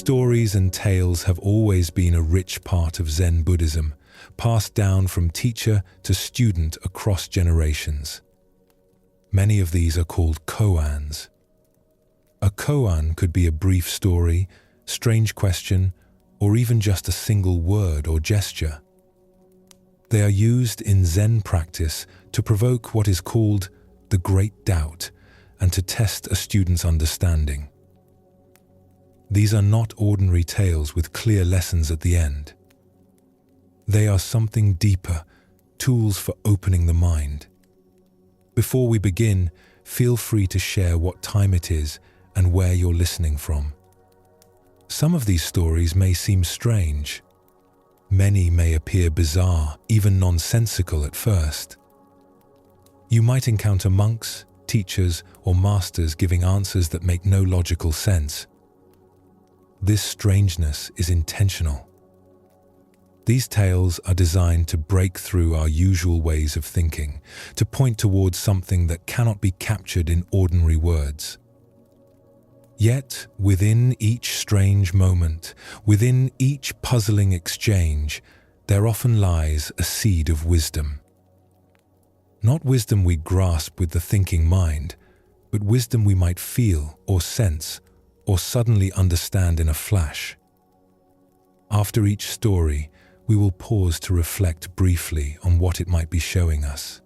Stories and tales have always been a rich part of Zen Buddhism, passed down from teacher to student across generations. Many of these are called koans. A koan could be a brief story, strange question, or even just a single word or gesture. They are used in Zen practice to provoke what is called the great doubt and to test a student's understanding. These are not ordinary tales with clear lessons at the end. They are something deeper, tools for opening the mind. Before we begin, feel free to share what time it is and where you're listening from. Some of these stories may seem strange. Many may appear bizarre, even nonsensical at first. You might encounter monks, teachers, or masters giving answers that make no logical sense. This strangeness is intentional. These tales are designed to break through our usual ways of thinking, to point towards something that cannot be captured in ordinary words. Yet, within each strange moment, within each puzzling exchange, there often lies a seed of wisdom. Not wisdom we grasp with the thinking mind, but wisdom we might feel or sense or suddenly understand in a flash. After each story, we will pause to reflect briefly on what it might be showing us.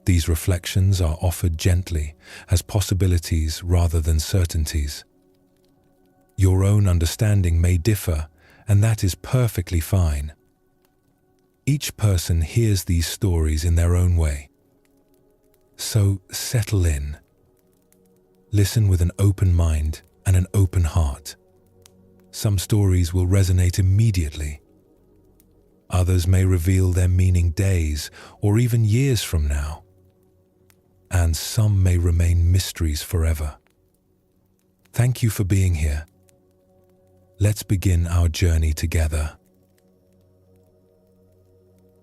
These reflections are offered gently, as possibilities rather than certainties. Your own understanding may differ, and that is perfectly fine. Each person hears these stories in their own way. So settle in. Listen with an open mind and an open heart. Some stories will resonate immediately. Others may reveal their meaning days or even years from now. And some may remain mysteries forever. Thank you for being here. Let's begin our journey together.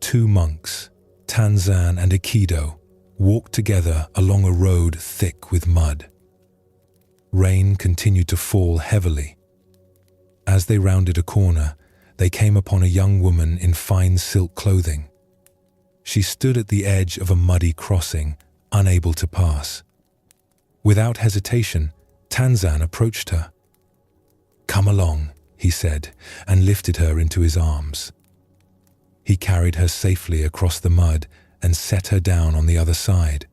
Two monks, Tanzan and Aikido, walked together along a road thick with mud. Rain continued to fall heavily. As they rounded a corner, they came upon a young woman in fine silk clothing. She stood at the edge of a muddy crossing, unable to pass. Without hesitation, Tanzan approached her. "Come along," he said, and lifted her into his arms. He carried her safely across the mud and set her down on the other side.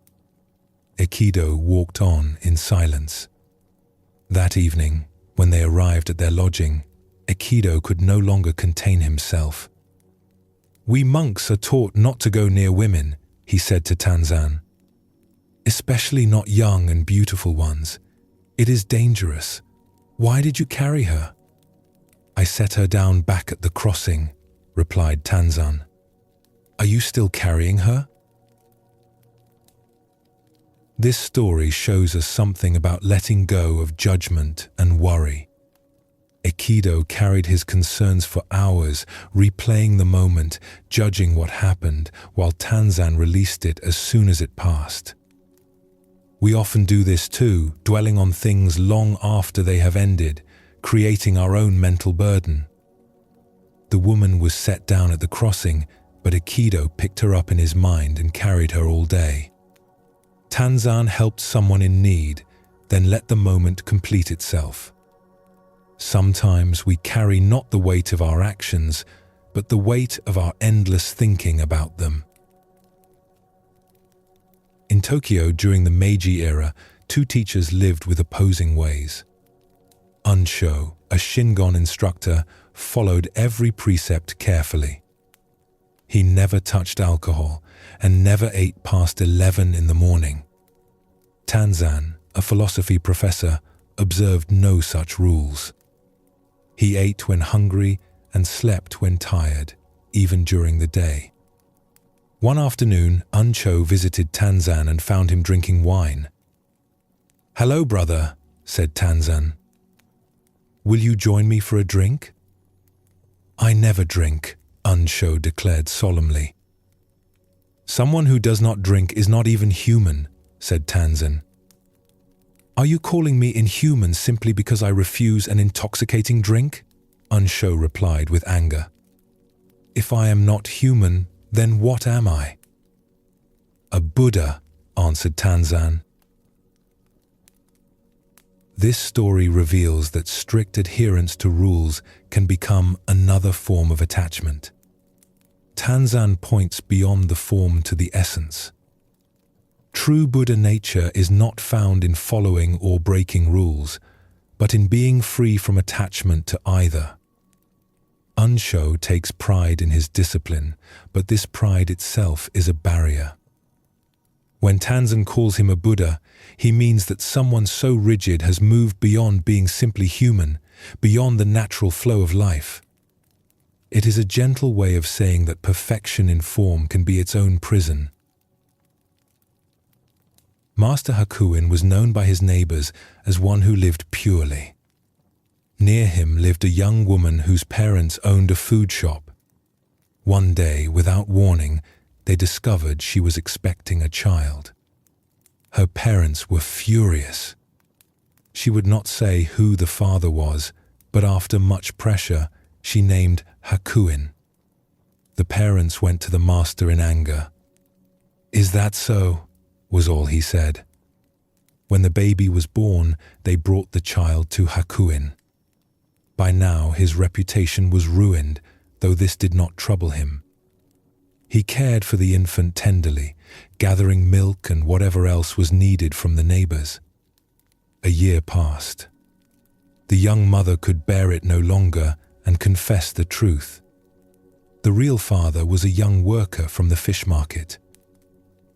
Aikido walked on in silence. That evening, when they arrived at their lodging, Aikido could no longer contain himself. "We monks are taught not to go near women," he said to Tanzan. "Especially not young and beautiful ones. It is dangerous. Why did you carry her?" "I set her down back at the crossing," replied Tanzan. "Are you still carrying her?" This story shows us something about letting go of judgment and worry. Aikido carried his concerns for hours, replaying the moment, judging what happened, while Tanzan released it as soon as it passed. We often do this too, dwelling on things long after they have ended, creating our own mental burden. The woman was set down at the crossing, but Aikido picked her up in his mind and carried her all day. Tanzan helped someone in need, then let the moment complete itself. Sometimes we carry not the weight of our actions, but the weight of our endless thinking about them. In Tokyo during the Meiji era, two teachers lived with opposing ways. Unsho, a Shingon instructor, followed every precept carefully. He never touched alcohol and never ate past 11 in the morning. Tanzan, a philosophy professor, observed no such rules. He ate when hungry and slept when tired, even during the day. One afternoon, Unsho visited Tanzan and found him drinking wine. "Hello, brother," said Tanzan. "Will you join me for a drink?" "I never drink," Unsho declared solemnly. "Someone who does not drink is not even human," said Tanzan. Are you calling me inhuman simply because I refuse an intoxicating drink? Unsho replied with anger. If I am not human, then what am I? A Buddha, answered Tanzan. This story reveals that strict adherence to rules can become another form of attachment. Tanzan points beyond the form to the essence. True Buddha nature is not found in following or breaking rules, but in being free from attachment to either. Unsho takes pride in his discipline, but this pride itself is a barrier. When Tanzan calls him a Buddha, he means that someone so rigid has moved beyond being simply human, beyond the natural flow of life. It is a gentle way of saying that perfection in form can be its own prison. Master Hakuin was known by his neighbors as one who lived purely. Near him lived a young woman whose parents owned a food shop. One day, without warning, they discovered she was expecting a child. Her parents were furious. She would not say who the father was, but after much pressure, she named Hakuin. The parents went to the master in anger. "Is that so?" was all he said. When the baby was born, they brought the child to Hakuin. By now, his reputation was ruined, though this did not trouble him. He cared for the infant tenderly, gathering milk and whatever else was needed from the neighbors. A year passed. The young mother could bear it no longer and confessed the truth. The real father was a young worker from the fish market.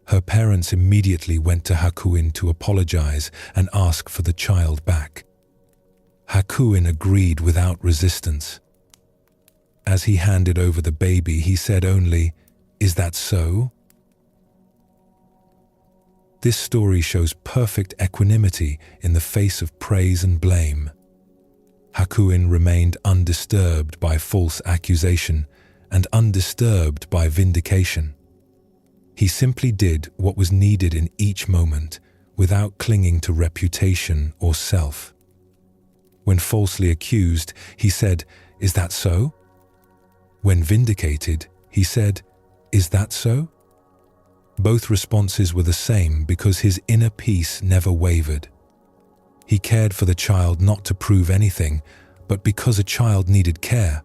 Her parents immediately went to Hakuin to apologize and ask for the child back. Hakuin agreed without resistance. As he handed over the baby, he said only, "Is that so?" This story shows perfect equanimity in the face of praise and blame. Hakuin remained undisturbed by false accusation and undisturbed by vindication. He simply did what was needed in each moment without clinging to reputation or self. When falsely accused, he said, "Is that so?" When vindicated, he said, "Is that so?" Both responses were the same because his inner peace never wavered. He cared for the child not to prove anything, but because a child needed care.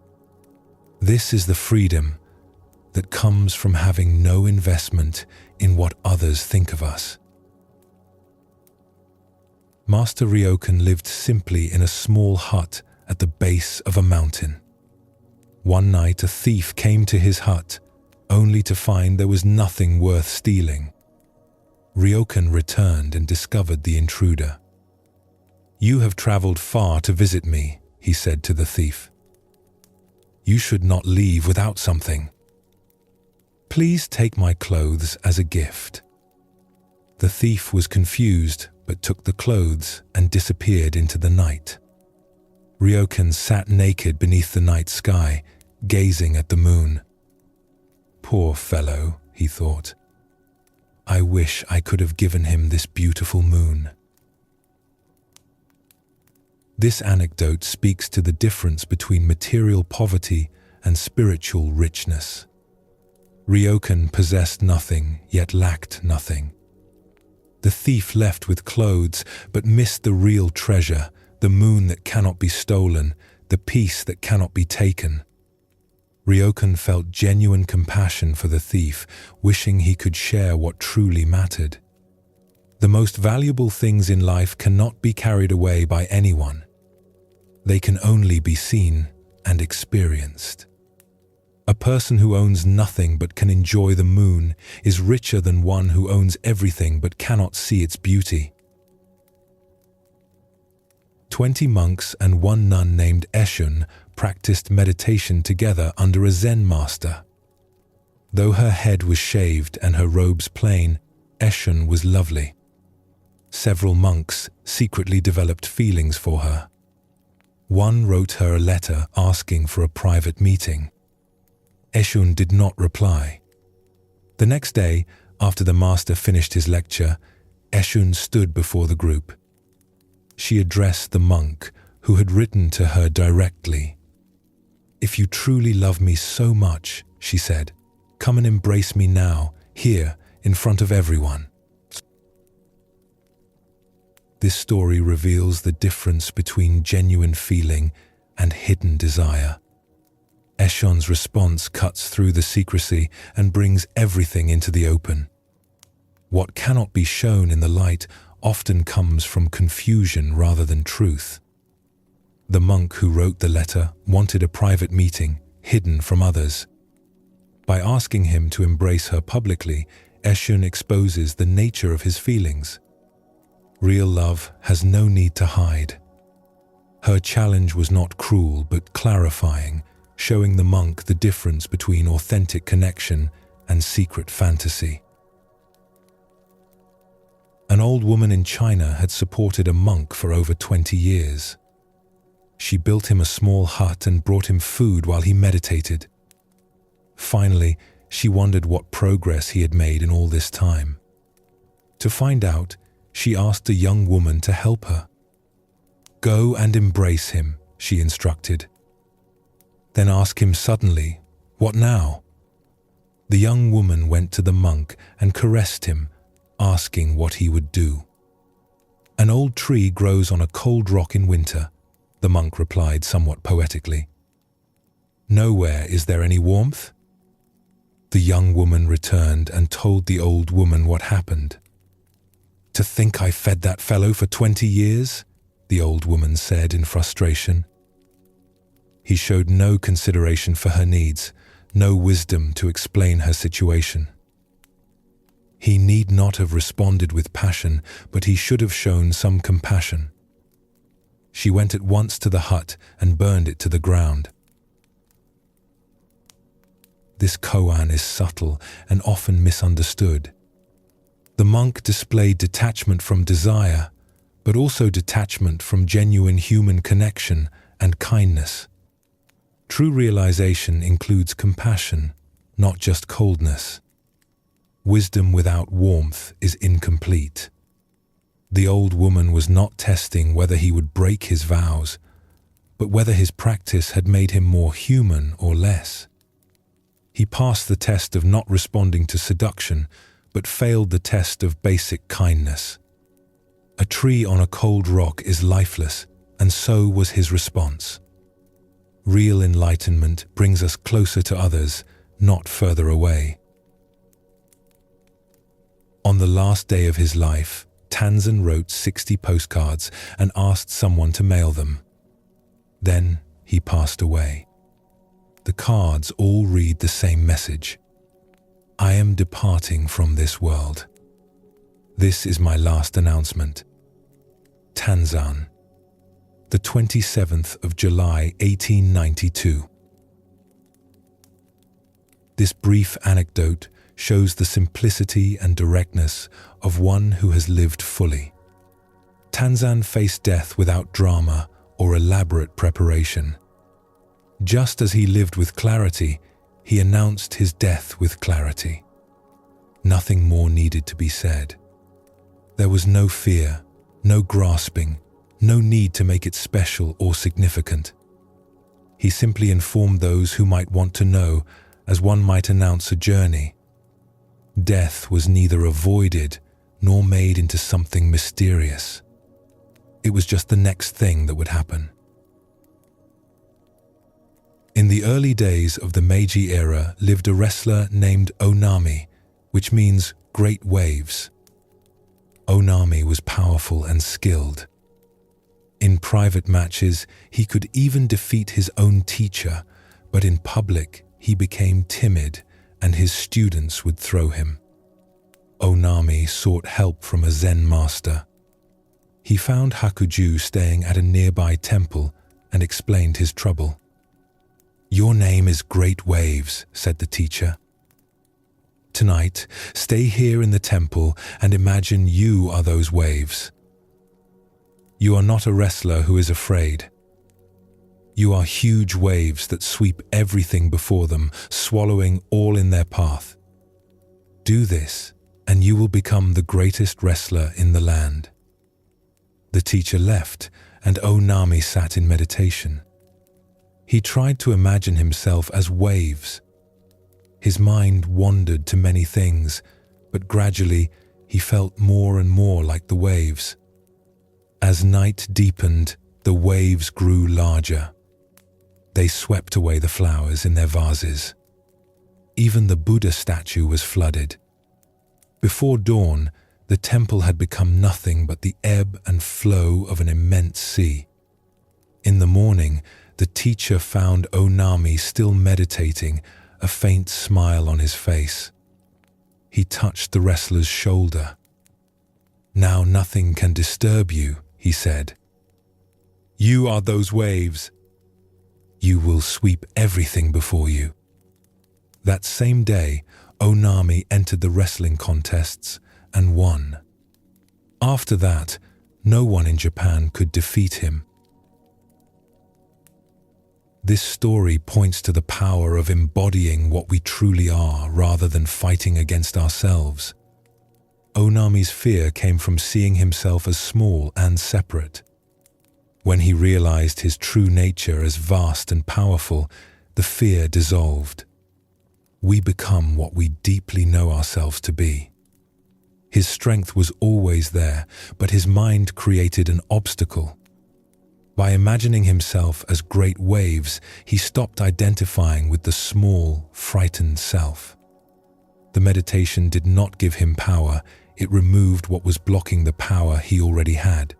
This is the freedom that comes from having no investment in what others think of us. Master Ryokan lived simply in a small hut at the base of a mountain. One night a thief came to his hut, only to find there was nothing worth stealing. Ryokan returned and discovered the intruder. "You have traveled far to visit me," he said to the thief. "You should not leave without something. Please take my clothes as a gift." The thief was confused, but took the clothes and disappeared into the night. Ryokan sat naked beneath the night sky, gazing at the moon. "Poor fellow," he thought. "I wish I could have given him this beautiful moon." This anecdote speaks to the difference between material poverty and spiritual richness. Ryokan possessed nothing, yet lacked nothing. The thief left with clothes, but missed the real treasure, the moon that cannot be stolen, the peace that cannot be taken. Ryokan felt genuine compassion for the thief, wishing he could share what truly mattered. The most valuable things in life cannot be carried away by anyone. They can only be seen and experienced. A person who owns nothing but can enjoy the moon is richer than one who owns everything but cannot see its beauty. 20 monks and one nun named Eshun practiced meditation together under a Zen master. Though her head was shaved and her robes plain, Eshun was lovely. Several monks secretly developed feelings for her. One wrote her a letter asking for a private meeting. Eshun did not reply. The next day, after the master finished his lecture, Eshun stood before the group. she addressed the monk who had written to her directly. "If you truly love me so much," she said, "come and embrace me now, here, in front of everyone." This story reveals the difference between genuine feeling and hidden desire. Eshon's response cuts through the secrecy and brings everything into the open. What cannot be shown in the light often comes from confusion rather than truth. The monk who wrote the letter wanted a private meeting, hidden from others. By asking him to embrace her publicly, Eshon exposes the nature of his feelings. Real love has no need to hide. Her challenge was not cruel but clarifying, showing the monk the difference between authentic connection and secret fantasy. An old woman in China had supported a monk for over 20 years. She built him a small hut and brought him food while he meditated. Finally, she wondered what progress he had made in all this time. To find out, she asked a young woman to help her. "Go and embrace him," she instructed. "Then ask him suddenly, 'What now?'" The young woman went to the monk and caressed him, asking what he would do. "An old tree grows on a cold rock in winter," the monk replied somewhat poetically. "Nowhere is there any warmth?" The young woman returned and told the old woman what happened. "To think I fed that fellow for 20 years?" the old woman said in frustration. He showed no consideration for her needs, no wisdom to explain her situation. He need not have responded with passion, but he should have shown some compassion. She went at once to the hut and burned it to the ground. This koan is subtle and often misunderstood. The monk displayed detachment from desire, but also detachment from genuine human connection and kindness. True realization includes compassion, not just coldness. Wisdom without warmth is incomplete. The old woman was not testing whether he would break his vows, but whether his practice had made him more human or less. He passed the test of not responding to seduction, but failed the test of basic kindness. A tree on a cold rock is lifeless, and so was his response. Real enlightenment brings us closer to others, not further away. On the last day of his life, Tanzan wrote 60 postcards and asked someone to mail them. Then he passed away. The cards all read the same message: "I am departing from this world. This is my last announcement. Tanzan, the 27th of July, 1892. This brief anecdote shows the simplicity and directness of one who has lived fully. Tanzan faced death without drama or elaborate preparation. Just as he lived with clarity, he announced his death with clarity. Nothing more needed to be said. There was no fear, no grasping, no need to make it special or significant. He simply informed those who might want to know, as one might announce a journey. Death was neither avoided nor made into something mysterious. It was just the next thing that would happen. In the early days of the Meiji era lived a wrestler named Onami, which means great waves. Onami was powerful and skilled. In private matches, he could even defeat his own teacher, but in public, he became timid and his students would throw him. Onami sought help from a Zen master. He found Hakuju staying at a nearby temple and explained his trouble. "Your name is Great Waves," said the teacher. "Tonight, stay here in the temple and imagine you are those waves. You are not a wrestler who is afraid. You are huge waves that sweep everything before them, swallowing all in their path. Do this, and you will become the greatest wrestler in the land." The teacher left, and Onami sat in meditation. He tried to imagine himself as waves. His mind wandered to many things, but gradually he felt more and more like the waves. As night deepened, the waves grew larger. They swept away the flowers in their vases. Even the Buddha statue was flooded. Before dawn, the temple had become nothing but the ebb and flow of an immense sea. In the morning, the teacher found Onami still meditating, a faint smile on his face. He touched the wrestler's shoulder. "Now nothing can disturb you," he said. "You are those waves. You will sweep everything before you." That same day, Onami entered the wrestling contests and won. After that, no one in Japan could defeat him. This story points to the power of embodying what we truly are rather than fighting against ourselves. Onami's fear came from seeing himself as small and separate. When he realized his true nature as vast and powerful, the fear dissolved. We become what we deeply know ourselves to be. His strength was always there, but his mind created an obstacle. By imagining himself as great waves, he stopped identifying with the small, frightened self. The meditation did not give him power, it removed what was blocking the power he already had.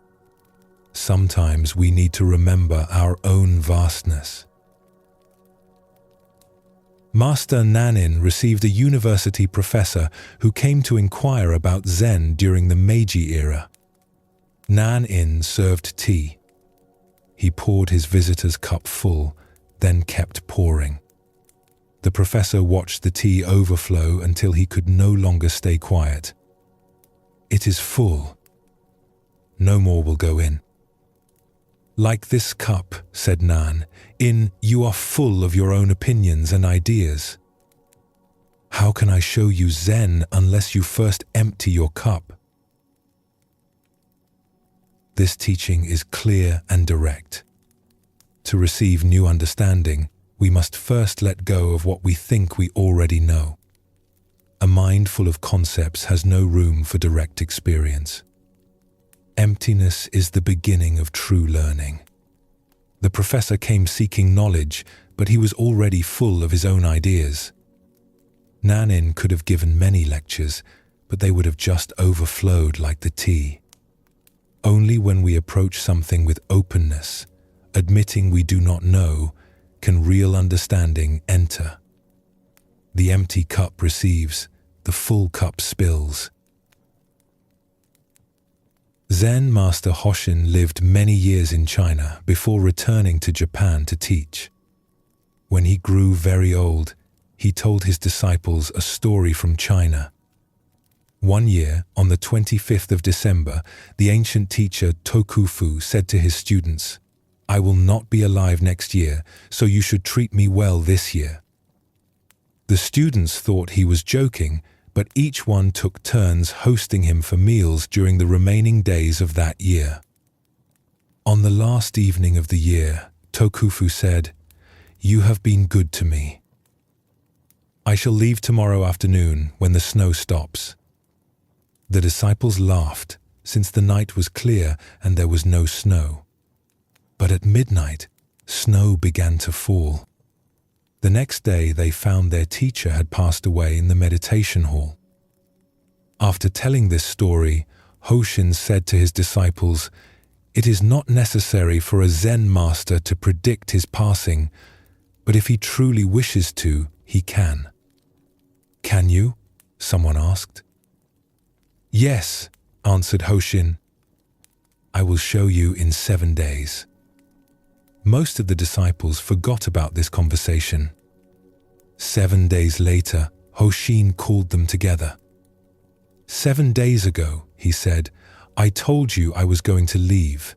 Sometimes we need to remember our own vastness. Master Nanin received a university professor who came to inquire about Zen during the Meiji era. Nanin served tea. He poured his visitor's cup full, then kept pouring. The professor watched the tea overflow until he could no longer stay quiet. "It is full. No more will go in." "Like this cup," said Nan, you are full of your own opinions and ideas. How can I show you Zen unless you first empty your cup? This teaching is clear and direct. To receive new understanding, we must first let go of what we think we already know. A mind full of concepts has no room for direct experience. Emptiness is the beginning of true learning. The professor came seeking knowledge, but he was already full of his own ideas. Nanin could have given many lectures, but they would have just overflowed like the tea. Only when we approach something with openness, admitting we do not know, can real understanding enter. The empty cup receives, the full cup spills. Zen Master Hoshin lived many years in China before returning to Japan to teach. When he grew very old, he told his disciples a story from China. One year, on the 25th of December, the ancient teacher Tokufu said to his students, "I will not be alive next year, so you should treat me well this year." The students thought he was joking, but each one took turns hosting him for meals during the remaining days of that year. On the last evening of the year, Tokufu said, "You have been good to me. I shall leave tomorrow afternoon when the snow stops." The disciples laughed, since the night was clear and there was no snow. But at midnight, snow began to fall. The next day they found their teacher had passed away in the meditation hall. After telling this story, Hoshin said to his disciples, "It is not necessary for a Zen master to predict his passing, but if he truly wishes to, he can." "Can you?" someone asked. "Yes," answered Hoshin. "I will show you in 7 days." Most of the disciples forgot about this conversation. 7 days later, Hoshin called them together. "7 days ago," he said, "I told you I was going to leave.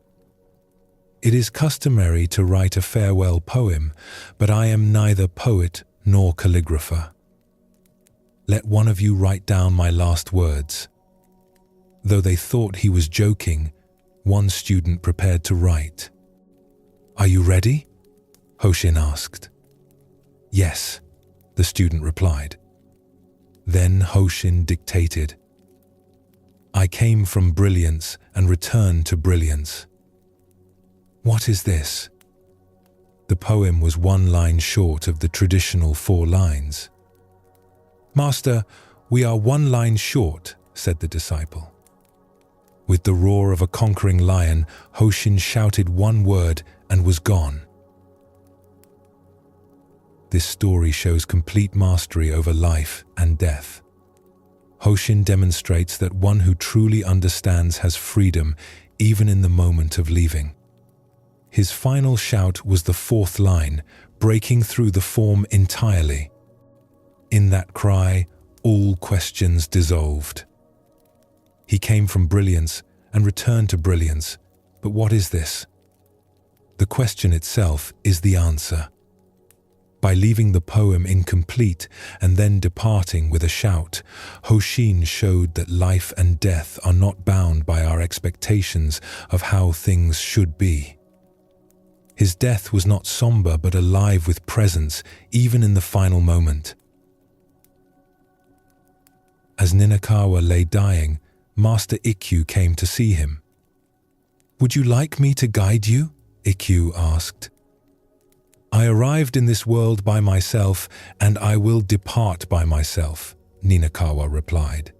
It is customary to write a farewell poem, but I am neither poet nor calligrapher. Let one of you write down my last words." Though they thought he was joking, One student prepared to write. "Are you ready?" Hoshin asked. "Yes," the student replied. Then Hoshin dictated. "I came from brilliance and returned to brilliance." "What is this?" The poem was one line short of the traditional 4 lines. "Master, we are 1 line short," said the disciple. With the roar of a conquering lion, Hoshin shouted one word and was gone. This story shows complete mastery over life and death. Hoshin demonstrates that one who truly understands has freedom even in the moment of leaving. His final shout was the 4th line, breaking through the form entirely. In that cry, all questions dissolved. He came from brilliance and returned to brilliance, but what is this? The question itself is the answer. By leaving the poem incomplete and then departing with a shout, Hoshin showed that life and death are not bound by our expectations of how things should be. His death was not somber but alive with presence, even in the final moment. As Ninakawa lay dying, Master Ikkyu came to see him. "Would you like me to guide you?" Ikkyu asked. "I arrived in this world by myself, and I will depart by myself," Ninakawa replied.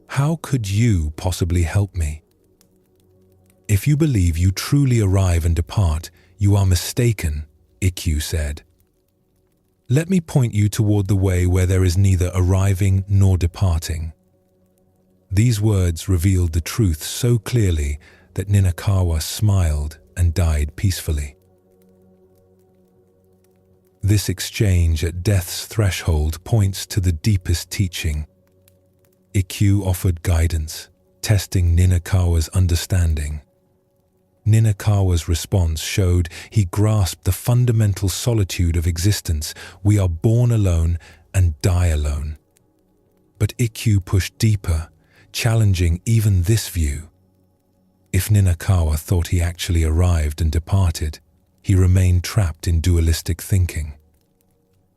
"How could you possibly help me?" "If you believe you truly arrive and depart, you are mistaken," Ikkyu said. "Let me point you toward the way where there is neither arriving nor departing." These words revealed the truth so clearly that Ninakawa smiled and died peacefully. This exchange at death's threshold points to the deepest teaching. Ikkyu offered guidance, testing Ninakawa's understanding. Ninakawa's response showed he grasped the fundamental solitude of existence. We are born alone and die alone. But Ikkyu pushed deeper, challenging even this view. If Ninakawa thought he actually arrived and departed, he remained trapped in dualistic thinking.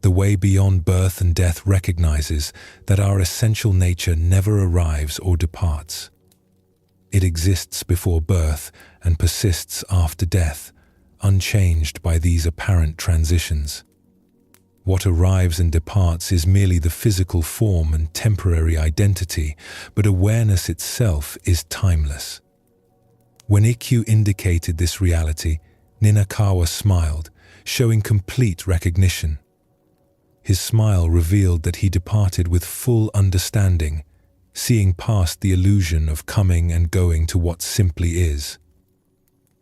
The way beyond birth and death recognizes that our essential nature never arrives or departs. It exists before birth and persists after death, unchanged by these apparent transitions. What arrives and departs is merely the physical form and temporary identity, but awareness itself is timeless. When Ikkyu indicated this reality, Ninakawa smiled, showing complete recognition. His smile revealed that he departed with full understanding, seeing past the illusion of coming and going to what simply is.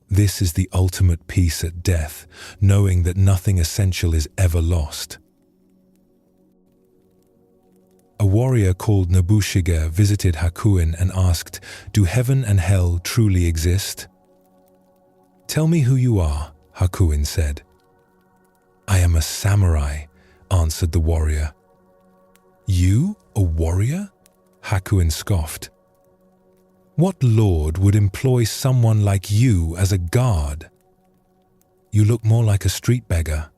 This is the ultimate peace at death, knowing that nothing essential is ever lost. A warrior called Nobushige visited Hakuin and asked, "Do heaven and hell truly exist?" "Tell me who you are," Hakuin said. "I am a samurai," answered the warrior. "You, a warrior?" Hakuin scoffed. "What lord would employ someone like you as a guard? You look more like a street beggar."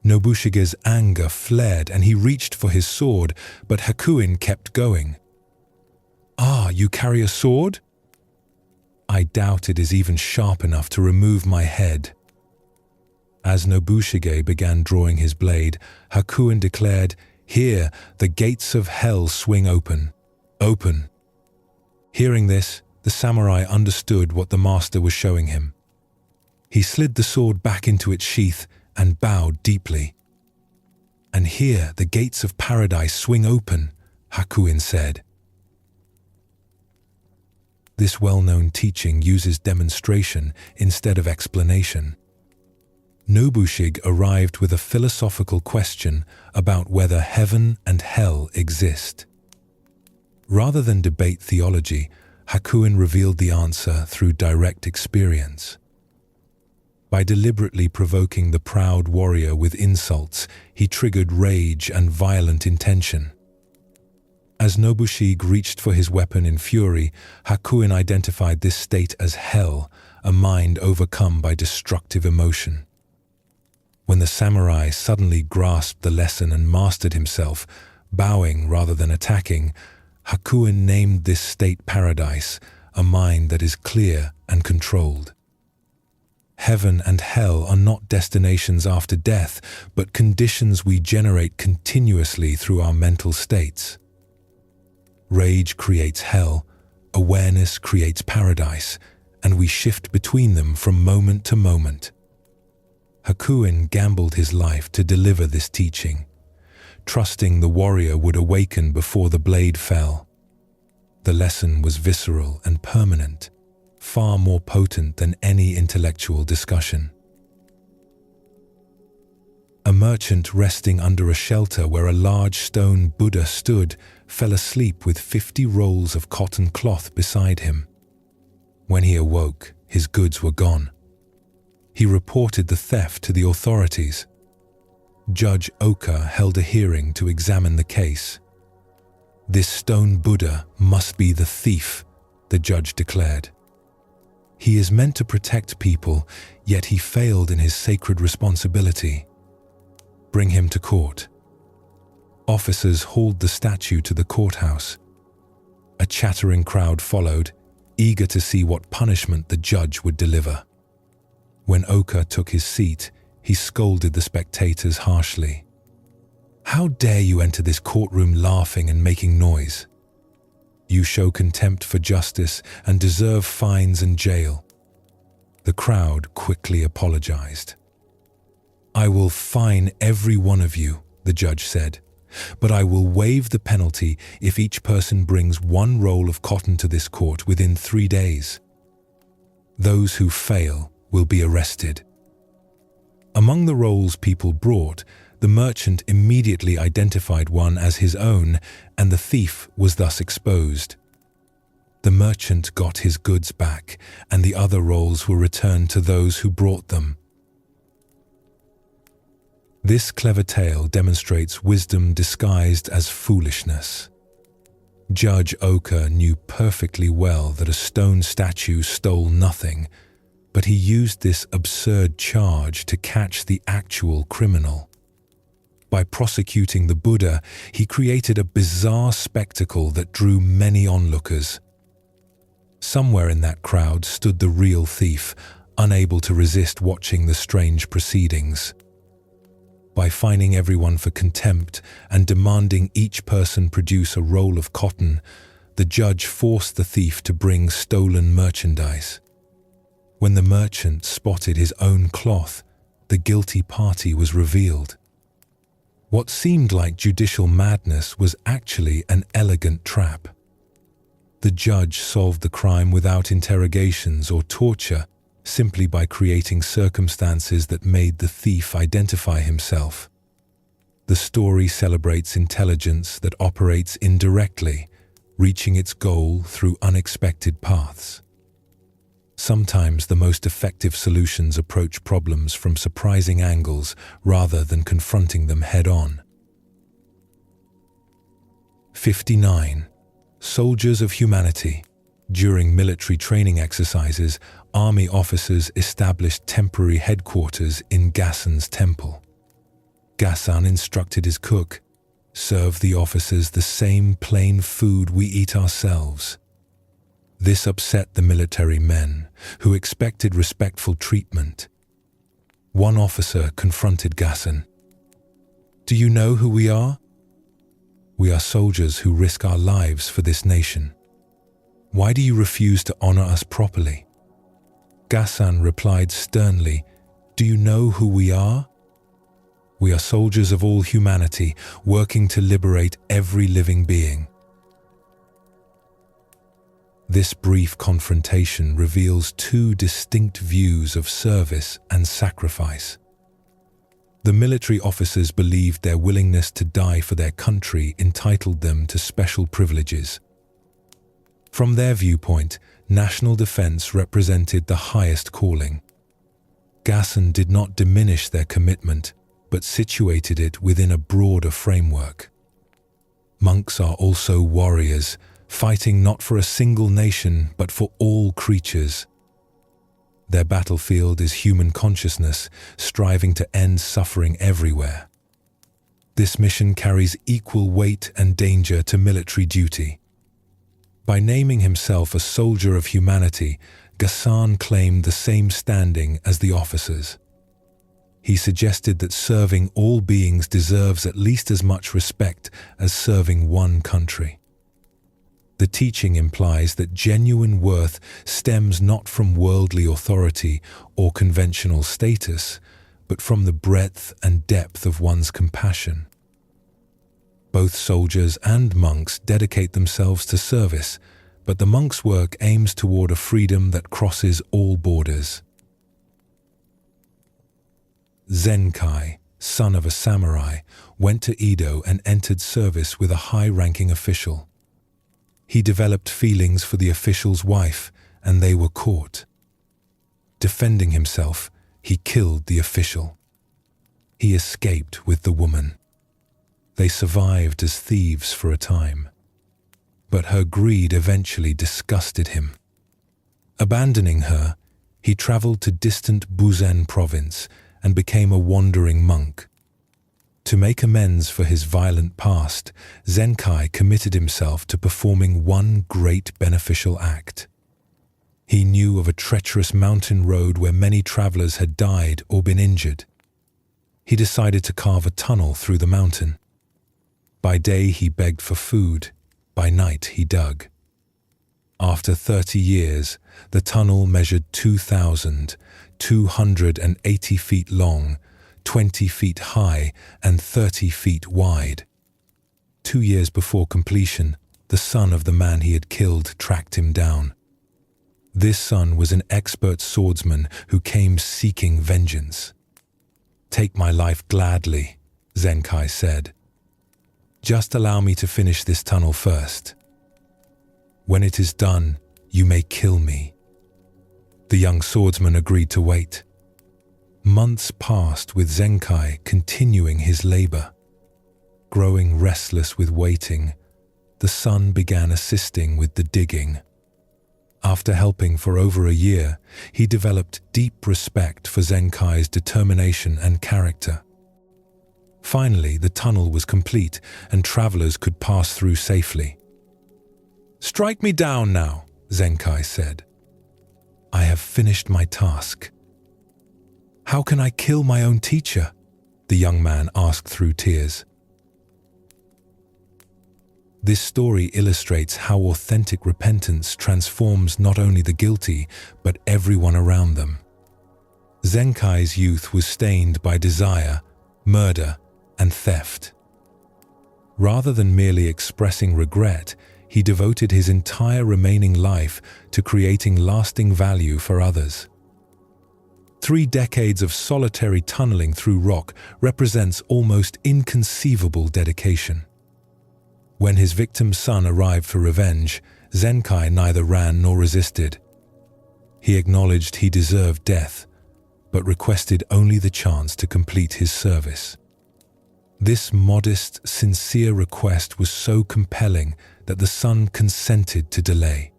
Nobushige's anger flared and he reached for his sword, but Hakuin kept going. "Ah, you carry a sword?" "I doubt it is even sharp enough to remove my head." As Nobushige began drawing his blade, Hakuin declared, "Here, the gates of hell swing open. Open." Hearing this, the samurai understood what the master was showing him. He slid the sword back into its sheath and bowed deeply. "And here, the gates of paradise swing open," Hakuin said. This well-known teaching uses demonstration instead of explanation. Nobushige arrived with a philosophical question about whether heaven and hell exist. Rather than debate theology, Hakuin revealed the answer through direct experience. By deliberately provoking the proud warrior with insults, he triggered rage and violent intention. As As Nobushige reached for his weapon in fury, Hakuin identified this state as hell, a mind overcome by destructive emotion. When the samurai suddenly grasped the lesson and mastered himself, bowing rather than attacking, Hakuin named this state paradise, a mind that is clear and controlled. Heaven and hell are not destinations after death, but conditions we generate continuously through our mental states. Rage creates hell, awareness creates paradise, and we shift between them from moment to moment. Hakuin gambled his life to deliver this teaching, trusting the warrior would awaken before the blade fell. The lesson was visceral and permanent, far more potent than any intellectual discussion. A merchant resting under a shelter where a large stone Buddha stood fell asleep with 50 rolls of cotton cloth beside him. When he awoke, his goods were gone. He reported the theft to the authorities. Judge Oka held a hearing to examine the case. "This stone Buddha must be the thief," the judge declared. "He is meant to protect people, yet he failed in his sacred responsibility. Bring him to court." Officers hauled the statue to the courthouse. A chattering crowd followed, eager to see what punishment the judge would deliver. When Oka took his seat, he scolded the spectators harshly. "How dare you enter this courtroom laughing and making noise? You show contempt for justice and deserve fines and jail." The crowd quickly apologized. "I will fine every one of you," the judge said, "but I will waive the penalty if each person brings 1 roll of cotton to this court within 3 days. Those who fail will be arrested." Among the rolls people brought, the merchant immediately identified one as his own, and the thief was thus exposed. The merchant got his goods back, and the other rolls were returned to those who brought them. This clever tale demonstrates wisdom disguised as foolishness. Judge Oka knew perfectly well that a stone statue stole nothing, but he used this absurd charge to catch the actual criminal. By prosecuting the Buddha, he created a bizarre spectacle that drew many onlookers. Somewhere in that crowd stood the real thief, unable to resist watching the strange proceedings. By fining everyone for contempt and demanding each person produce a roll of cotton, the judge forced the thief to bring stolen merchandise. When the merchant spotted his own cloth, the guilty party was revealed. What seemed like judicial madness was actually an elegant trap. The judge solved the crime without interrogations or torture, simply by creating circumstances that made the thief identify himself. The story celebrates intelligence that operates indirectly, reaching its goal through unexpected paths. Sometimes the most effective solutions approach problems from surprising angles rather than confronting them head-on. 59. Soldiers of humanity. During military training exercises, army officers established temporary headquarters in Gassan's temple. Gassan instructed his cook, "Serve the officers the same plain food we eat ourselves." This upset the military men, who expected respectful treatment. One officer confronted Gassan. "Do you know who we are?" "We are soldiers who risk our lives for this nation. Why do you refuse to honor us properly?" Gassan replied sternly, "Do you know who we are? We are soldiers of all humanity, working to liberate every living being." This brief confrontation reveals 2 distinct views of service and sacrifice. The military officers believed their willingness to die for their country entitled them to special privileges. From their viewpoint, national defense represented the highest calling. Gassan did not diminish their commitment, but situated it within a broader framework. Monks are also warriors, fighting not for a single nation but for all creatures. Their battlefield is human consciousness, striving to end suffering everywhere. This mission carries equal weight and danger to military duty. By naming himself a soldier of humanity, Ghassan claimed the same standing as the officers. He suggested that serving all beings deserves at least as much respect as serving one country. The teaching implies that genuine worth stems not from worldly authority or conventional status, but from the breadth and depth of one's compassion. Both soldiers and monks dedicate themselves to service, but the monk's work aims toward a freedom that crosses all borders. Zenkai, son of a samurai, went to Edo and entered service with a high-ranking official. He developed feelings for the official's wife, and they were caught. Defending himself, he killed the official. He escaped with the woman. They survived as thieves for a time. But her greed eventually disgusted him. Abandoning her, he traveled to distant Buzen province and became a wandering monk. To make amends for his violent past, Zenkai committed himself to performing one great beneficial act. He knew of a treacherous mountain road where many travelers had died or been injured. He decided to carve a tunnel through the mountain. By day he begged for food, by night he dug. After 30 years, the tunnel measured 2,280 feet long, 20 feet high and 30 feet wide. 2 years before completion, the son of the man he had killed tracked him down. This son was an expert swordsman who came seeking vengeance. "Take my life gladly," Zenkai said. "Just allow me to finish this tunnel first. When it is done, you may kill me." The young swordsman agreed to wait. Months passed with Zenkai continuing his labor. Growing restless with waiting, the son began assisting with the digging. After helping for over a year, he developed deep respect for Zenkai's determination and character. Finally, the tunnel was complete and travelers could pass through safely. "Strike me down now," Zenkai said. "I have finished my task." "How can I kill my own teacher?" the young man asked through tears. This story illustrates how authentic repentance transforms not only the guilty, but everyone around them. Zenkai's youth was stained by desire, murder, and theft. Rather than merely expressing regret, he devoted his entire remaining life to creating lasting value for others. 3 decades of solitary tunneling through rock represents almost inconceivable dedication. When his victim's son arrived for revenge, Zenkai neither ran nor resisted. He acknowledged he deserved death, but requested only the chance to complete his service. This modest, sincere request was so compelling that the son consented to delay.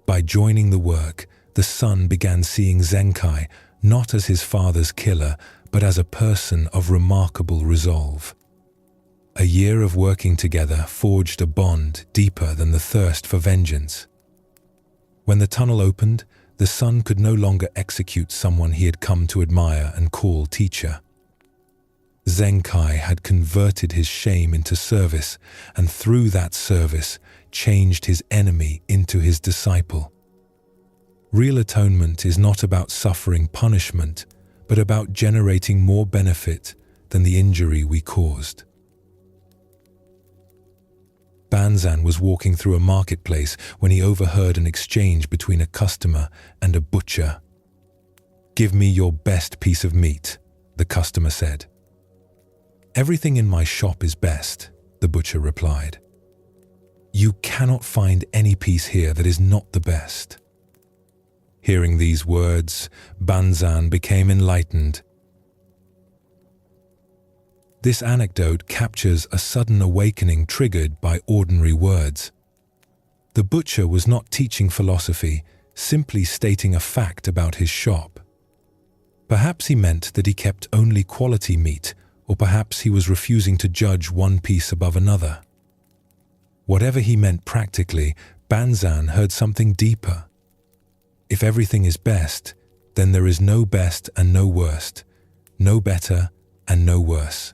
By joining the work, the son began seeing Zenkai not as his father's killer, but as a person of remarkable resolve. A year of working together forged a bond deeper than the thirst for vengeance. When the tunnel opened, the son could no longer execute someone he had come to admire and call teacher. Zenkai had converted his shame into service, and through that service, changed his enemy into his disciple. Real atonement is not about suffering punishment, but about generating more benefit than the injury we caused. Banzan was walking through a marketplace when he overheard an exchange between a customer and a butcher. "Give me your best piece of meat," the customer said. "Everything in my shop is best," the butcher replied. "You cannot find any piece here that is not the best." Hearing these words, Banzan became enlightened. This anecdote captures a sudden awakening triggered by ordinary words. The butcher was not teaching philosophy, simply stating a fact about his shop. Perhaps he meant that he kept only quality meat, or perhaps he was refusing to judge one piece above another. Whatever he meant practically, Banzan heard something deeper. If everything is best, then there is no best and no worst, no better and no worse.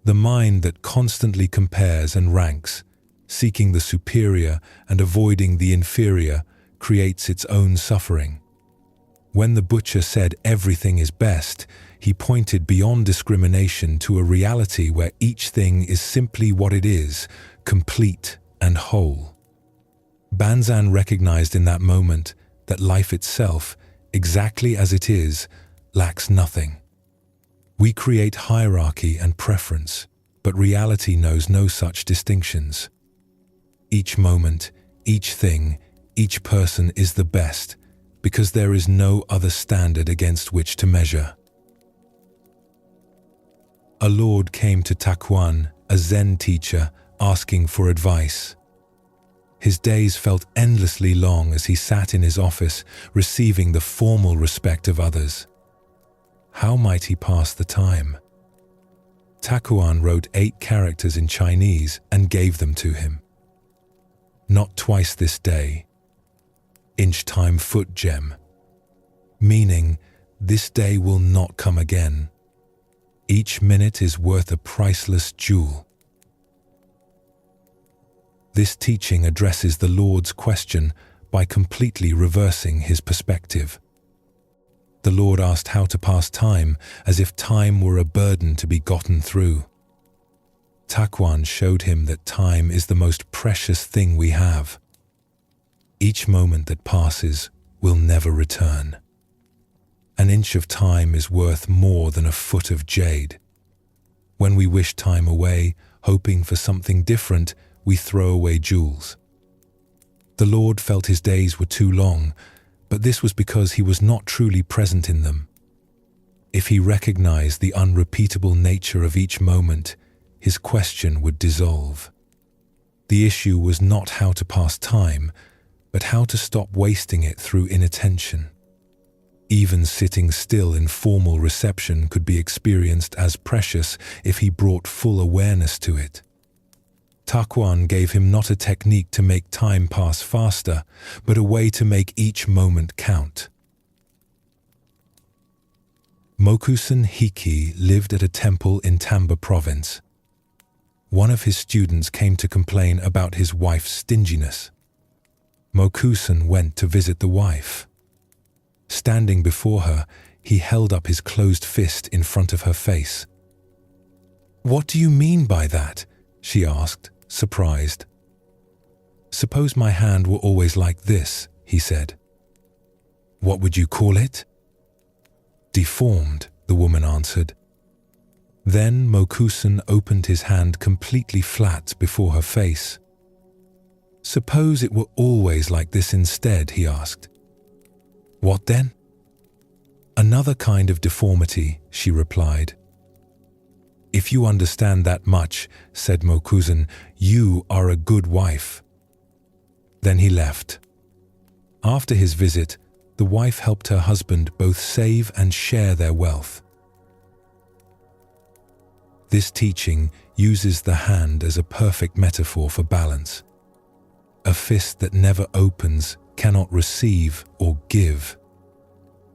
The mind that constantly compares and ranks, seeking the superior and avoiding the inferior, creates its own suffering. When the butcher said everything is best, he pointed beyond discrimination to a reality where each thing is simply what it is, complete and whole. Banzan recognized in that moment that life itself, exactly as it is, lacks nothing. We create hierarchy and preference, but reality knows no such distinctions. Each moment, each thing, each person is the best, because there is no other standard against which to measure. A lord came to Takuan, a Zen teacher, asking for advice. His days felt endlessly long as he sat in his office, receiving the formal respect of others. How might he pass the time? Takuan wrote 8 characters in Chinese and gave them to him. Not twice this day. Inch time foot gem. Meaning, this day will not come again. Each minute is worth a priceless jewel. This teaching addresses the Lord's question by completely reversing his perspective. The Lord asked how to pass time as if time were a burden to be gotten through. Takuan showed him that time is the most precious thing we have. Each moment that passes will never return. An inch of time is worth more than a foot of jade. When we wish time away, hoping for something different, we throw away jewels. The Lord felt his days were too long, but this was because he was not truly present in them. If he recognized the unrepeatable nature of each moment, his question would dissolve. The issue was not how to pass time, but how to stop wasting it through inattention. Even sitting still in formal reception could be experienced as precious if he brought full awareness to it. Takuan gave him not a technique to make time pass faster, but a way to make each moment count. Mokusen Hiki lived at a temple in Tamba province. One of his students came to complain about his wife's stinginess. Mokusen went to visit the wife. Standing before her, he held up his closed fist in front of her face. "What do you mean by that?" she asked, surprised. "Suppose my hand were always like this," he said. "What would you call it?" "Deformed," the woman answered. Then Mokusen opened his hand completely flat before her face. "Suppose it were always like this instead," he asked. "What then?" "Another kind of deformity," she replied. "If you understand that much," said Mokusen, "you are a good wife." Then he left. After his visit, the wife helped her husband both save and share their wealth. This teaching uses the hand as a perfect metaphor for balance. A fist that never opens cannot receive or give.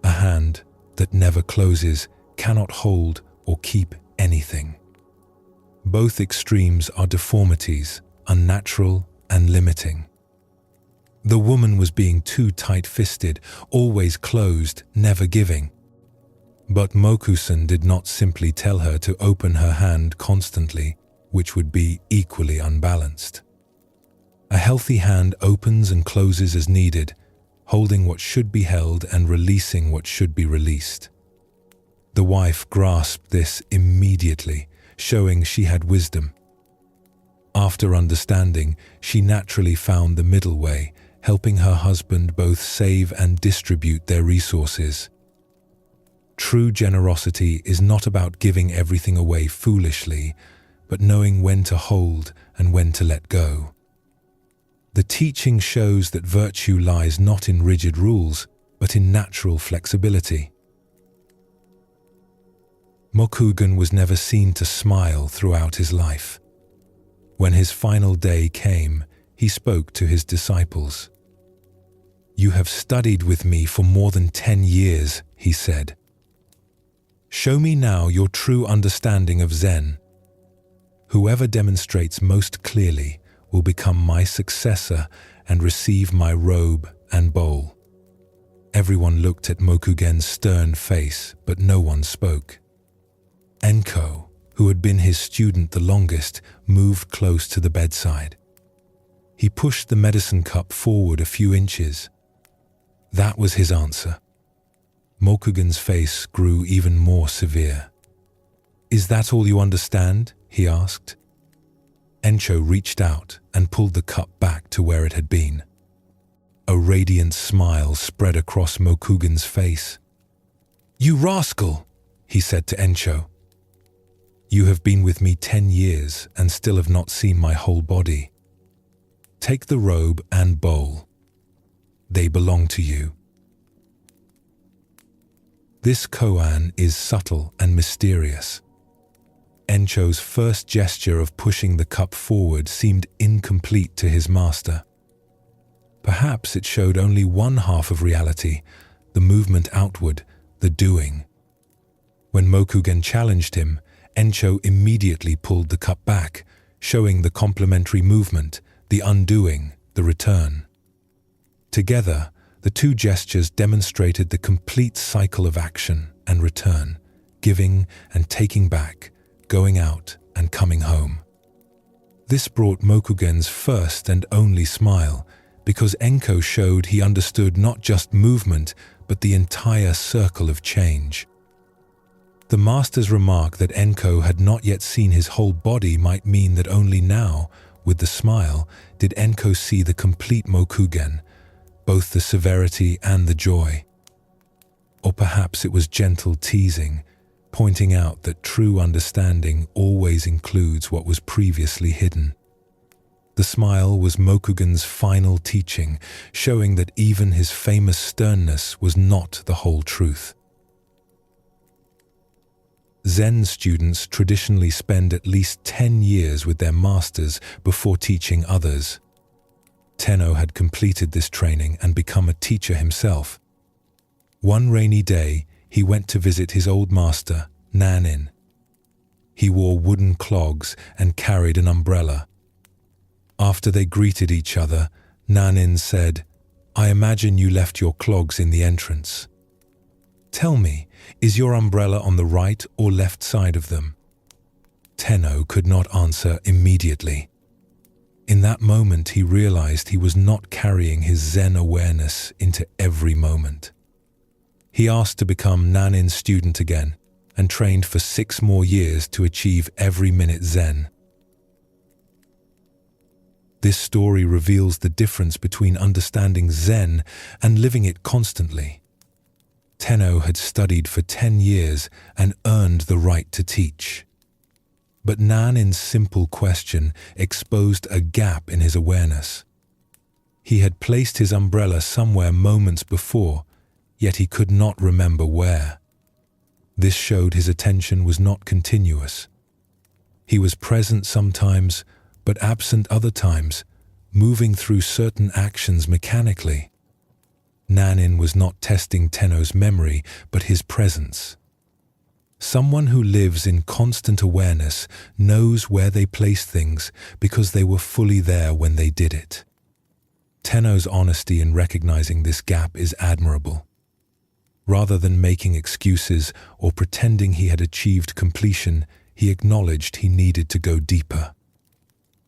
A hand that never closes cannot hold or keep anything. Both extremes are deformities, unnatural and limiting. The woman was being too tight-fisted, always closed, never giving. But Mokusen did not simply tell her to open her hand constantly, which would be equally unbalanced. A healthy hand opens and closes as needed, holding what should be held and releasing what should be released. The wife grasped this immediately, showing she had wisdom. After understanding, she naturally found the middle way, helping her husband both save and distribute their resources. True generosity is not about giving everything away foolishly, but knowing when to hold and when to let go. The teaching shows that virtue lies not in rigid rules, but in natural flexibility. Mokugen was never seen to smile throughout his life. When his final day came, he spoke to his disciples. "You have studied with me for more than 10 years, he said. "Show me now your true understanding of Zen. Whoever demonstrates most clearly will become my successor and receive my robe and bowl." Everyone looked at Mokugen's stern face, but no one spoke. Enko, who had been his student the longest, moved close to the bedside. He pushed the medicine cup forward a few inches. That was his answer. Mokugen's face grew even more severe. "Is that all you understand?" he asked. Encho reached out and pulled the cup back to where it had been. A radiant smile spread across Mokugen's face. "You rascal," he said to Encho. "You have been with me 10 years and still have not seen my whole body. Take the robe and bowl. They belong to you." This koan is subtle and mysterious. Encho's first gesture of pushing the cup forward seemed incomplete to his master. Perhaps it showed only one half of reality, the movement outward, the doing. When Mokugen challenged him, Encho immediately pulled the cup back, showing the complementary movement, the undoing, the return. Together, the two gestures demonstrated the complete cycle of action and return, giving and taking back, going out and coming home. This brought Mokugen's first and only smile, because Enko showed he understood not just movement, but the entire circle of change. The master's remark that Enko had not yet seen his whole body might mean that only now, with the smile, did Enko see the complete Mokugen, both the severity and the joy. Or perhaps it was gentle teasing, pointing out that true understanding always includes what was previously hidden. The smile was Mokugen's final teaching, showing that even his famous sternness was not the whole truth. Zen students traditionally spend at least 10 years with their masters before teaching others. Tenno had completed this training and become a teacher himself. One rainy day, he went to visit his old master, Nanin. He wore wooden clogs and carried an umbrella. After they greeted each other, Nanin said, "I imagine you left your clogs in the entrance. Tell me, is your umbrella on the right or left side of them?" Tenno could not answer immediately. In that moment, he realized he was not carrying his Zen awareness into every moment. He asked to become Nanin's student again and trained for 6 more years to achieve every minute Zen. This story reveals the difference between understanding Zen and living it constantly. Tenno had studied for 10 years and earned the right to teach. But Nanin's simple question exposed a gap in his awareness. He had placed his umbrella somewhere moments before, yet he could not remember where. This showed his attention was not continuous. He was present sometimes, but absent other times, moving through certain actions mechanically. Nanin was not testing Tenno's memory, but his presence. Someone who lives in constant awareness knows where they place things because they were fully there when they did it. Tenno's honesty in recognizing this gap is admirable. Rather than making excuses or pretending he had achieved completion, he acknowledged he needed to go deeper.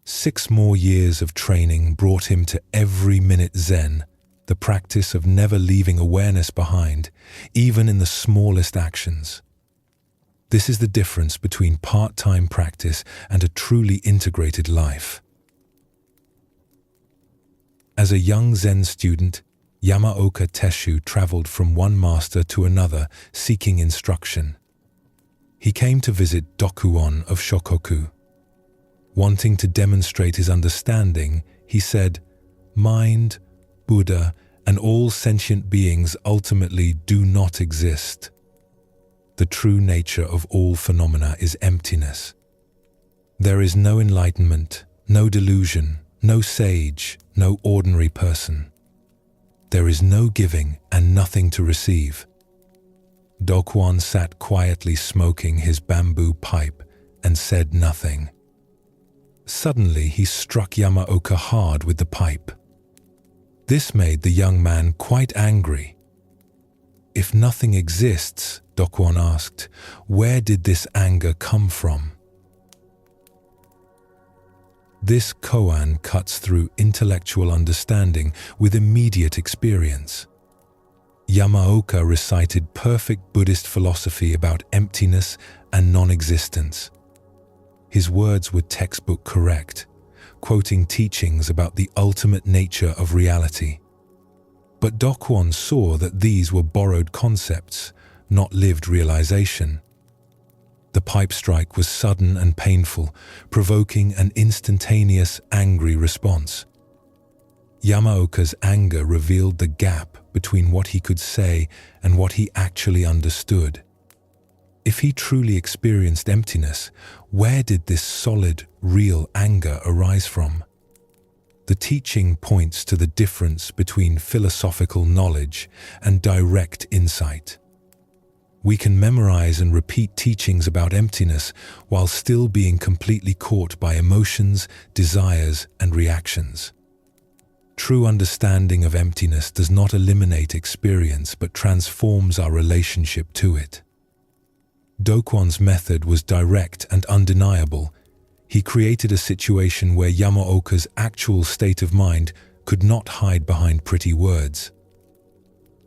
6 more years of training brought him to every minute Zen, the practice of never leaving awareness behind, even in the smallest actions. This is the difference between part-time practice and a truly integrated life. As a young Zen student, Yamaoka Teshu traveled from one master to another seeking instruction. He came to visit Dokuon of Shokoku. Wanting to demonstrate his understanding, he said, "Mind, Buddha, and all sentient beings ultimately do not exist. The true nature of all phenomena is emptiness. There is no enlightenment, no delusion, no sage, no ordinary person. There is no giving and nothing to receive." Dokuon sat quietly smoking his bamboo pipe and said nothing. Suddenly he struck Yamaoka hard with the pipe. This made the young man quite angry. "If nothing exists," Dokuon asked, "where did this anger come from?" This koan cuts through intellectual understanding with immediate experience. Yamaoka recited perfect Buddhist philosophy about emptiness and non-existence. His words were textbook correct, quoting teachings about the ultimate nature of reality. But Dokuon saw that these were borrowed concepts, not lived realization. The pipe strike was sudden and painful, provoking an instantaneous, angry response. Yamaoka's anger revealed the gap between what he could say and what he actually understood. If he truly experienced emptiness, where did this solid, real anger arise from? The teaching points to the difference between philosophical knowledge and direct insight. We can memorize and repeat teachings about emptiness while still being completely caught by emotions, desires, and reactions. True understanding of emptiness does not eliminate experience but transforms our relationship to it. Dokuon's method was direct and undeniable. He created a situation where Yamaoka's actual state of mind could not hide behind pretty words.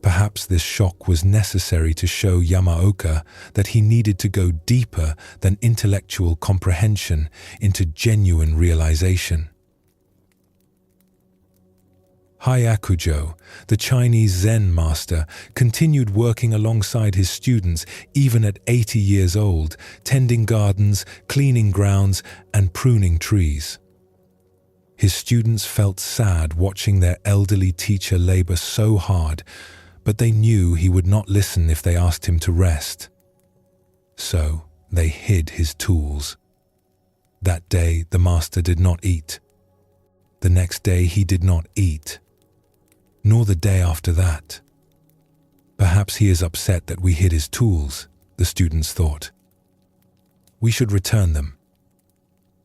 Perhaps this shock was necessary to show Yamaoka that he needed to go deeper than intellectual comprehension into genuine realization. Hyakujo, the Chinese Zen master, continued working alongside his students even at 80 years old, tending gardens, cleaning grounds, and pruning trees. His students felt sad watching their elderly teacher labor so hard, but they knew he would not listen if they asked him to rest. So they hid his tools. That day the master did not eat. The next day he did not eat. Nor the day after that. Perhaps he is upset that we hid his tools, the students thought. We should return them.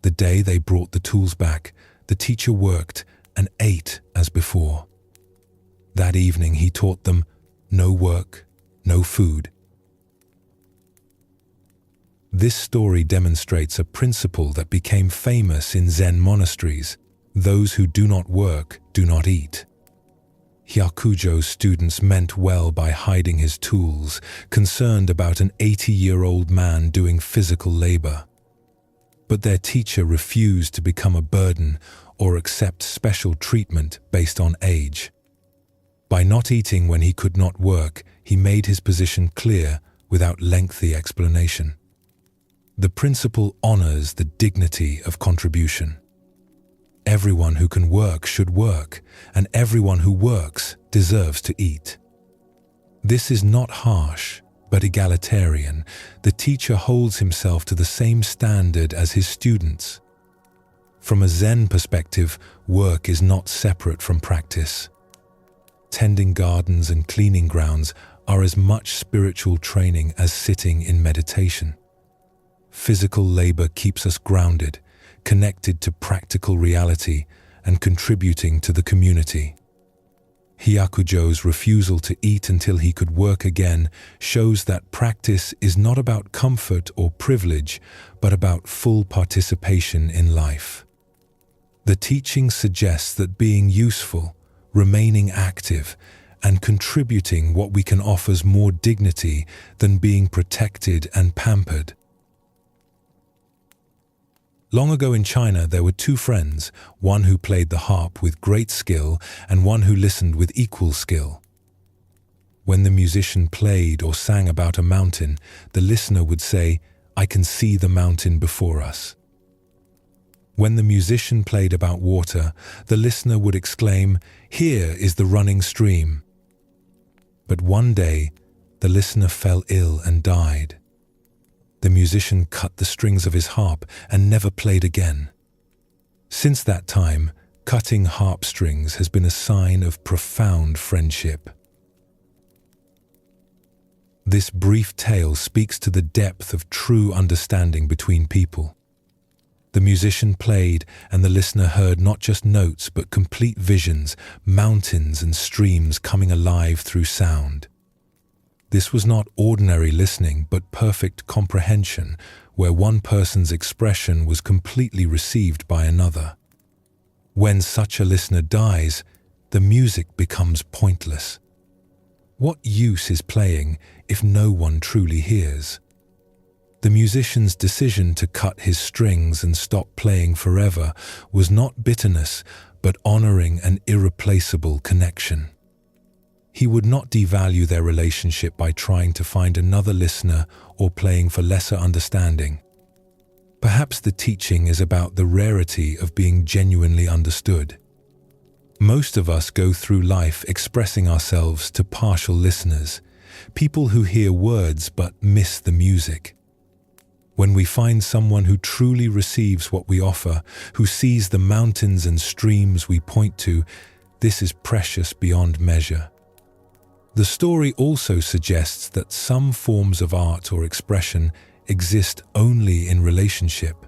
The day they brought the tools back, the teacher worked and ate as before. That evening he taught them, no work, no food. This story demonstrates a principle that became famous in Zen monasteries: those who do not work do not eat. Hyakujo's students meant well by hiding his tools, concerned about an 80-year-old man doing physical labor. But their teacher refused to become a burden or accept special treatment based on age. By not eating when he could not work, he made his position clear without lengthy explanation. The principle honors the dignity of contribution. Everyone who can work should work, and everyone who works deserves to eat. This is not harsh, but egalitarian. The teacher holds himself to the same standard as his students. From a Zen perspective, work is not separate from practice. Tending gardens and cleaning grounds are as much spiritual training as sitting in meditation. Physical labor keeps us grounded, connected to practical reality, and contributing to the community. Hyakujo's refusal to eat until he could work again shows that practice is not about comfort or privilege, but about full participation in life. The teaching suggests that being useful, remaining active, and contributing what we can offers more dignity than being protected and pampered. Long ago in China, there were two friends, one who played the harp with great skill and one who listened with equal skill. When the musician played or sang about a mountain, the listener would say, "I can see the mountain before us." When the musician played about water, the listener would exclaim, "Here is the running stream." But one day, the listener fell ill and died. The musician cut the strings of his harp and never played again. Since that time, cutting harp strings has been a sign of profound friendship. This brief tale speaks to the depth of true understanding between people. The musician played, and the listener heard not just notes but complete visions, mountains and streams coming alive through sound. This was not ordinary listening, but perfect comprehension, where one person's expression was completely received by another. When such a listener dies, the music becomes pointless. What use is playing if no one truly hears? The musician's decision to cut his strings and stop playing forever was not bitterness, but honoring an irreplaceable connection. He would not devalue their relationship by trying to find another listener or playing for lesser understanding. Perhaps the teaching is about the rarity of being genuinely understood. Most of us go through life expressing ourselves to partial listeners, people who hear words but miss the music. When we find someone who truly receives what we offer, who sees the mountains and streams we point to, this is precious beyond measure. The story also suggests that some forms of art or expression exist only in relationship.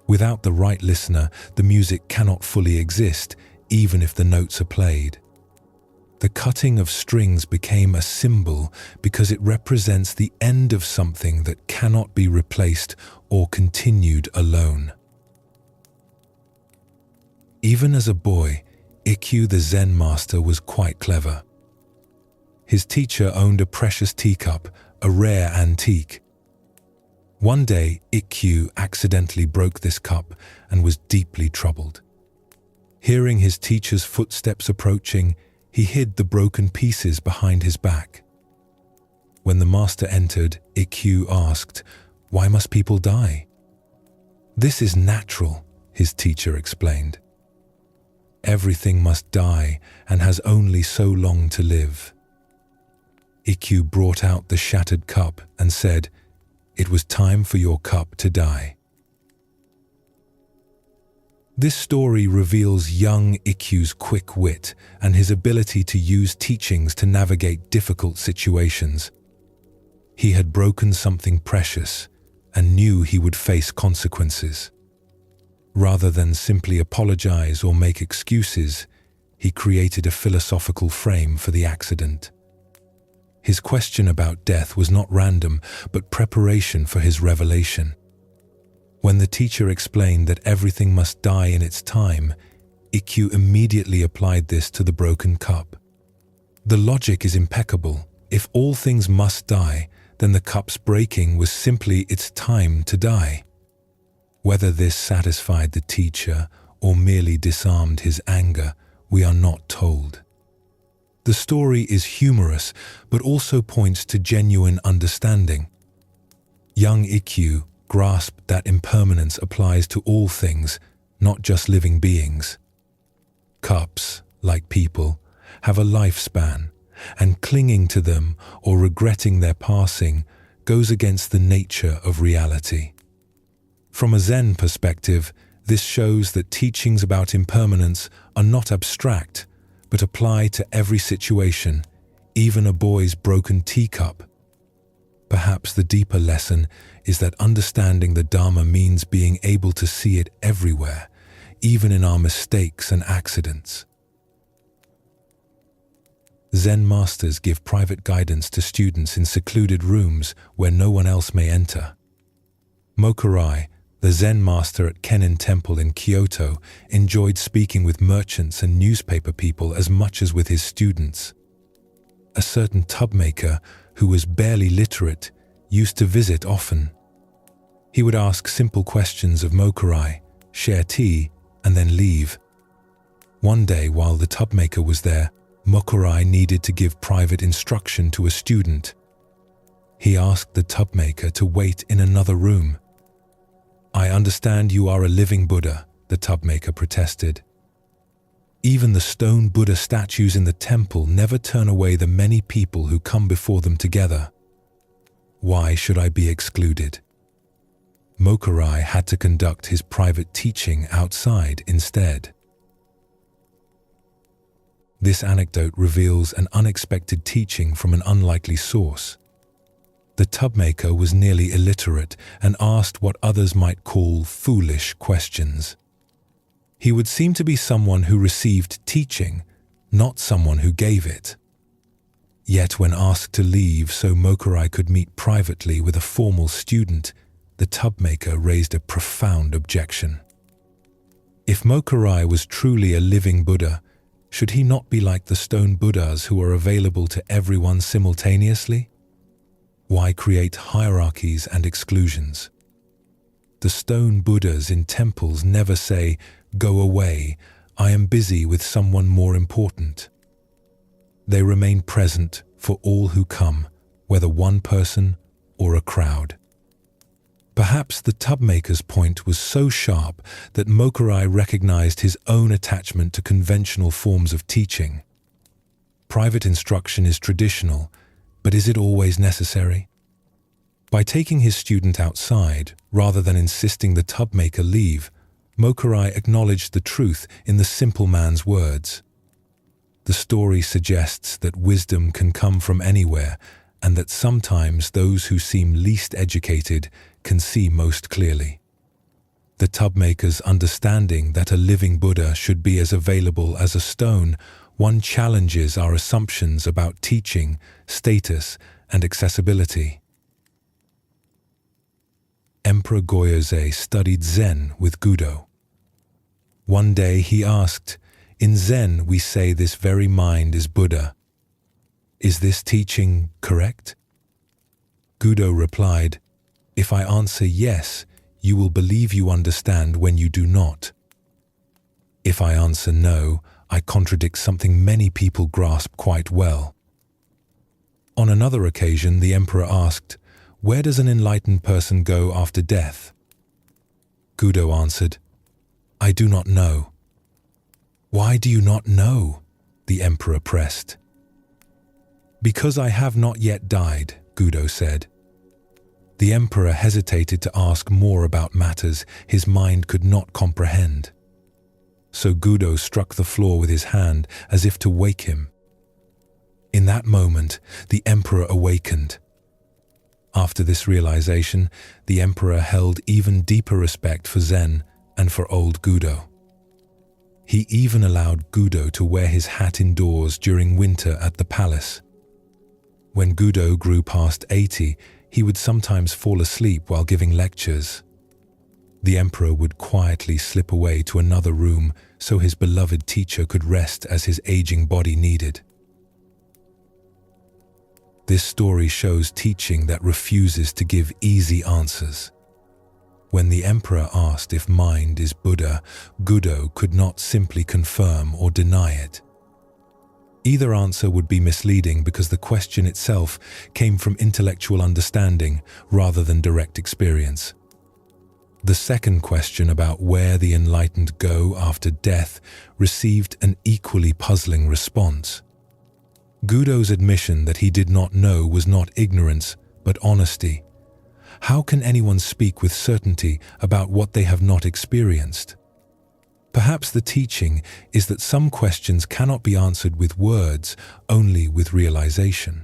Without the right listener, the music cannot fully exist, even if the notes are played. The cutting of strings became a symbol because it represents the end of something that cannot be replaced or continued alone. Even as a boy, Ikkyu the Zen master was quite clever. His teacher owned a precious teacup, a rare antique. One day, Ikkyu accidentally broke this cup and was deeply troubled. Hearing his teacher's footsteps approaching, he hid the broken pieces behind his back. When the master entered, Ikkyu asked, "Why must people die?" "This is natural," his teacher explained. "Everything must die and has only so long to live." Ikkyu brought out the shattered cup and said, "It was time for your cup to die." This story reveals young Ikkyu's quick wit and his ability to use teachings to navigate difficult situations. He had broken something precious and knew he would face consequences. Rather than simply apologize or make excuses, he created a philosophical frame for the accident. His question about death was not random, but preparation for his revelation. When the teacher explained that everything must die in its time, Ikkyu immediately applied this to the broken cup. The logic is impeccable. If all things must die, then the cup's breaking was simply its time to die. Whether this satisfied the teacher or merely disarmed his anger, we are not told. The story is humorous, but also points to genuine understanding. Young Ikkyu grasped that impermanence applies to all things, not just living beings. Cups, like people, have a lifespan, and clinging to them or regretting their passing goes against the nature of reality. From a Zen perspective, this shows that teachings about impermanence are not abstract, but apply to every situation, even a boy's broken teacup. Perhaps the deeper lesson is that understanding the Dharma means being able to see it everywhere, even in our mistakes and accidents. Zen masters give private guidance to students in secluded rooms where no one else may enter. Mokurai, the Zen master at Kenin Temple in Kyoto, enjoyed speaking with merchants and newspaper people as much as with his students. A certain tub maker, who was barely literate, used to visit often. He would ask simple questions of Mokurai, share tea, and then leave. One day, while the tub maker was there, Mokurai needed to give private instruction to a student. He asked the tub maker to wait in another room. "I understand you are a living Buddha," the tub maker protested. "Even the stone Buddha statues in the temple never turn away the many people who come before them together. Why should I be excluded?" Mokurai had to conduct his private teaching outside instead. This anecdote reveals an unexpected teaching from an unlikely source. The tub maker was nearly illiterate and asked what others might call foolish questions. He would seem to be someone who received teaching, not someone who gave it. Yet when asked to leave so Mokurai could meet privately with a formal student, the tub maker raised a profound objection. If Mokurai was truly a living Buddha, should he not be like the stone Buddhas who are available to everyone simultaneously? Why create hierarchies and exclusions? The stone Buddhas in temples never say, "Go away, I am busy with someone more important." They remain present for all who come, whether one person or a crowd. Perhaps the tub maker's point was so sharp that Mokurai recognized his own attachment to conventional forms of teaching. Private instruction is traditional, but is it always necessary? By taking his student outside, rather than insisting the tub maker leave, Mokurai acknowledged the truth in the simple man's words. The story suggests that wisdom can come from anywhere, and that sometimes those who seem least educated can see most clearly. The tub maker's understanding that a living Buddha should be as available as a stone, one challenges our assumptions about teaching, status, and accessibility. Emperor Goyose studied Zen with Gudo. One day he asked, "In Zen we say this very mind is Buddha. Is this teaching correct?" Gudo replied, "If I answer yes, you will believe you understand when you do not. If I answer no, I contradict something many people grasp quite well." On another occasion, the emperor asked, "Where does an enlightened person go after death?" Gudo answered, "I do not know." "Why do you not know?" the emperor pressed. "Because I have not yet died," Gudo said. The emperor hesitated to ask more about matters his mind could not comprehend. So Gudo struck the floor with his hand as if to wake him. In that moment, the emperor awakened. After this realization, the emperor held even deeper respect for Zen and for old Gudo. He even allowed Gudo to wear his hat indoors during winter at the palace. When Gudo grew past 80, he would sometimes fall asleep while giving lectures. The emperor would quietly slip away to another room so his beloved teacher could rest as his aging body needed. This story shows teaching that refuses to give easy answers. When the emperor asked if mind is Buddha, Gudo could not simply confirm or deny it. Either answer would be misleading because the question itself came from intellectual understanding rather than direct experience. The second question about where the enlightened go after death received an equally puzzling response. Gudo's admission that he did not know was not ignorance, but honesty. How can anyone speak with certainty about what they have not experienced? Perhaps the teaching is that some questions cannot be answered with words, only with realization.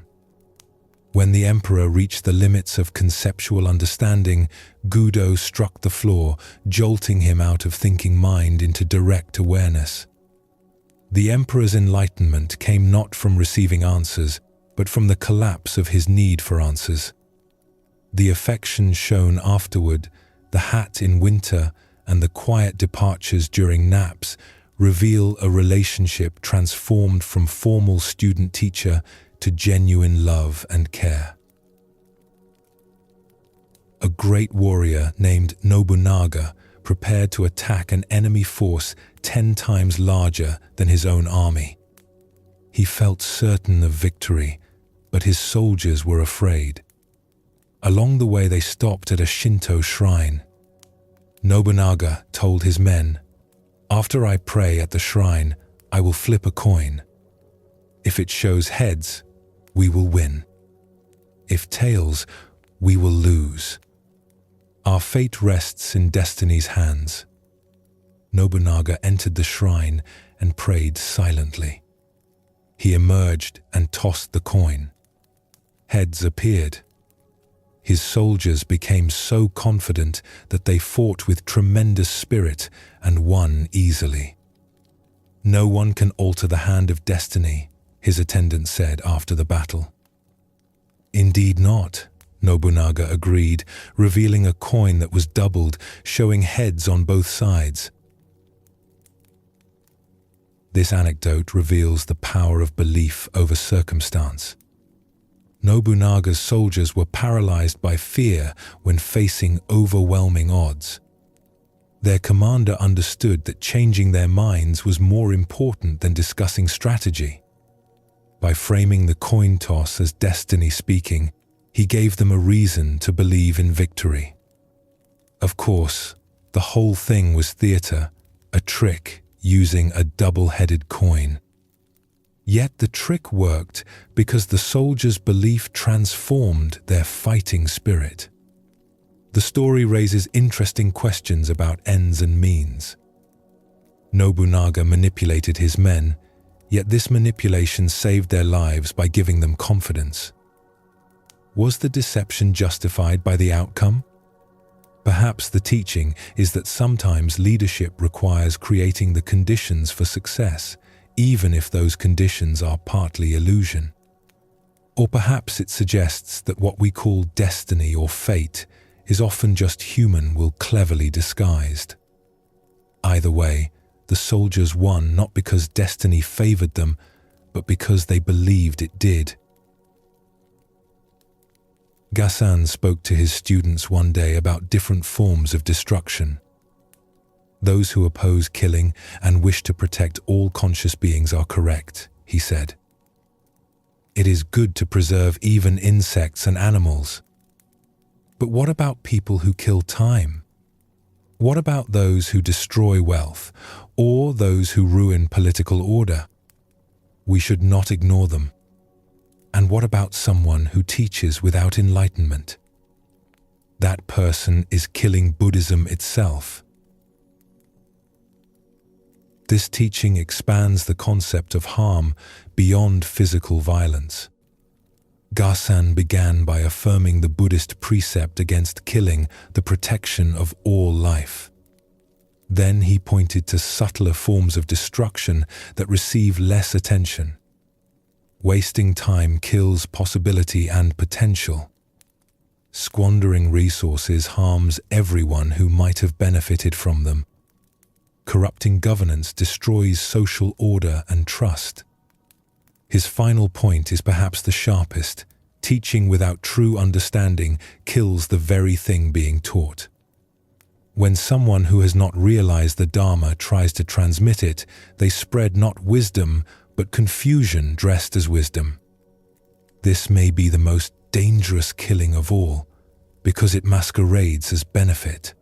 When the emperor reached the limits of conceptual understanding, Gudo struck the floor, jolting him out of thinking mind into direct awareness. The emperor's enlightenment came not from receiving answers, but from the collapse of his need for answers. The affection shown afterward, the hat in winter, and the quiet departures during naps reveal a relationship transformed from formal student-teacher to genuine love and care. a great warrior named Nobunaga prepared to attack an enemy force 10 times larger than his own army. He felt certain of victory, but his soldiers were afraid. Along the way, they stopped at a Shinto shrine. Nobunaga told his men, "After I pray at the shrine, I will flip a coin. If it shows heads, we will win. If tails, we will lose. Our fate rests in destiny's hands." Nobunaga entered the shrine and prayed silently. He emerged and tossed the coin. Heads appeared. His soldiers became so confident that they fought with tremendous spirit and won easily. "No one can alter the hand of destiny," his attendant said after the battle. "Indeed not," Nobunaga agreed, revealing a coin that was doubled, showing heads on both sides. This anecdote reveals the power of belief over circumstance. Nobunaga's soldiers were paralyzed by fear when facing overwhelming odds. Their commander understood that changing their minds was more important than discussing strategy. By framing the coin toss as destiny speaking, he gave them a reason to believe in victory. Of course, the whole thing was theater, a trick using a double-headed coin. Yet the trick worked because the soldiers' belief transformed their fighting spirit. The story raises interesting questions about ends and means. Nobunaga manipulated his men, yet this manipulation saved their lives by giving them confidence. Was the deception justified by the outcome? Perhaps the teaching is that sometimes leadership requires creating the conditions for success, even if those conditions are partly illusion. Or perhaps it suggests that what we call destiny or fate is often just human will cleverly disguised. Either way, the soldiers won not because destiny favored them, but because they believed it did. Gassan spoke to his students one day about different forms of destruction. "Those who oppose killing and wish to protect all conscious beings are correct," he said. "It is good to preserve even insects and animals. But what about people who kill time? What about those who destroy wealth or those who ruin political order? We should not ignore them. And what about someone who teaches without enlightenment? That person is killing Buddhism itself." This teaching expands the concept of harm beyond physical violence. Gassan began by affirming the Buddhist precept against killing, the protection of all life. Then he pointed to subtler forms of destruction that receive less attention. Wasting time kills possibility and potential. Squandering resources harms everyone who might have benefited from them. Corrupting governance destroys social order and trust. His final point is perhaps the sharpest. Teaching without true understanding kills the very thing being taught. When someone who has not realized the Dharma tries to transmit it, they spread not wisdom, but confusion dressed as wisdom. This may be the most dangerous killing of all, because it masquerades as benefit.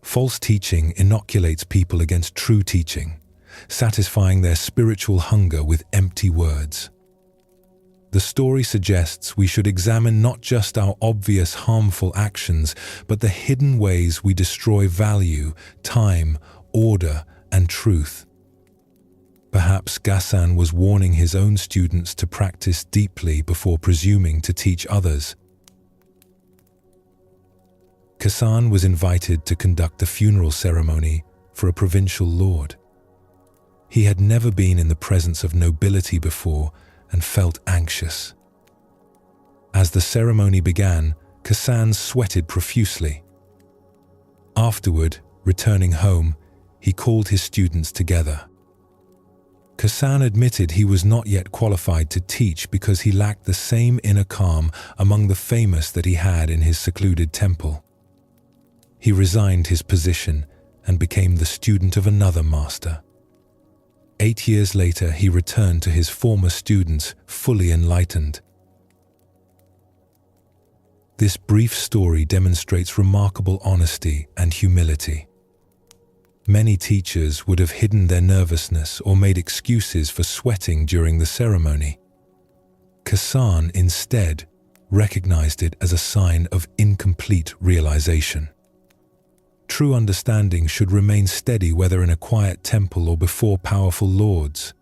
False teaching inoculates people against true teaching, satisfying their spiritual hunger with empty words. The story suggests we should examine not just our obvious harmful actions, but the hidden ways we destroy value, time, order, and truth. Perhaps Gassan was warning his own students to practice deeply before presuming to teach others. Gassan was invited to conduct the funeral ceremony for a provincial lord. He had never been in the presence of nobility before and felt anxious. As the ceremony began, Gassan sweated profusely. Afterward, returning home, he called his students together. Kasan admitted he was not yet qualified to teach because he lacked the same inner calm among the famous that he had in his secluded temple. He resigned his position and became the student of another master. 8 years later, he returned to his former students fully enlightened. This brief story demonstrates remarkable honesty and humility. Many teachers would have hidden their nervousness or made excuses for sweating during the ceremony. Kasan instead recognized it as a sign of incomplete realization. True understanding should remain steady whether in a quiet temple or before powerful lords.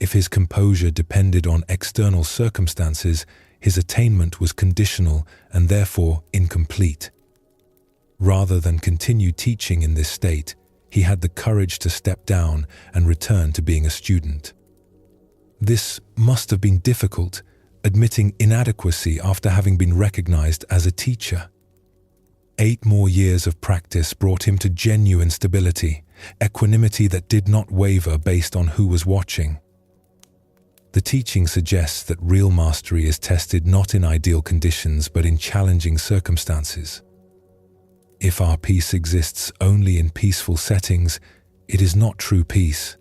If his composure depended on external circumstances, his attainment was conditional and therefore incomplete. Rather than continue teaching in this state, he had the courage to step down and return to being a student. This must have been difficult, admitting inadequacy after having been recognized as a teacher. 8 more years of practice brought him to genuine stability, equanimity that did not waver based on who was watching. The teaching suggests that real mastery is tested not in ideal conditions but in challenging circumstances. If our peace exists only in peaceful settings, it is not true peace.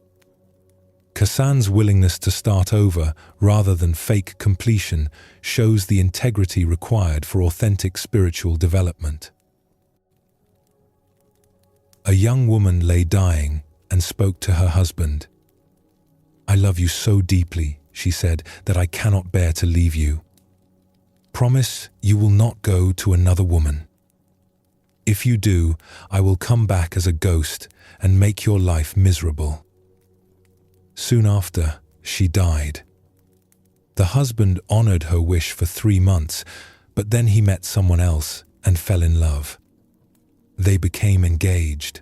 Kasan's willingness to start over rather than fake completion shows the integrity required for authentic spiritual development. A young woman lay dying and spoke to her husband. "I love you so deeply," she said, "that I cannot bear to leave you. Promise you will not go to another woman. If you do, I will come back as a ghost and make your life miserable." Soon after, she died. The husband honored her wish for 3 months, but then he met someone else and fell in love. They became engaged.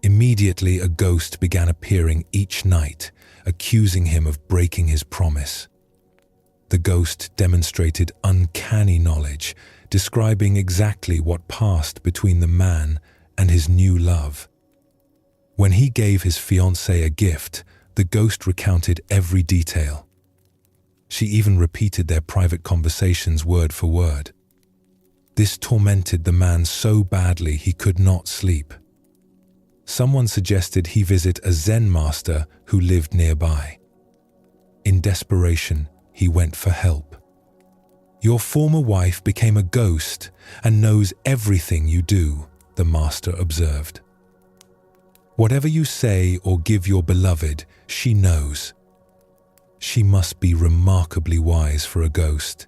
Immediately, a ghost began appearing each night, accusing him of breaking his promise. The ghost demonstrated uncanny knowledge, describing exactly what passed between the man and his new love. When he gave his fiancée a gift, the ghost recounted every detail. She even repeated their private conversations word for word. This tormented the man so badly he could not sleep. Someone suggested he visit a Zen master who lived nearby. In desperation, he went for help. "Your former wife became a ghost and knows everything you do," the master observed. "Whatever you say or give your beloved, she knows. She must be remarkably wise for a ghost.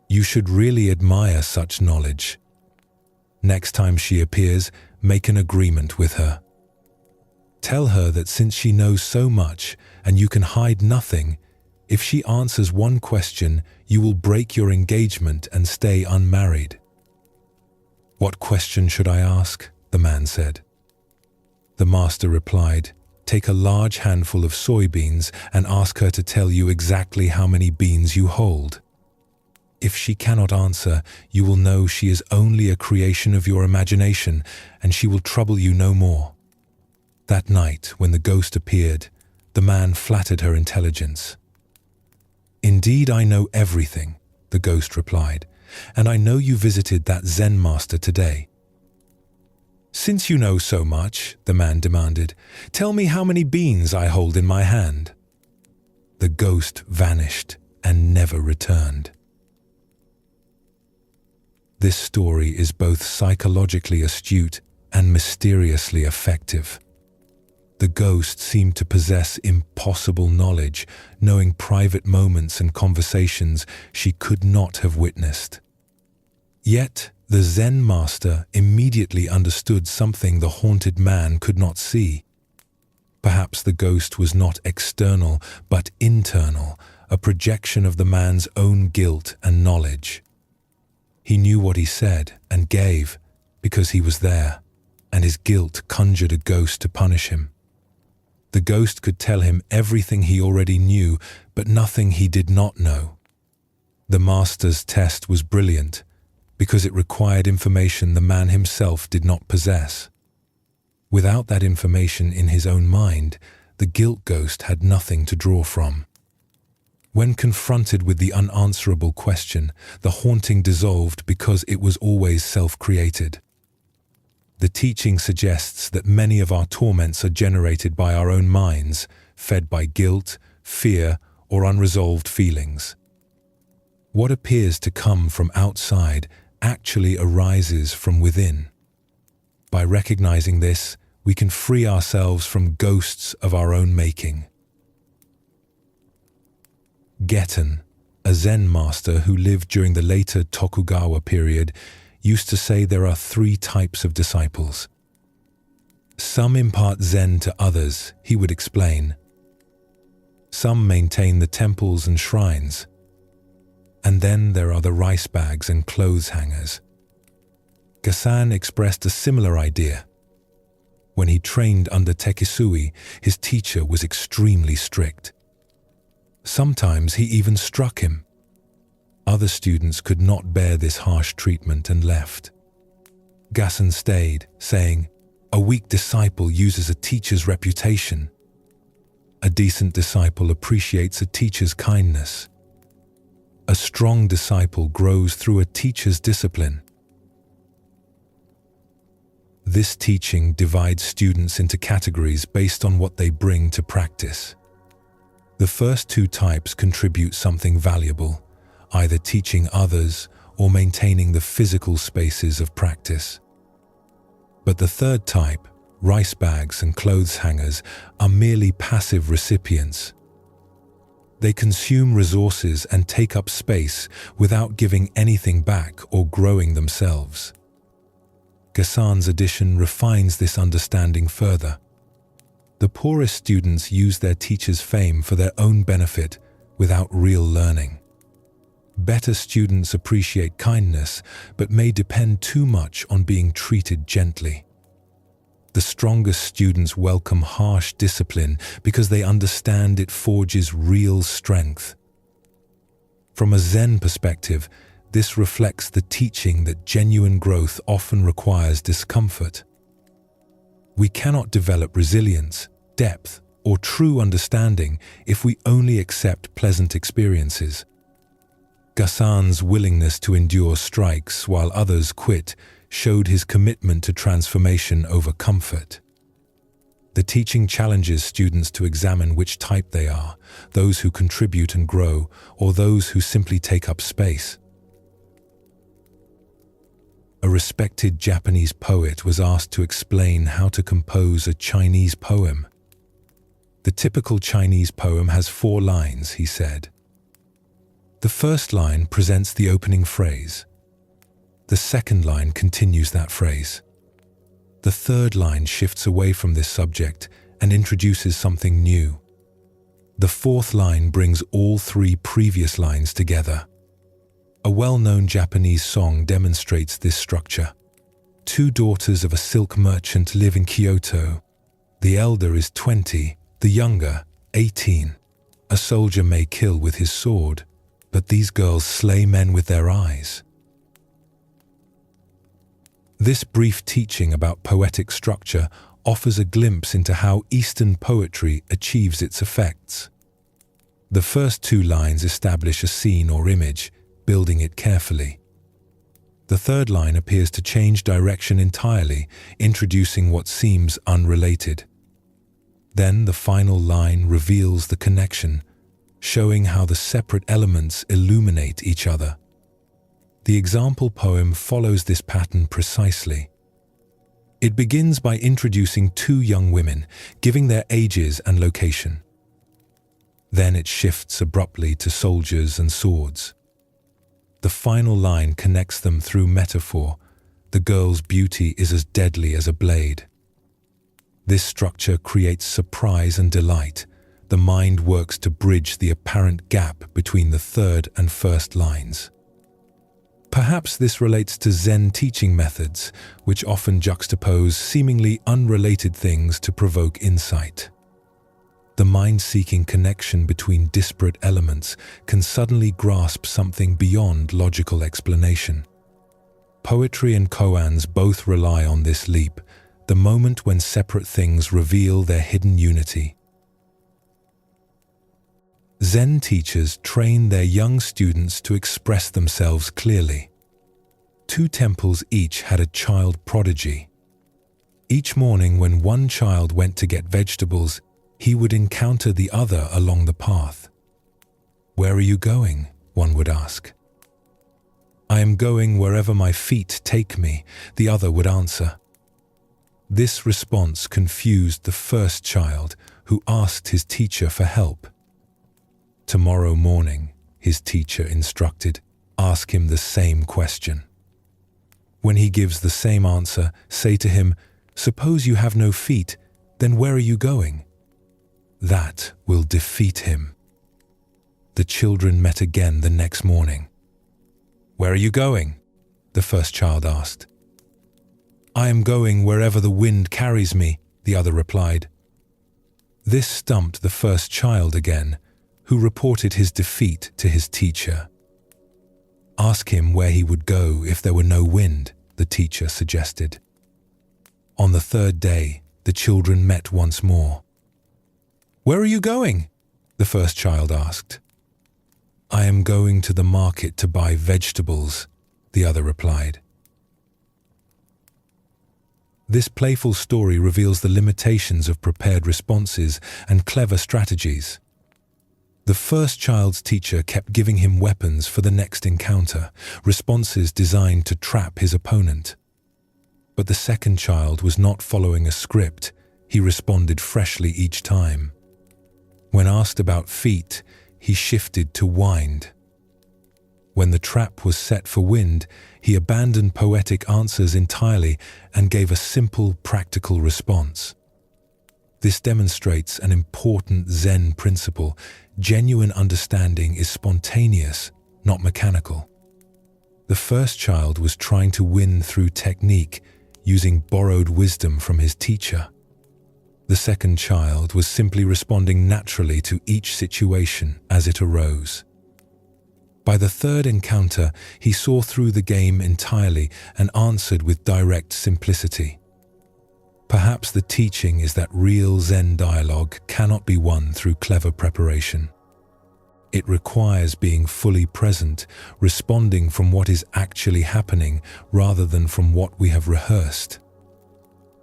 You should really admire such knowledge. Next time she appears, make an agreement with her. Tell her that since she knows so much and you can hide nothing, if she answers one question, you will break your engagement and stay unmarried." "What question should I ask?" the man said. The master replied, "Take a large handful of soybeans and ask her to tell you exactly how many beans you hold. If she cannot answer, you will know she is only a creation of your imagination, and she will trouble you no more." That night, when the ghost appeared, the man flattered her intelligence. "Indeed, I know everything," the ghost replied, "and I know you visited that Zen master today." "Since you know so much," the man demanded, "tell me how many beans I hold in my hand." The ghost vanished and never returned. This story is both psychologically astute and mysteriously effective. The ghost seemed to possess impossible knowledge, knowing private moments and conversations she could not have witnessed. Yet, the Zen master immediately understood something the haunted man could not see. Perhaps the ghost was not external, but internal, a projection of the man's own guilt and knowledge. He knew what he said and gave because he was there, and his guilt conjured a ghost to punish him. The ghost could tell him everything he already knew, but nothing he did not know. The master's test was brilliant because it required information the man himself did not possess. Without that information in his own mind, the guilt ghost had nothing to draw from. When confronted with the unanswerable question, the haunting dissolved because it was always self-created. The teaching suggests that many of our torments are generated by our own minds, fed by guilt, fear, or unresolved feelings. What appears to come from outside actually arises from within. By recognizing this, we can free ourselves from ghosts of our own making. Getten, a Zen master who lived during the later Tokugawa period, used to say there are 3 types of disciples. Some impart Zen to others, he would explain. Some maintain the temples and shrines. And then there are the rice bags and clothes hangers. Gasan expressed a similar idea. When he trained under Tekisui, his teacher was extremely strict. Sometimes he even struck him. Other students could not bear this harsh treatment and left. Gasan stayed, saying, "A weak disciple uses a teacher's reputation. A decent disciple appreciates a teacher's kindness. A strong disciple grows through a teacher's discipline." This teaching divides students into categories based on what they bring to practice. The first 2 types contribute something valuable, either teaching others or maintaining the physical spaces of practice. But the third type, rice bags and clothes hangers, are merely passive recipients. They consume resources and take up space without giving anything back or growing themselves. Gasan's edition refines this understanding further. The poorest students use their teacher's fame for their own benefit without real learning. Better students appreciate kindness, but may depend too much on being treated gently. The strongest students welcome harsh discipline because they understand it forges real strength. From a Zen perspective, this reflects the teaching that genuine growth often requires discomfort. We cannot develop resilience, depth, or true understanding if we only accept pleasant experiences. Gasan's willingness to endure strikes while others quit showed his commitment to transformation over comfort. The teaching challenges students to examine which type they are, those who contribute and grow, or those who simply take up space. A respected Japanese poet was asked to explain how to compose a Chinese poem. The typical Chinese poem has 4 lines, he said. The first line presents the opening phrase. The second line continues that phrase. The third line shifts away from this subject and introduces something new. The fourth line brings all 3 previous lines together. A well-known Japanese song demonstrates this structure. 2 daughters of a silk merchant live in Kyoto. The elder is 20, the younger, 18. A soldier may kill with his sword, but these girls slay men with their eyes. This brief teaching about poetic structure offers a glimpse into how Eastern poetry achieves its effects. The first 2 lines establish a scene or image, building it carefully. The third line appears to change direction entirely, introducing what seems unrelated. Then the final line reveals the connection, showing how the separate elements illuminate each other. The example poem follows this pattern precisely. It begins by introducing 2 young women, giving their ages and location. Then it shifts abruptly to soldiers and swords. The final line connects them through metaphor. The girl's beauty is as deadly as a blade. This structure creates surprise and delight. The mind works to bridge the apparent gap between the third and first lines. Perhaps this relates to Zen teaching methods, which often juxtapose seemingly unrelated things to provoke insight. The mind-seeking connection between disparate elements can suddenly grasp something beyond logical explanation. Poetry and koans both rely on this leap, the moment when separate things reveal their hidden unity. Zen teachers train their young students to express themselves clearly. 2 temples each had a child prodigy. Each morning when one child went to get vegetables, he would encounter the other along the path. "Where are you going?" one would ask. "I am going wherever my feet take me," the other would answer. This response confused the first child, who asked his teacher for help. "Tomorrow morning," his teacher instructed, "ask him the same question. When he gives the same answer, say to him, 'Suppose you have no feet, then where are you going?' That will defeat him." The children met again the next morning. "Where are you going?" the first child asked. "I am going wherever the wind carries me," the other replied. This stumped the first child again, who reported his defeat to his teacher. "Ask him where he would go if there were no wind," the teacher suggested. On the 3rd day, the children met once more. "Where are you going?" the first child asked. "I am going to the market to buy vegetables," the other replied. This playful story reveals the limitations of prepared responses and clever strategies. The first child's teacher kept giving him weapons for the next encounter, responses designed to trap his opponent. But the second child was not following a script. He responded freshly each time. When asked about feet, he shifted to wind. When the trap was set for wind, he abandoned poetic answers entirely and gave a simple, practical response. This demonstrates an important Zen principle. Genuine understanding is spontaneous, not mechanical. The first child was trying to win through technique, using borrowed wisdom from his teacher. The second child was simply responding naturally to each situation as it arose. By the 3rd encounter, he saw through the game entirely and answered with direct simplicity. Perhaps the teaching is that real Zen dialogue cannot be won through clever preparation. It requires being fully present, responding from what is actually happening rather than from what we have rehearsed.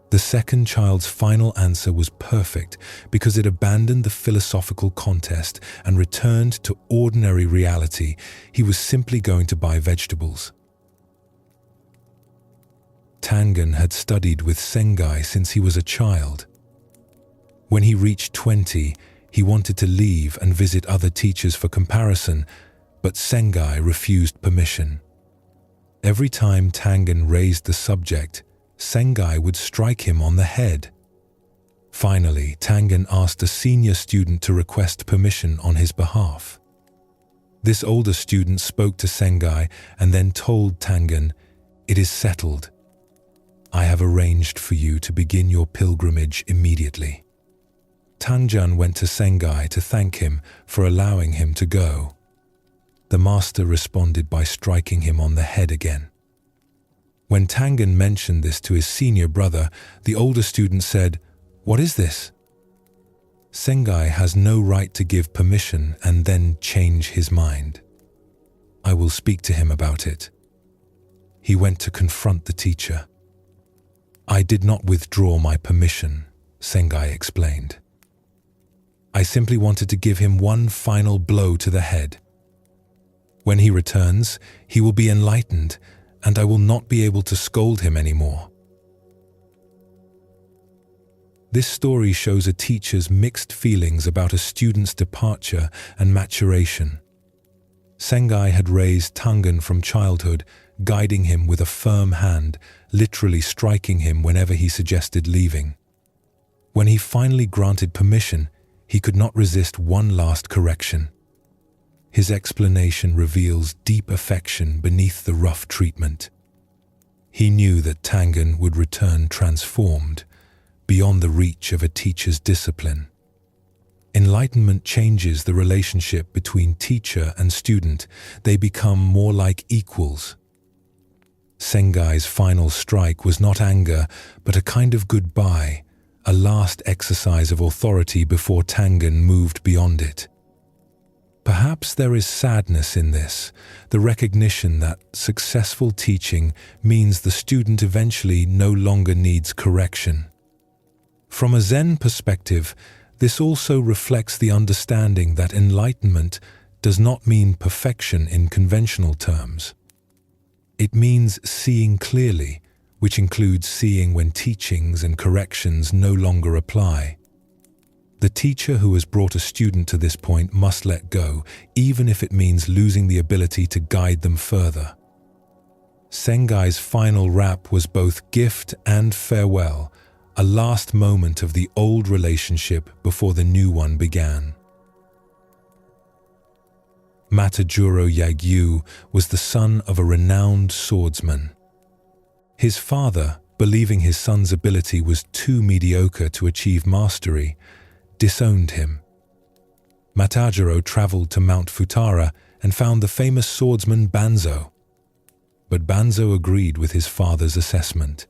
The second child's final answer was perfect because it abandoned the philosophical contest and returned to ordinary reality. He was simply going to buy vegetables. Tangen had studied with Sengai since he was a child. When he reached 20, he wanted to leave and visit other teachers for comparison, but Sengai refused permission. Every time Tangen raised the subject, Sengai would strike him on the head. Finally, Tangen asked a senior student to request permission on his behalf. This older student spoke to Sengai and then told Tangen, "It is settled. I have arranged for you to begin your pilgrimage immediately." Tangen went to Sengai to thank him for allowing him to go. The master responded by striking him on the head again. When Tangen mentioned this to his senior brother, the older student said, "What is this?" Sengai has no right to give permission and then change his mind. "I will speak to him about it." He went to confront the teacher. "I did not withdraw my permission," Sengai explained. "I simply wanted to give him one final blow to the head. When he returns, he will be enlightened, and I will not be able to scold him anymore." This story shows a teacher's mixed feelings about a student's departure and maturation. Sengai had raised Tangen from childhood, guiding him with a firm hand, literally striking him whenever he suggested leaving. When he finally granted permission, he could not resist one last correction. His explanation reveals deep affection beneath the rough treatment. He knew that Tangen would return transformed, beyond the reach of a teacher's discipline. Enlightenment changes the relationship between teacher and student. They become more like equals. Sengai's final strike was not anger, but a kind of goodbye, a last exercise of authority before Tangen moved beyond it. Perhaps there is sadness in this, the recognition that successful teaching means the student eventually no longer needs correction. From a Zen perspective, this also reflects the understanding that enlightenment does not mean perfection in conventional terms. It means seeing clearly, which includes seeing when teachings and corrections no longer apply. The teacher who has brought a student to this point must let go, even if it means losing the ability to guide them further. Sengai's final rap was both gift and farewell, a last moment of the old relationship before the new one began. Matajuro Yagyu was the son of a renowned swordsman. His father, believing his son's ability was too mediocre to achieve mastery, disowned him. Matajuro traveled to Mount Futara and found the famous swordsman Banzo. But Banzo agreed with his father's assessment.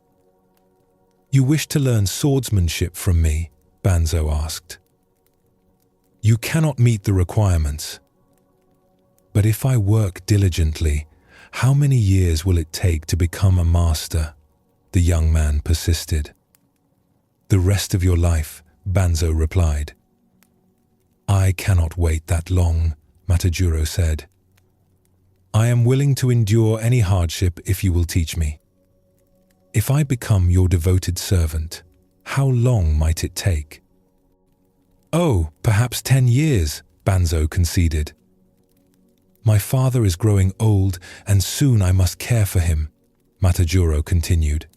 "You wish to learn swordsmanship from me?" Banzo asked. "You cannot meet the requirements." "But if I work diligently, how many years will it take to become a master?" the young man persisted. "The rest of your life," Banzo replied. "I cannot wait that long," Matajuro said. "I am willing to endure any hardship if you will teach me. If I become your devoted servant, how long might it take?" "Oh, perhaps 10 years, Banzo conceded. "My father is growing old and soon I must care for him," Matajuro continued.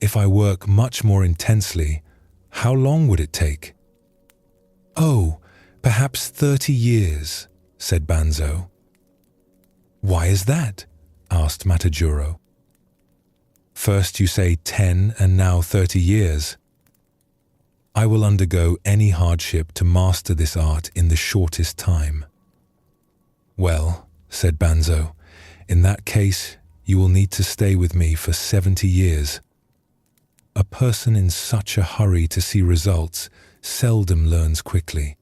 "If I work much more intensely, how long would it take?" "Oh, perhaps 30 years, said Banzo. "Why is that?" asked Matajuro. "First you say 10 and now 30 years. I will undergo any hardship to master this art in the shortest time." "Well," said Banzo, "in that case you will need to stay with me for 70 years. A person in such a hurry to see results seldom learns quickly."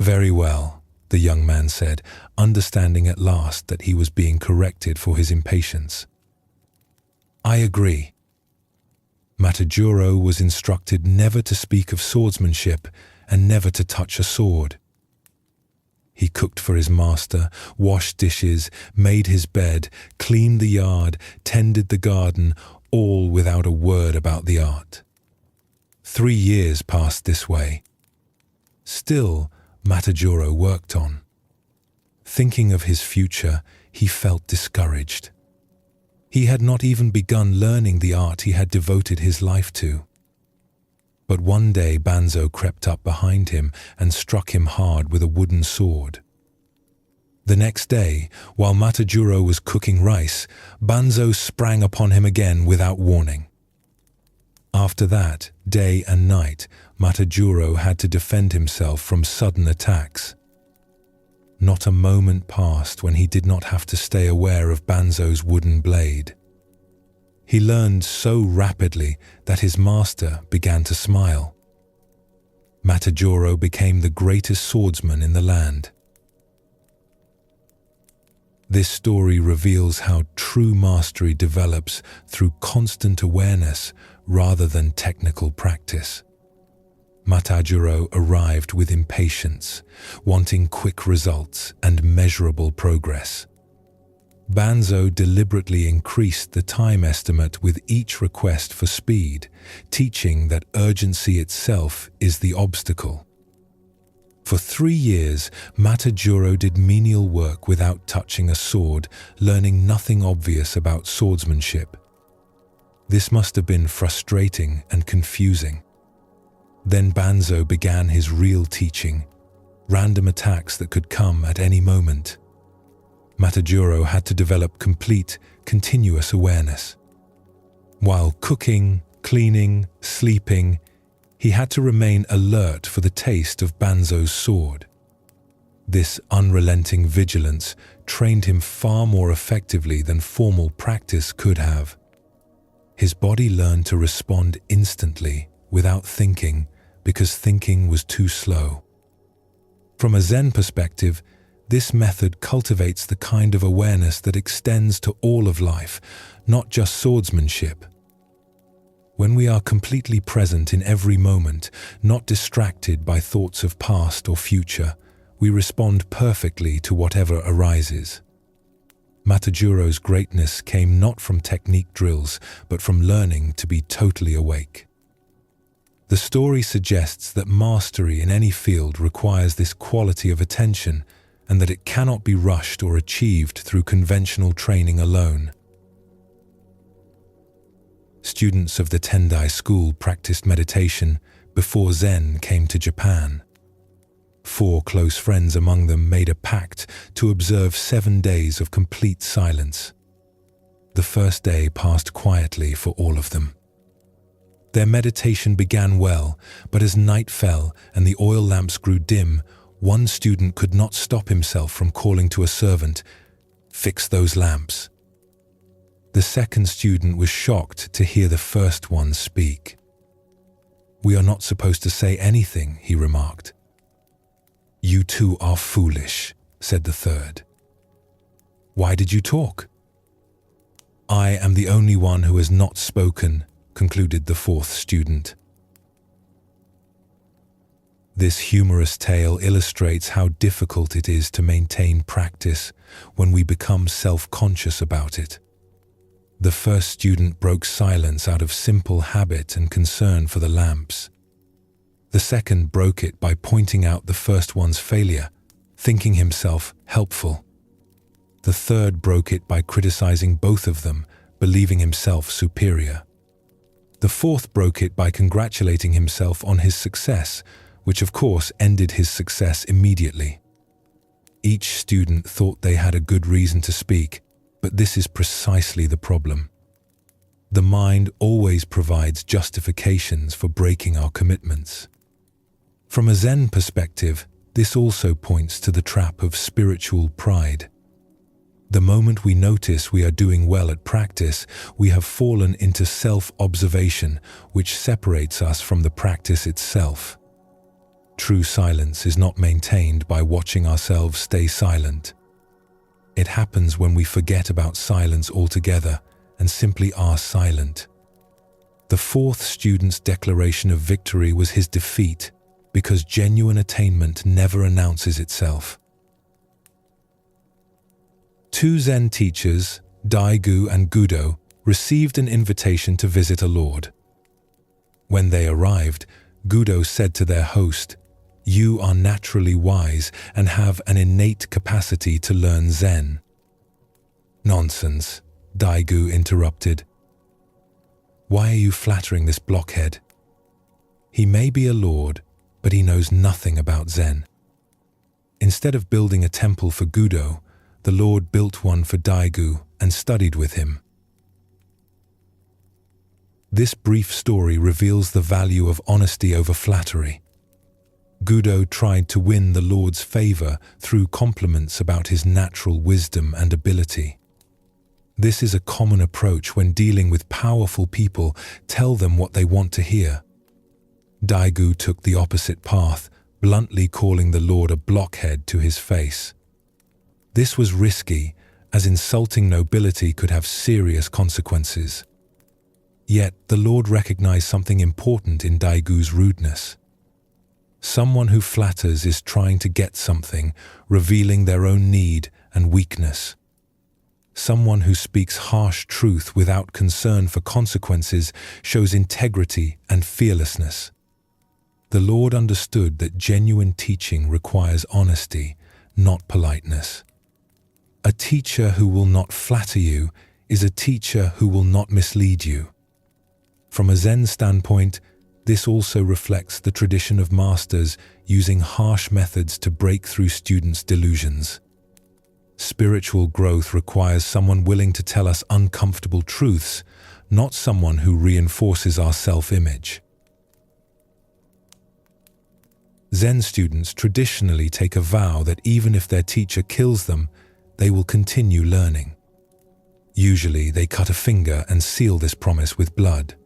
"Very well," the young man said, understanding at last that he was being corrected for his impatience. "I agree." Matajuro was instructed never to speak of swordsmanship and never to touch a sword. He cooked for his master, washed dishes, made his bed, cleaned the yard, tended the garden, all without a word about the art. 3 years passed this way. Still, Matajuro worked on. Thinking of his future, he felt discouraged. He had not even begun learning the art he had devoted his life to. But one day Banzo crept up behind him and struck him hard with a wooden sword. The next day, while Matajuro was cooking rice, Banzo sprang upon him again without warning. After that, day and night, Matajuro had to defend himself from sudden attacks. Not a moment passed when he did not have to stay aware of Banzo's wooden blade. He learned so rapidly that his master began to smile. Matajuro became the greatest swordsman in the land. This story reveals how true mastery develops through constant awareness rather than technical practice. Matajuro arrived with impatience, wanting quick results and measurable progress. Banzo deliberately increased the time estimate with each request for speed, teaching that urgency itself is the obstacle. For 3 years, Matajuro did menial work without touching a sword, learning nothing obvious about swordsmanship. This must have been frustrating and confusing. Then Banzo began his real teaching, random attacks that could come at any moment. Matajuro had to develop complete, continuous awareness. While cooking, cleaning, sleeping, he had to remain alert for the taste of Banzo's sword. This unrelenting vigilance trained him far more effectively than formal practice could have. His body learned to respond instantly, without thinking, because thinking was too slow. From a Zen perspective, this method cultivates the kind of awareness that extends to all of life, not just swordsmanship. When we are completely present in every moment, not distracted by thoughts of past or future, we respond perfectly to whatever arises. Matajuro's greatness came not from technique drills, but from learning to be totally awake. The story suggests that mastery in any field requires this quality of attention, and that it cannot be rushed or achieved through conventional training alone. Students of the Tendai school practiced meditation before Zen came to Japan. 4 close friends among them made a pact to observe 7 days of complete silence. The first day passed quietly for all of them. Their meditation began well, but as night fell and the oil lamps grew dim, one student could not stop himself from calling to a servant, "Fix those lamps." The second student was shocked to hear the first one speak. "We are not supposed to say anything," he remarked. "You two are foolish," said the third. "Why did you talk?" "I am the only one who has not spoken," concluded the fourth student. This humorous tale illustrates how difficult it is to maintain practice when we become self-conscious about it. The first student broke silence out of simple habit and concern for the lamps. The second broke it by pointing out the first one's failure, thinking himself helpful. The third broke it by criticizing both of them, believing himself superior. The fourth broke it by congratulating himself on his success, which of course ended his success immediately. Each student thought they had a good reason to speak, but this is precisely the problem. The mind always provides justifications for breaking our commitments. From a Zen perspective, this also points to the trap of spiritual pride. The moment we notice we are doing well at practice, we have fallen into self-observation, which separates us from the practice itself. True silence is not maintained by watching ourselves stay silent. It happens when we forget about silence altogether and simply are silent. The fourth student's declaration of victory was his defeat, because genuine attainment never announces itself. 2 Zen teachers, Daigu and Gudo, received an invitation to visit a lord. When they arrived, Gudo said to their host, "You are naturally wise and have an innate capacity to learn Zen." "Nonsense," Daigu interrupted. "Why are you flattering this blockhead? He may be a lord, but he knows nothing about Zen." Instead of building a temple for Gudo, the Lord built one for Daigu and studied with him. This brief story reveals the value of honesty over flattery. Gudo tried to win the Lord's favor through compliments about his natural wisdom and ability. This is a common approach when dealing with powerful people. Tell them what they want to hear. Daigu took the opposite path, bluntly calling the Lord a blockhead to his face. This was risky, as insulting nobility could have serious consequences. Yet the Lord recognized something important in Daigu's rudeness. Someone who flatters is trying to get something, revealing their own need and weakness. Someone who speaks harsh truth without concern for consequences shows integrity and fearlessness. The Lord understood that genuine teaching requires honesty, not politeness. A teacher who will not flatter you is a teacher who will not mislead you. From a Zen standpoint, this also reflects the tradition of masters using harsh methods to break through students' delusions. Spiritual growth requires someone willing to tell us uncomfortable truths, not someone who reinforces our self-image. Zen students traditionally take a vow that even if their teacher kills them, they will continue learning. Usually, they cut a finger and seal this promise with blood.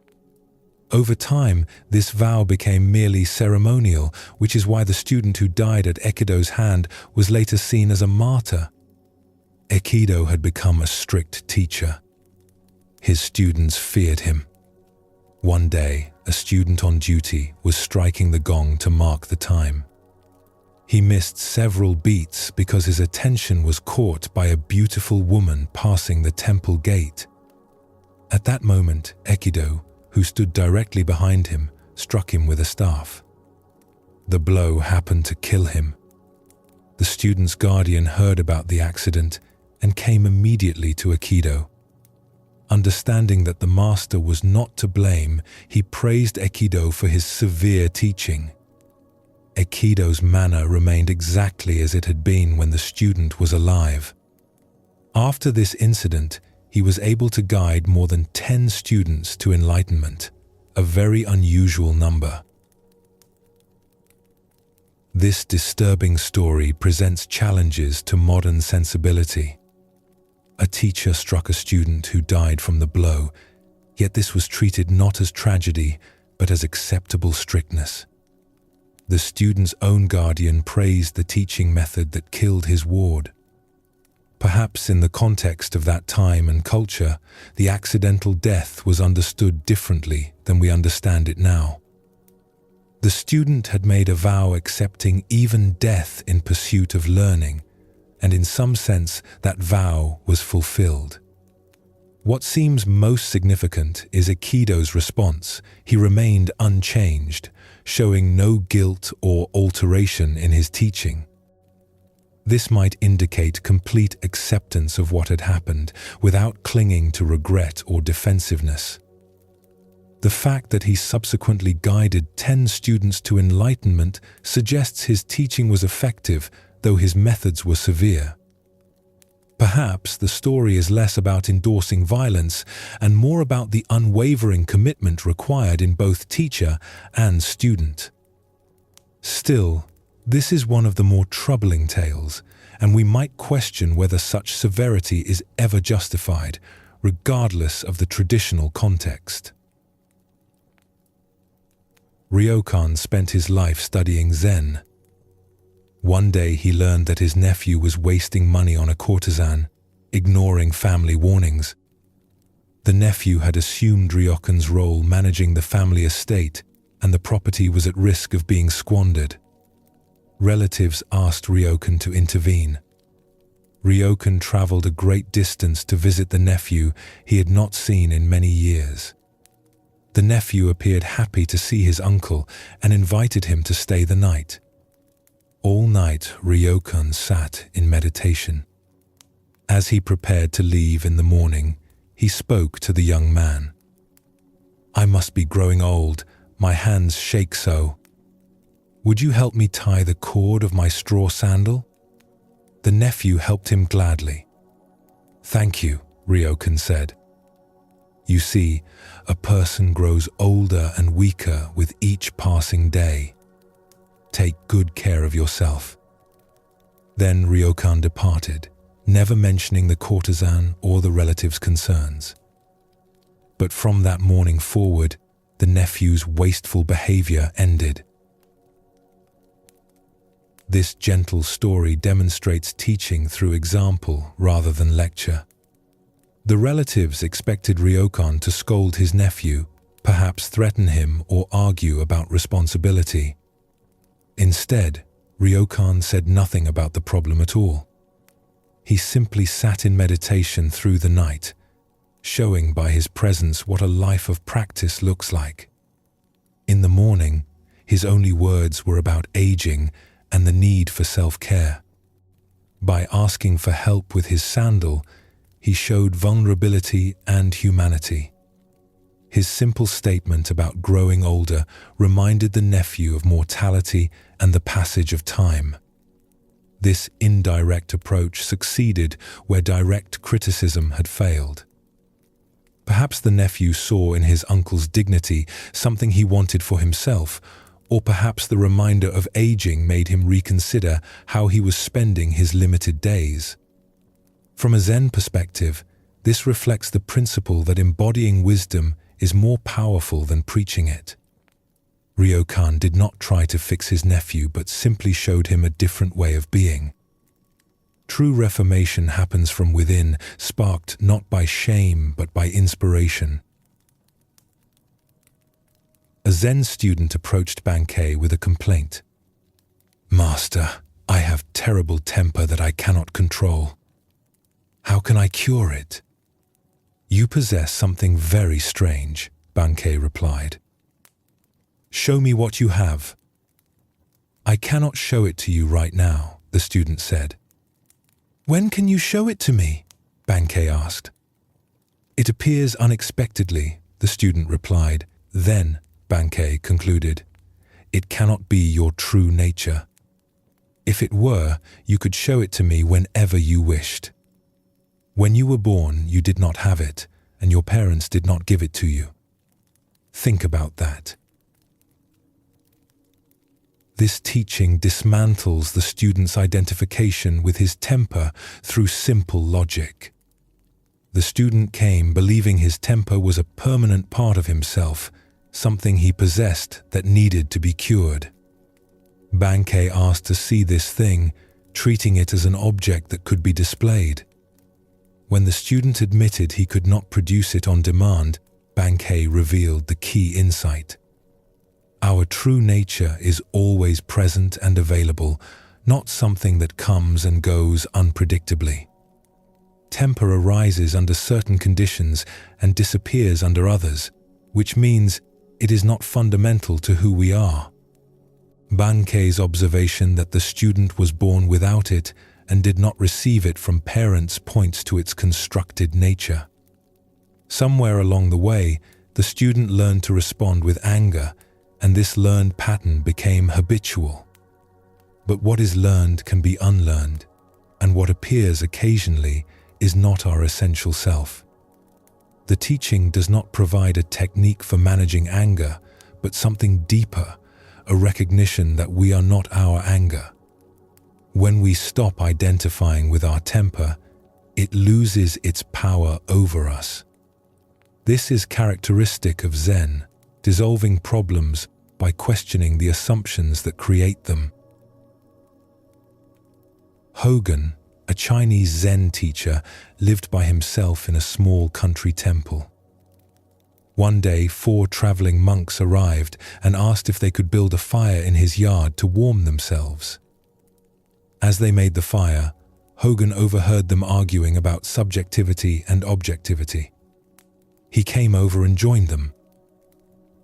Over time, this vow became merely ceremonial, which is why the student who died at Ekido's hand was later seen as a martyr. Ekido had become a strict teacher. His students feared him. One day, a student on duty was striking the gong to mark the time. He missed several beats because his attention was caught by a beautiful woman passing the temple gate. At that moment, Ekido, who stood directly behind him, struck him with a staff. The blow happened to kill him. The student's guardian heard about the accident and came immediately to Ekido. Understanding that the master was not to blame, he praised Ekido for his severe teaching. Ekido's manner remained exactly as it had been when the student was alive. After this incident, he was able to guide more than 10 students to enlightenment, a very unusual number. This disturbing story presents challenges to modern sensibility. A teacher struck a student who died from the blow, yet this was treated not as tragedy, but as acceptable strictness. The student's own guardian praised the teaching method that killed his ward. Perhaps in the context of that time and culture, the accidental death was understood differently than we understand it now. The student had made a vow accepting even death in pursuit of learning, and in some sense that vow was fulfilled. What seems most significant is Ekido's response. He remained unchanged, showing no guilt or alteration in his teaching. This might indicate complete acceptance of what had happened, without clinging to regret or defensiveness. The fact that he subsequently guided 10 students to enlightenment suggests his teaching was effective, though his methods were severe. Perhaps the story is less about endorsing violence and more about the unwavering commitment required in both teacher and student. Still, this is one of the more troubling tales, and we might question whether such severity is ever justified, regardless of the traditional context. Ryokan spent his life studying Zen. One day he learned that his nephew was wasting money on a courtesan, ignoring family warnings. The nephew had assumed Ryokan's role managing the family estate, and the property was at risk of being squandered. Relatives asked Ryokan to intervene. Ryokan traveled a great distance to visit the nephew he had not seen in many years. The nephew appeared happy to see his uncle and invited him to stay the night. All night, Ryokan sat in meditation. As he prepared to leave in the morning, he spoke to the young man. "I must be growing old. My hands shake so. Would you help me tie the cord of my straw sandal?" The nephew helped him gladly. "Thank you," Ryokan said. "You see, a person grows older and weaker with each passing day. Take good care of yourself." Then Ryokan departed, never mentioning the courtesan or the relatives' concerns. But from that morning forward, the nephew's wasteful behavior ended. This gentle story demonstrates teaching through example rather than lecture. The relatives expected Ryokan to scold his nephew, perhaps threaten him or argue about responsibility. Instead, Ryokan said nothing about the problem at all. He simply sat in meditation through the night, showing by his presence what a life of practice looks like. In the morning, his only words were about aging and the need for self-care. By asking for help with his sandal, he showed vulnerability and humanity. His simple statement about growing older reminded the nephew of mortality and the passage of time. This indirect approach succeeded where direct criticism had failed. Perhaps the nephew saw in his uncle's dignity something he wanted for himself, or perhaps the reminder of aging made him reconsider how he was spending his limited days. From a Zen perspective, this reflects the principle that embodying wisdom is more powerful than preaching it. Ryokan did not try to fix his nephew, but simply showed him a different way of being. True reformation happens from within, sparked not by shame but by inspiration. A Zen student approached Bankei with a complaint. "Master, I have terrible temper that I cannot control. How can I cure it?" "You possess something very strange," Bankei replied. "Show me what you have." "I cannot show it to you right now," the student said. "When can you show it to me?" Bankei asked. "It appears unexpectedly," the student replied. "Then," Bankei concluded, "it cannot be your true nature. If it were, you could show it to me whenever you wished. When you were born, you did not have it, and your parents did not give it to you. Think about that." This teaching dismantles the student's identification with his temper through simple logic. The student came believing his temper was a permanent part of himself, something he possessed that needed to be cured. Bankei asked to see this thing, treating it as an object that could be displayed. When the student admitted he could not produce it on demand, Bankei revealed the key insight. Our true nature is always present and available, not something that comes and goes unpredictably. Temper arises under certain conditions and disappears under others, which means it is not fundamental to who we are. Bankei's observation that the student was born without it and did not receive it from parents points to its constructed nature. Somewhere along the way, the student learned to respond with anger, and this learned pattern became habitual. But what is learned can be unlearned, and what appears occasionally is not our essential self. The teaching does not provide a technique for managing anger, but something deeper, a recognition that we are not our anger. When we stop identifying with our temper, it loses its power over us. This is characteristic of Zen, dissolving problems by questioning the assumptions that create them. Hogan, a Chinese Zen teacher, lived by himself in a small country temple. One day, 4 traveling monks arrived and asked if they could build a fire in his yard to warm themselves. As they made the fire, Hogan overheard them arguing about subjectivity and objectivity. He came over and joined them.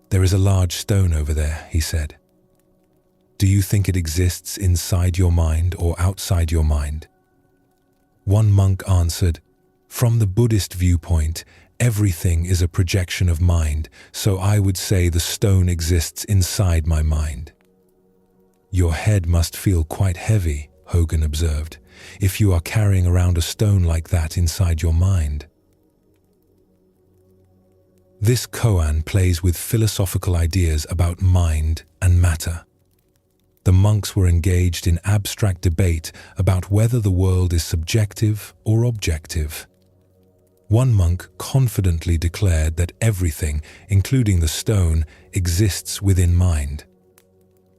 "There is a large stone over there," he said. "Do you think it exists inside your mind or outside your mind?" One monk answered, "From the Buddhist viewpoint, everything is a projection of mind, so I would say the stone exists inside my mind." "Your head must feel quite heavy," Hogan observed, "if you are carrying around a stone like that inside your mind." This koan plays with philosophical ideas about mind and matter. The monks were engaged in abstract debate about whether the world is subjective or objective. One monk confidently declared that everything, including the stone, exists within mind.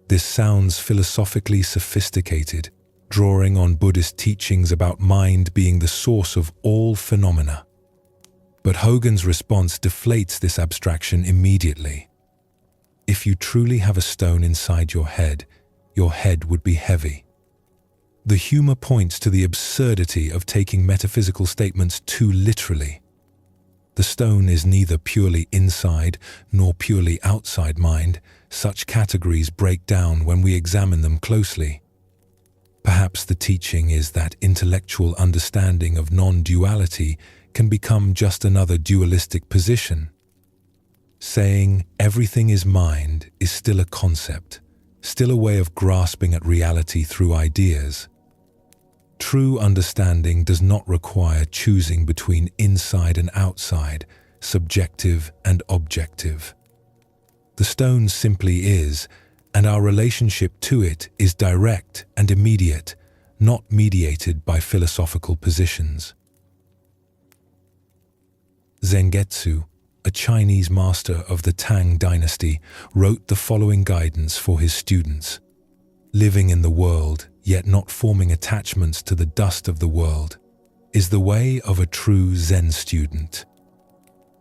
This sounds philosophically sophisticated, drawing on Buddhist teachings about mind being the source of all phenomena. But Hogan's response deflates this abstraction immediately. If you truly have a stone inside your head would be heavy. The humor points to the absurdity of taking metaphysical statements too literally. The stone is neither purely inside nor purely outside mind. Such categories break down when we examine them closely. Perhaps the teaching is that intellectual understanding of non-duality can become just another dualistic position. Saying everything is mind is still a concept, still a way of grasping at reality through ideas. True understanding does not require choosing between inside and outside, subjective and objective. The stone simply is, and our relationship to it is direct and immediate, not mediated by philosophical positions. Zengetsu, a Chinese master of the Tang dynasty, wrote the following guidance for his students. Living in the world, yet not forming attachments to the dust of the world, is the way of a true Zen student.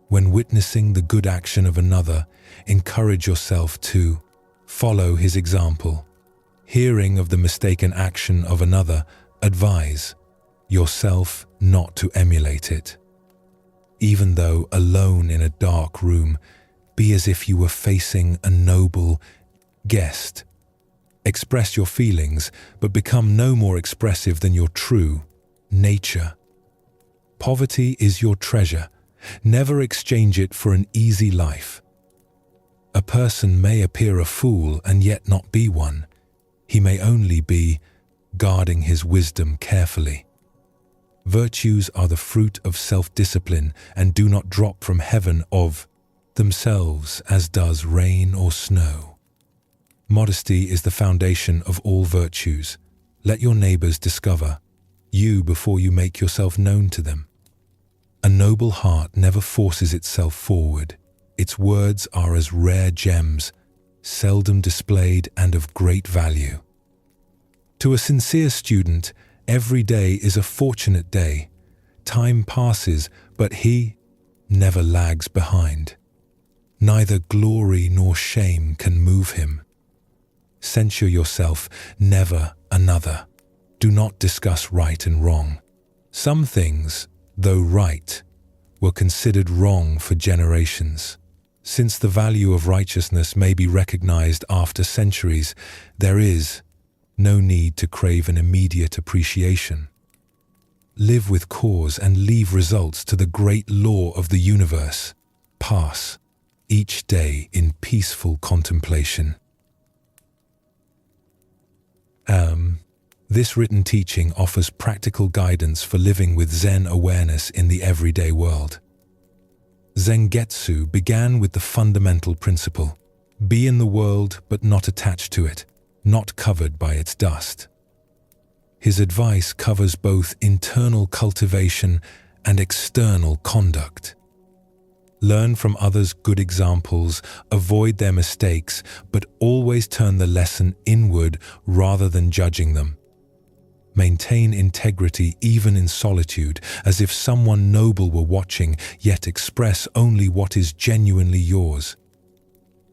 When witnessing the good action of another, encourage yourself to follow his example. Hearing of the mistaken action of another, advise yourself not to emulate it. Even though alone in a dark room, be as if you were facing a noble guest. Express your feelings, but become no more expressive than your true nature. Poverty is your treasure. Never exchange it for an easy life. A person may appear a fool and yet not be one. He may only be guarding his wisdom carefully. Virtues are the fruit of self-discipline and do not drop from heaven of themselves as does rain or snow. Modesty is the foundation of all virtues. Let your neighbors discover you before you make yourself known to them. A noble heart never forces itself forward. Its words are as rare gems, seldom displayed and of great value. To a sincere student, every day is a fortunate day. Time passes, but he never lags behind. Neither glory nor shame can move him. Censure yourself, never another. Do not discuss right and wrong. Some things, though right, were considered wrong for generations. Since the value of righteousness may be recognized after centuries, there is no need to crave an immediate appreciation. Live with cause and leave results to the great law of the universe. Pass each day in peaceful contemplation. This written teaching offers practical guidance for living with Zen awareness in the everyday world. Zengetsu began with the fundamental principle: be in the world but not attached to it, not covered by its dust. His advice covers both internal cultivation and external conduct. Learn from others' good examples, avoid their mistakes, but always turn the lesson inward rather than judging them. Maintain integrity even in solitude, as if someone noble were watching, yet express only what is genuinely yours.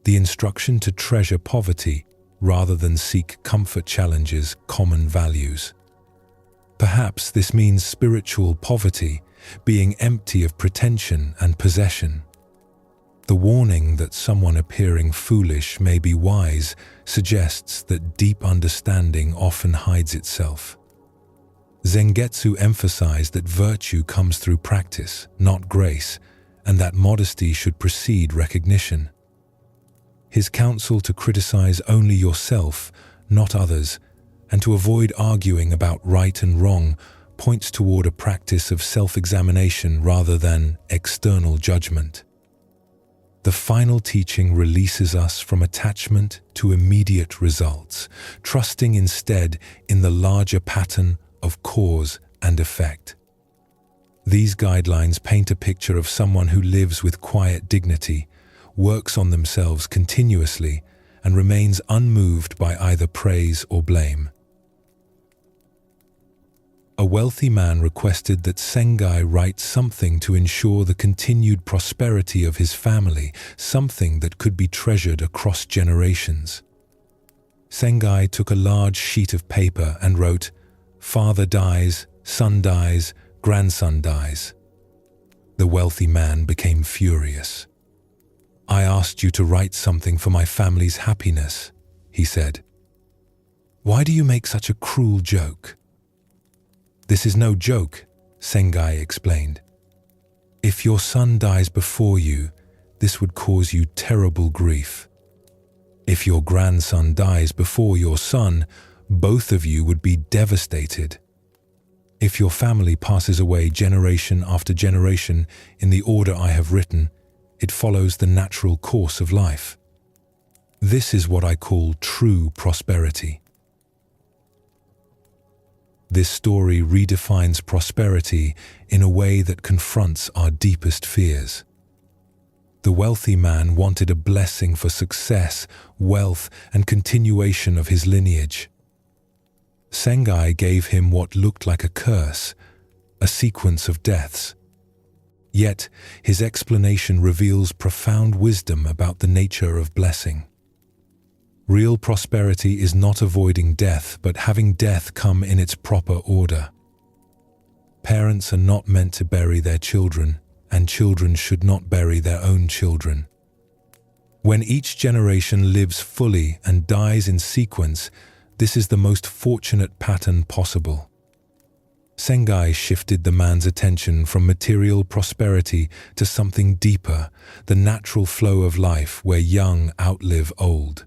The instruction to treasure poverty rather than seek comfort challenges common values. Perhaps this means spiritual poverty, being empty of pretension and possession. The warning that someone appearing foolish may be wise suggests that deep understanding often hides itself. Zengetsu emphasized that virtue comes through practice, not grace, and that modesty should precede recognition. His counsel to criticize only yourself, not others, and to avoid arguing about right and wrong points toward a practice of self-examination rather than external judgment. The final teaching releases us from attachment to immediate results, trusting instead in the larger pattern of cause and effect. These guidelines paint a picture of someone who lives with quiet dignity, works on themselves continuously, and remains unmoved by either praise or blame. A wealthy man requested that Sengai write something to ensure the continued prosperity of his family, something that could be treasured across generations. Sengai took a large sheet of paper and wrote, "Father dies, son dies, grandson dies." The wealthy man became furious. "I asked you to write something for my family's happiness," he said. "Why do you make such a cruel joke?" "This is no joke," Sengai explained. "If your son dies before you, this would cause you terrible grief. If your grandson dies before your son, both of you would be devastated. If your family passes away generation after generation in the order I have written, it follows the natural course of life. This is what I call true prosperity." This story redefines prosperity in a way that confronts our deepest fears. The wealthy man wanted a blessing for success, wealth, and continuation of his lineage. Sengai gave him what looked like a curse, a sequence of deaths. Yet, his explanation reveals profound wisdom about the nature of blessing. Real prosperity is not avoiding death, but having death come in its proper order. Parents are not meant to bury their children, and children should not bury their own children. When each generation lives fully and dies in sequence, this is the most fortunate pattern possible. Sengai shifted the man's attention from material prosperity to something deeper, the natural flow of life where young outlive old.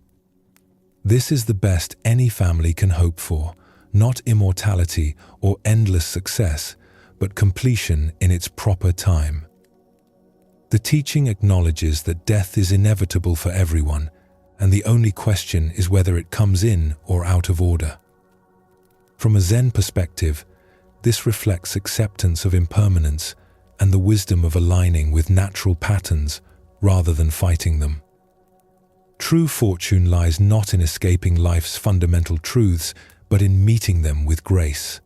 This is the best any family can hope for, not immortality or endless success, but completion in its proper time. The teaching acknowledges that death is inevitable for everyone, and the only question is whether it comes in or out of order. From a Zen perspective, this reflects acceptance of impermanence and the wisdom of aligning with natural patterns rather than fighting them. True fortune lies not in escaping life's fundamental truths, but in meeting them with grace.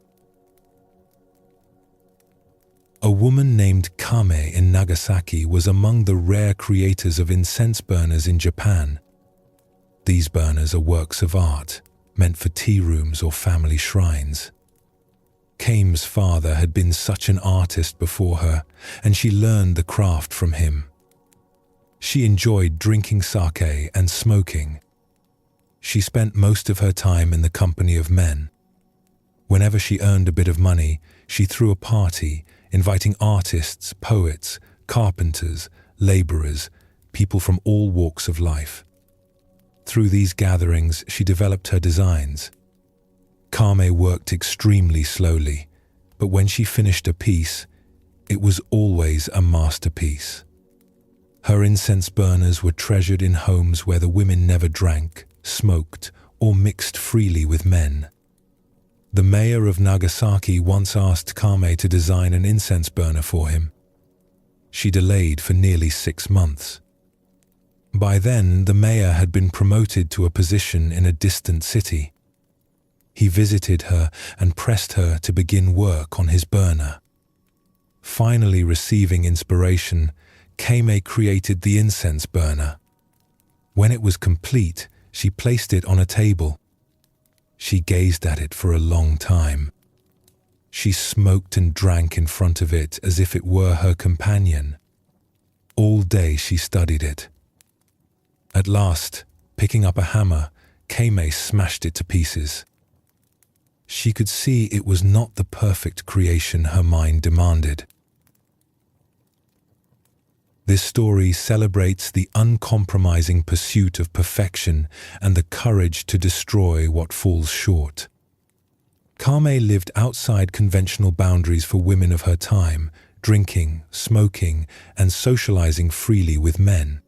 A woman named Kame in Nagasaki was among the rare creators of incense burners in Japan. These burners are works of art, meant for tea rooms or family shrines. Kame's father had been such an artist before her, and she learned the craft from him. She enjoyed drinking sake and smoking. She spent most of her time in the company of men. Whenever she earned a bit of money, she threw a party, inviting artists, poets, carpenters, laborers, people from all walks of life. Through these gatherings, she developed her designs. Kame worked extremely slowly, but when she finished a piece, it was always a masterpiece. Her incense burners were treasured in homes where the women never drank, smoked, or mixed freely with men. The mayor of Nagasaki once asked Kame to design an incense burner for him. She delayed for nearly 6 months. By then, the mayor had been promoted to a position in a distant city. He visited her and pressed her to begin work on his burner. Finally receiving inspiration, Kame created the incense burner. When it was complete, she placed it on a table. She gazed at it for a long time. She smoked and drank in front of it as if it were her companion. All day she studied it. At last, picking up a hammer, Kame smashed it to pieces. She could see it was not the perfect creation her mind demanded. This story celebrates the uncompromising pursuit of perfection and the courage to destroy what falls short. Kame lived outside conventional boundaries for women of her time, drinking, smoking, and socializing freely with men.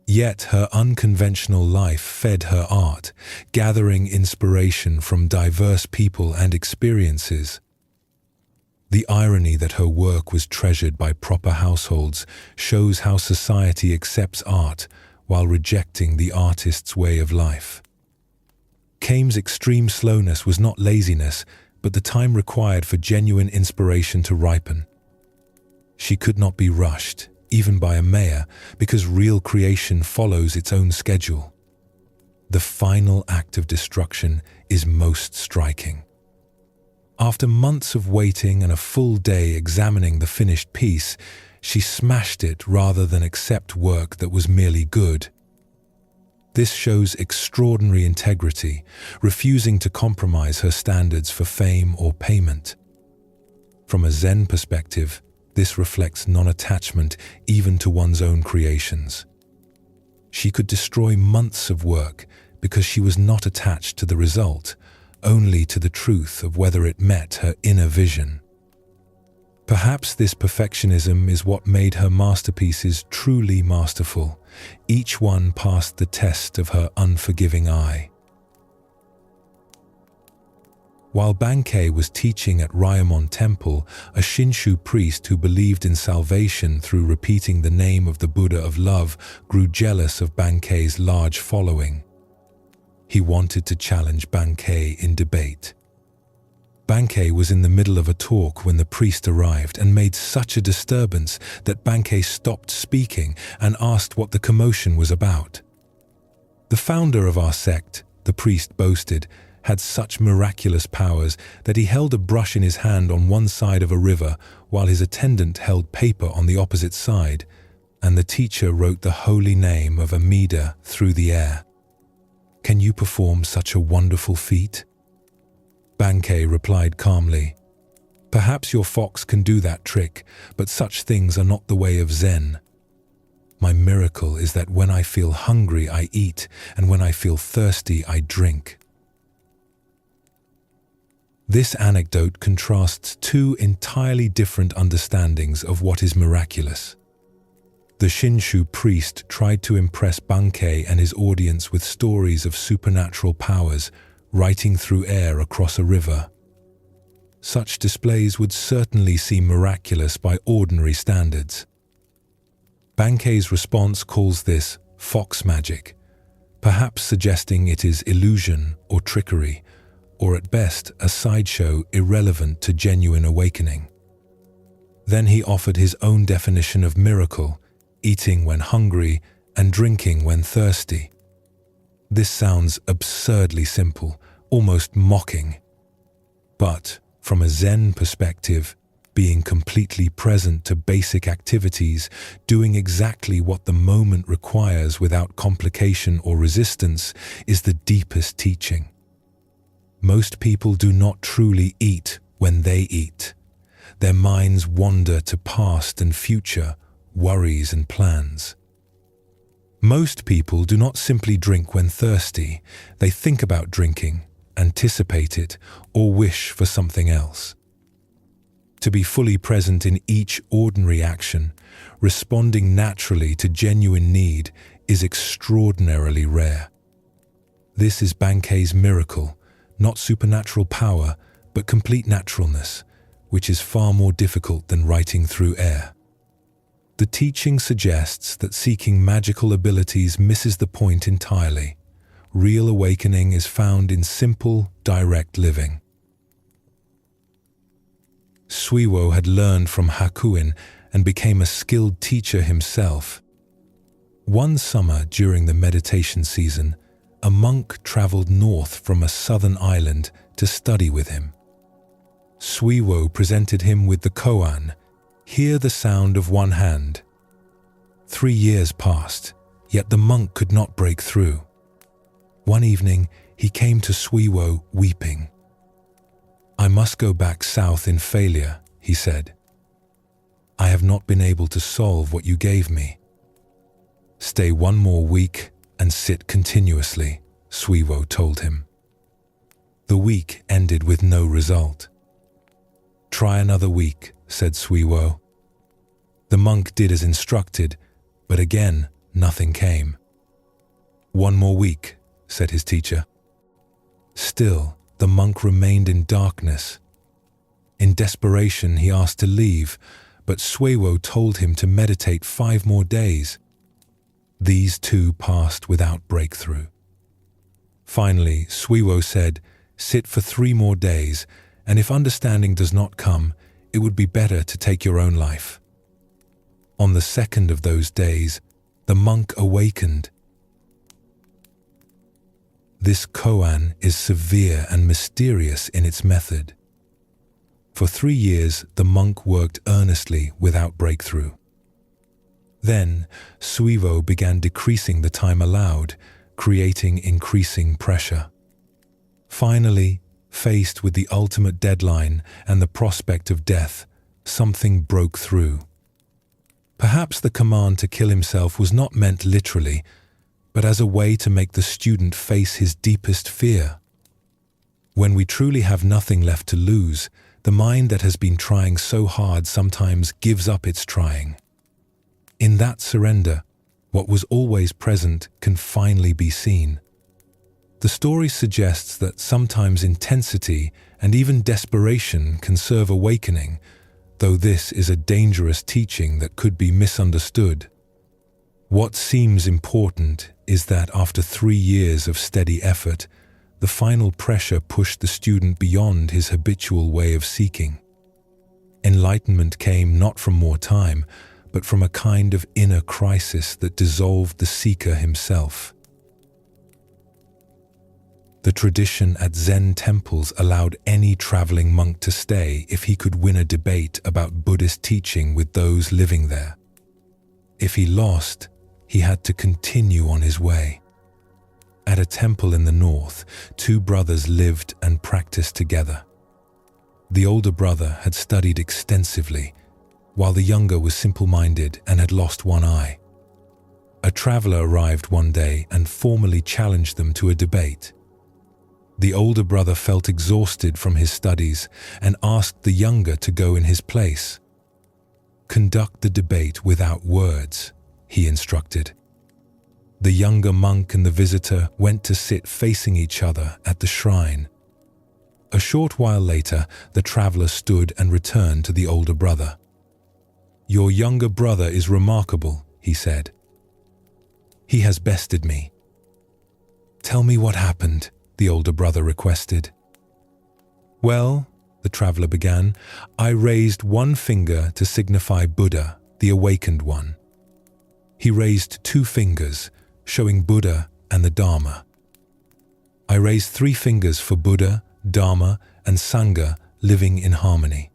Yet her unconventional life fed her art, gathering inspiration from diverse people and experiences. The irony that her work was treasured by proper households shows how society accepts art while rejecting the artist's way of life. Kame's extreme slowness was not laziness, but the time required for genuine inspiration to ripen. She could not be rushed, even by a mayor, because real creation follows its own schedule. The final act of destruction is most striking. After months of waiting and a full day examining the finished piece, she smashed it rather than accept work that was merely good. This shows extraordinary integrity, refusing to compromise her standards for fame or payment. From a Zen perspective, this reflects non-attachment even to one's own creations. She could destroy months of work because she was not attached to the result, only to the truth of whether it met her inner vision. Perhaps this perfectionism is what made her masterpieces truly masterful. Each one passed the test of her unforgiving eye. While Bankei was teaching at Ryamon Temple, a Shinshu priest who believed in salvation through repeating the name of the Buddha of love grew jealous of Bankei's large following. He wanted to challenge Bankei in debate. Bankei was in the middle of a talk when the priest arrived and made such a disturbance that Bankei stopped speaking and asked what the commotion was about. The founder of our sect, the priest boasted, had such miraculous powers that he held a brush in his hand on one side of a river while his attendant held paper on the opposite side, and the teacher wrote the holy name of Amida through the air. "Can you perform such a wonderful feat?" Bankei replied calmly, "Perhaps your fox can do that trick, but such things are not the way of Zen. My miracle is that when I feel hungry, I eat, and when I feel thirsty, I drink." This anecdote contrasts two entirely different understandings of what is miraculous. The Shinshu priest tried to impress Bankei and his audience with stories of supernatural powers, writing through air across a river. Such displays would certainly seem miraculous by ordinary standards. Bankei's response calls this fox magic, perhaps suggesting it is illusion or trickery, or at best a sideshow irrelevant to genuine awakening. Then he offered his own definition of miracle, eating when hungry and drinking when thirsty. This sounds absurdly simple, almost mocking. But from a Zen perspective, being completely present to basic activities, doing exactly what the moment requires without complication or resistance, is the deepest teaching. Most people do not truly eat when they eat. Their minds wander to past and future, worries and plans. Most people do not simply drink when thirsty. They think about drinking, anticipate it, or wish for something else. To be fully present in each ordinary action, responding naturally to genuine need, is extraordinarily rare. This is Bankei's miracle, not supernatural power, but complete naturalness, which is far more difficult than writing through air. The teaching suggests that seeking magical abilities misses the point entirely. Real awakening is found in simple, direct living. Suiwo had learned from Hakuin and became a skilled teacher himself. One summer during the meditation season, a monk traveled north from a southern island to study with him. Suiwo presented him with the koan, "Hear the sound of one hand." 3 years passed, yet the monk could not break through. One evening, he came to Suiwo weeping. "I must go back south in failure," he said. "I have not been able to solve what you gave me." "Stay 1 more week and sit continuously," Suiwo told him. The week ended with no result. "Try another week," said Suiwo. The monk did as instructed, but again nothing came. "1 more week," said his teacher. Still, the monk remained in darkness. In desperation, he asked to leave, but Suiwo told him to meditate 5 more days. These 2 passed without breakthrough. Finally, Suiwo said, "Sit for 3 more days, and if understanding does not come, it would be better to take your own life." On the 2nd of those days, the monk awakened. This koan is severe and mysterious in its method. For 3 years, the monk worked earnestly without breakthrough. Then, Suiwo began decreasing the time allowed, creating increasing pressure. Finally, faced with the ultimate deadline and the prospect of death, something broke through. Perhaps the command to kill himself was not meant literally, but as a way to make the student face his deepest fear. When we truly have nothing left to lose, the mind that has been trying so hard sometimes gives up its trying. In that surrender, what was always present can finally be seen. The story suggests that sometimes intensity and even desperation can serve awakening, though this is a dangerous teaching that could be misunderstood. What seems important is that after 3 years of steady effort, the final pressure pushed the student beyond his habitual way of seeking. Enlightenment came not from more time, but from a kind of inner crisis that dissolved the seeker himself. The tradition at Zen temples allowed any traveling monk to stay if he could win a debate about Buddhist teaching with those living there. If he lost, he had to continue on his way. At a temple in the north, 2 brothers lived and practiced together. The older brother had studied extensively, while the younger was simple-minded and had lost one eye. A traveler arrived one day and formally challenged them to a debate. The older brother felt exhausted from his studies and asked the younger to go in his place. "Conduct the debate without words," he instructed. The younger monk and the visitor went to sit facing each other at the shrine. A short while later, the traveler stood and returned to the older brother. "Your younger brother is remarkable," he said. "He has bested me." "Tell me what happened," the older brother requested. "Well," the traveler began, "I raised one finger to signify Buddha, the awakened one. He raised 2 fingers, showing Buddha and the Dharma. I raised 3 fingers for Buddha, Dharma, and Sangha living in harmony.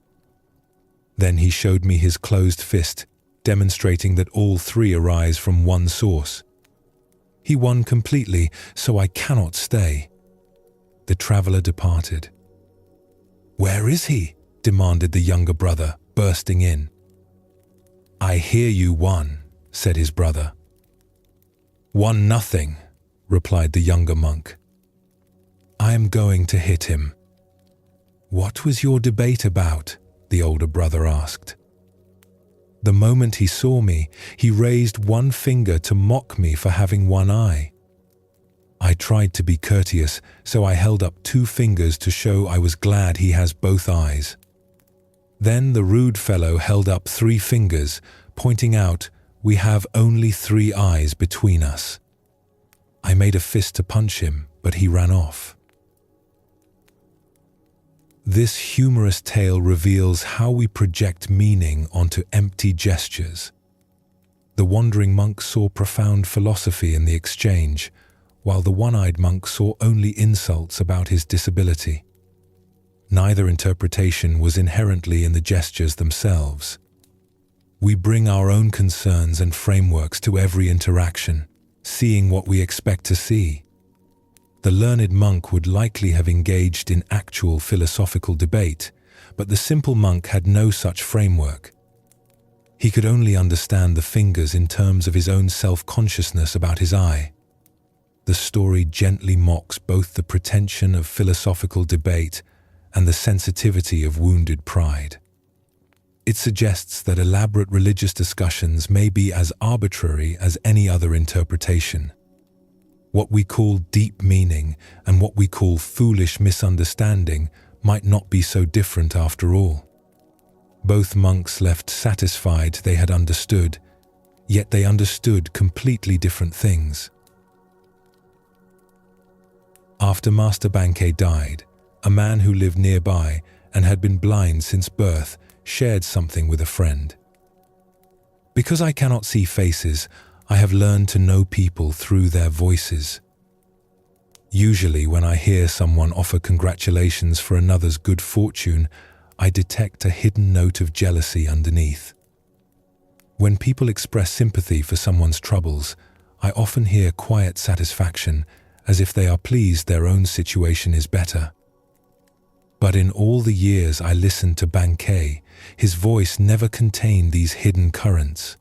Then he showed me his closed fist, demonstrating that all 3 arise from one source. He won completely, so I cannot stay." The traveler departed. "Where is he?" demanded the younger brother, bursting in. "I hear you won," said his brother. "Won nothing," replied the younger monk. "I am going to hit him." "What was your debate about?" the older brother asked. "The moment he saw me, he raised one finger to mock me for having one eye. I tried to be courteous, so I held up 2 fingers to show I was glad he has both eyes. Then the rude fellow held up 3 fingers, pointing out, 'We have only 3 eyes between us.' I made a fist to punch him, but he ran off." This humorous tale reveals how we project meaning onto empty gestures. The wandering monk saw profound philosophy in the exchange, while the one-eyed monk saw only insults about his disability. Neither interpretation was inherently in the gestures themselves. We bring our own concerns and frameworks to every interaction, seeing what we expect to see. The learned monk would likely have engaged in actual philosophical debate, but the simple monk had no such framework. He could only understand the fingers in terms of his own self-consciousness about his eye. The story gently mocks both the pretension of philosophical debate and the sensitivity of wounded pride. It suggests that elaborate religious discussions may be as arbitrary as any other interpretation. What we call deep meaning and what we call foolish misunderstanding might not be so different after all. Both monks left satisfied they had understood, yet they understood completely different things. After Master Bankei died, a man who lived nearby and had been blind since birth shared something with a friend. "Because I cannot see faces, I have learned to know people through their voices. Usually when I hear someone offer congratulations for another's good fortune, I detect a hidden note of jealousy underneath. When people express sympathy for someone's troubles, I often hear quiet satisfaction, as if they are pleased their own situation is better. But in all the years I listened to Bankei, his voice never contained these hidden currents.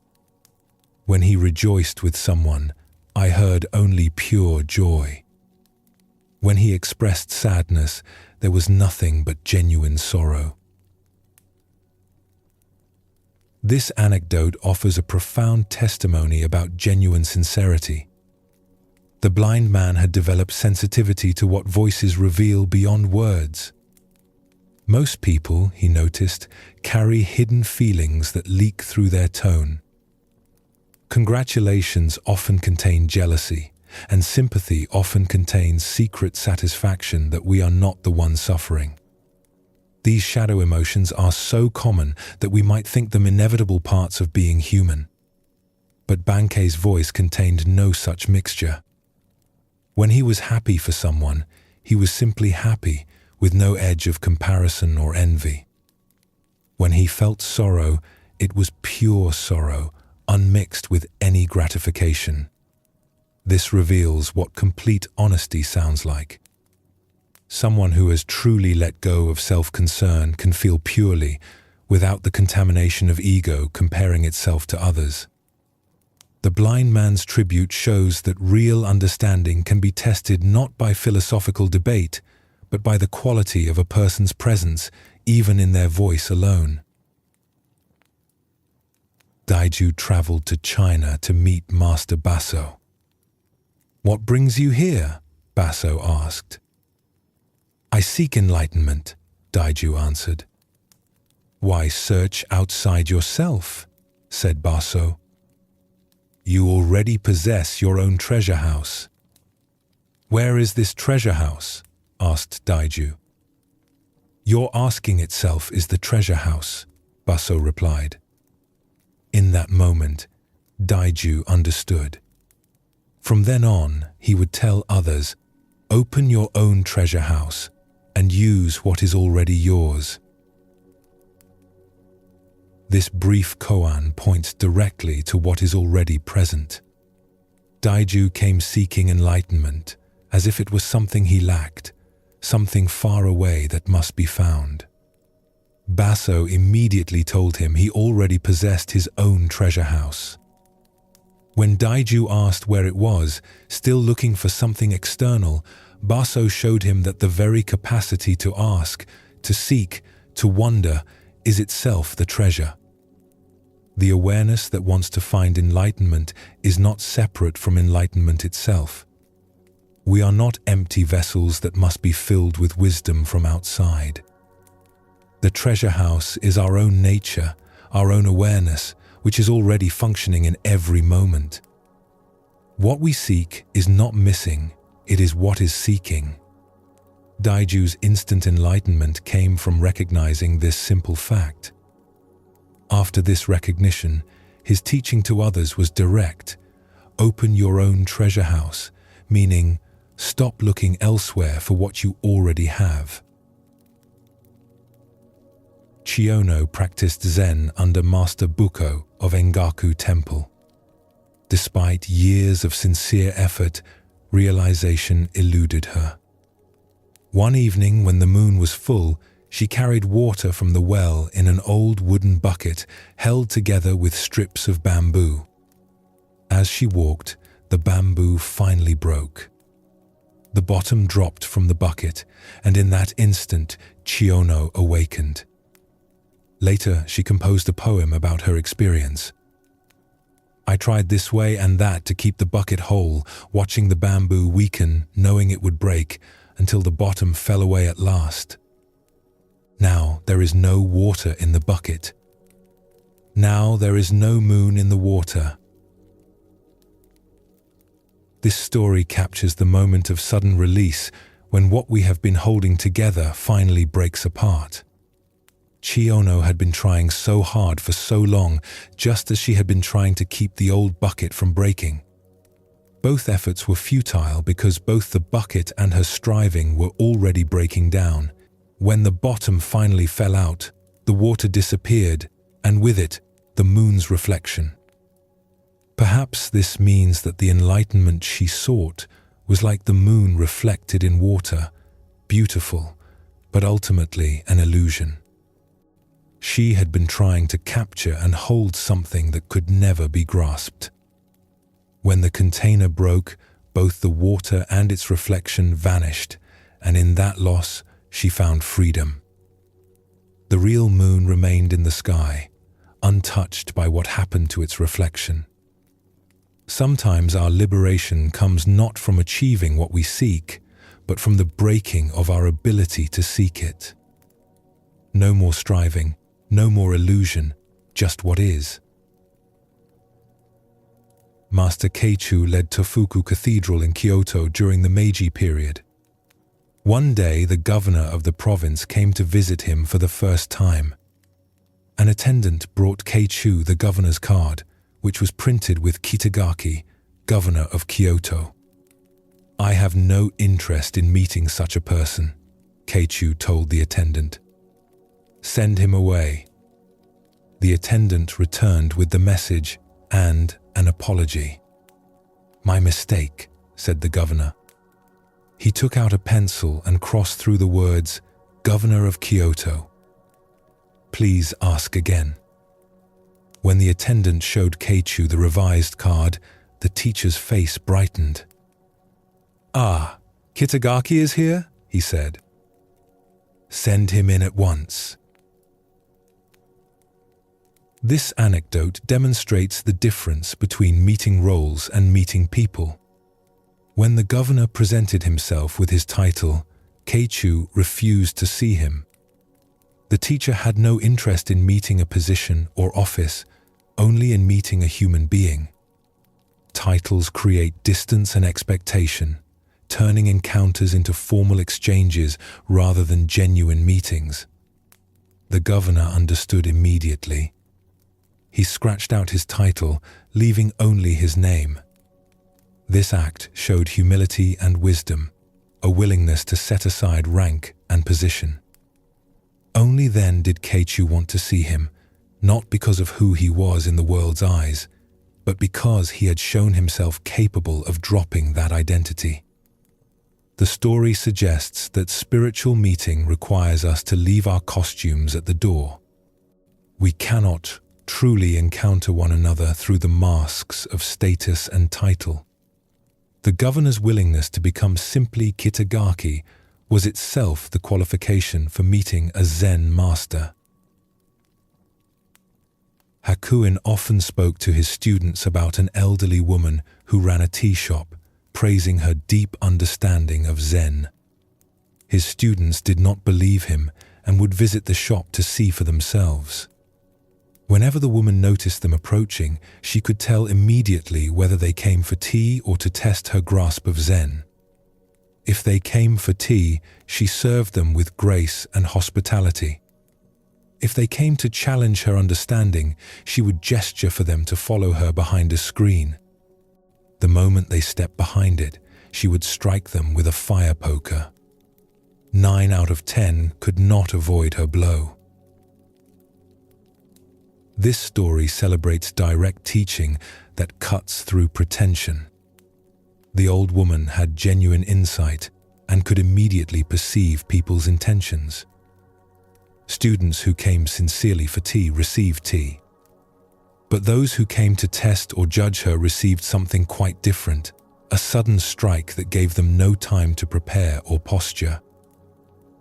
When he rejoiced with someone, I heard only pure joy. When he expressed sadness, there was nothing but genuine sorrow." This anecdote offers a profound testimony about genuine sincerity. The blind man had developed sensitivity to what voices reveal beyond words. Most people, he noticed, carry hidden feelings that leak through their tone. Congratulations often contain jealousy, and sympathy often contains secret satisfaction that we are not the one suffering. These shadow emotions are so common that we might think them inevitable parts of being human. But Bankei's voice contained no such mixture. When he was happy for someone, he was simply happy, with no edge of comparison or envy. When he felt sorrow, it was pure sorrow, unmixed with any gratification. This reveals what complete honesty sounds like. Someone who has truly let go of self-concern can feel purely, without the contamination of ego comparing itself to others. The blind man's tribute shows that real understanding can be tested not by philosophical debate, but by the quality of a person's presence, even in their voice alone. Daiju traveled to China to meet Master Baso. "What brings you here?" Baso asked. "I seek enlightenment," Daiju answered. "Why search outside yourself?" said Baso. "You already possess your own treasure house." "Where is this treasure house?" asked Daiju. "Your asking itself is the treasure house," Baso replied. In that moment, Daiju understood. From then on, he would tell others, "Open your own treasure house and use what is already yours." This brief koan points directly to what is already present. Daiju came seeking enlightenment, as if it was something he lacked, something far away that must be found. Baso immediately told him he already possessed his own treasure house. When Daiju asked where it was, still looking for something external, Baso showed him that the very capacity to ask, to seek, to wonder, is itself the treasure. The awareness that wants to find enlightenment is not separate from enlightenment itself. We are not empty vessels that must be filled with wisdom from outside. The treasure house is our own nature, our own awareness, which is already functioning in every moment. What we seek is not missing, it is what is seeking. Daiju's instant enlightenment came from recognizing this simple fact. After this recognition, his teaching to others was direct. Open your own treasure house, meaning stop looking elsewhere for what you already have. Chiono practiced Zen under Master Buko of Engaku Temple. Despite years of sincere effort, realization eluded her. One evening when the moon was full, she carried water from the well in an old wooden bucket held together with strips of bamboo. As she walked, the bamboo finally broke. The bottom dropped from the bucket, and in that instant, Chiono awakened. Later, she composed a poem about her experience. "I tried this way and that to keep the bucket whole, watching the bamboo weaken, knowing it would break, until the bottom fell away at last. Now there is no water in the bucket. Now there is no moon in the water." This story captures the moment of sudden release when what we have been holding together finally breaks apart. Chiono had been trying so hard for so long, just as she had been trying to keep the old bucket from breaking. Both efforts were futile because both the bucket and her striving were already breaking down. When the bottom finally fell out, the water disappeared, and with it, the moon's reflection. Perhaps this means that the enlightenment she sought was like the moon reflected in water, beautiful, but ultimately an illusion. She had been trying to capture and hold something that could never be grasped. When the container broke, both the water and its reflection vanished, and in that loss, she found freedom. The real moon remained in the sky, untouched by what happened to its reflection. Sometimes our liberation comes not from achieving what we seek, but from the breaking of our ability to seek it. No more striving, no more illusion, just what is. Master Keichu led Tofuku Cathedral in Kyoto during the Meiji period. One day, the governor of the province came to visit him for the first time. An attendant brought Keichu the governor's card, which was printed with Kitagaki, governor of Kyoto. "I have no interest in meeting such a person," Keichu told the attendant. "Send him away." The attendant returned with the message and an apology. "My mistake," said the governor. He took out a pencil and crossed through the words, "Governor of Kyoto. Please ask again." When the attendant showed Keichu the revised card, the teacher's face brightened. "Ah, Kitagaki is here?" he said. "Send him in at once." This anecdote demonstrates the difference between meeting roles and meeting people. When the governor presented himself with his title, Keichu refused to see him. The teacher had no interest in meeting a position or office, only in meeting a human being. Titles create distance and expectation, turning encounters into formal exchanges rather than genuine meetings. The governor understood immediately. He scratched out his title, leaving only his name. This act showed humility and wisdom, a willingness to set aside rank and position. Only then did Keichu want to see him, not because of who he was in the world's eyes, but because he had shown himself capable of dropping that identity. The story suggests that spiritual meeting requires us to leave our costumes at the door. We cannot truly encounter one another through the masks of status and title. The governor's willingness to become simply Kitagaki was itself the qualification for meeting a Zen master. Hakuin often spoke to his students about an elderly woman who ran a tea shop, praising her deep understanding of Zen. His students did not believe him and would visit the shop to see for themselves. Whenever the woman noticed them approaching, she could tell immediately whether they came for tea or to test her grasp of Zen. If they came for tea, she served them with grace and hospitality. If they came to challenge her understanding, she would gesture for them to follow her behind a screen. The moment they stepped behind it, she would strike them with a fire poker. 9 out of 10 could not avoid her blow. This story celebrates direct teaching that cuts through pretension. The old woman had genuine insight and could immediately perceive people's intentions. Students who came sincerely for tea received tea. But those who came to test or judge her received something quite different, a sudden strike that gave them no time to prepare or posture.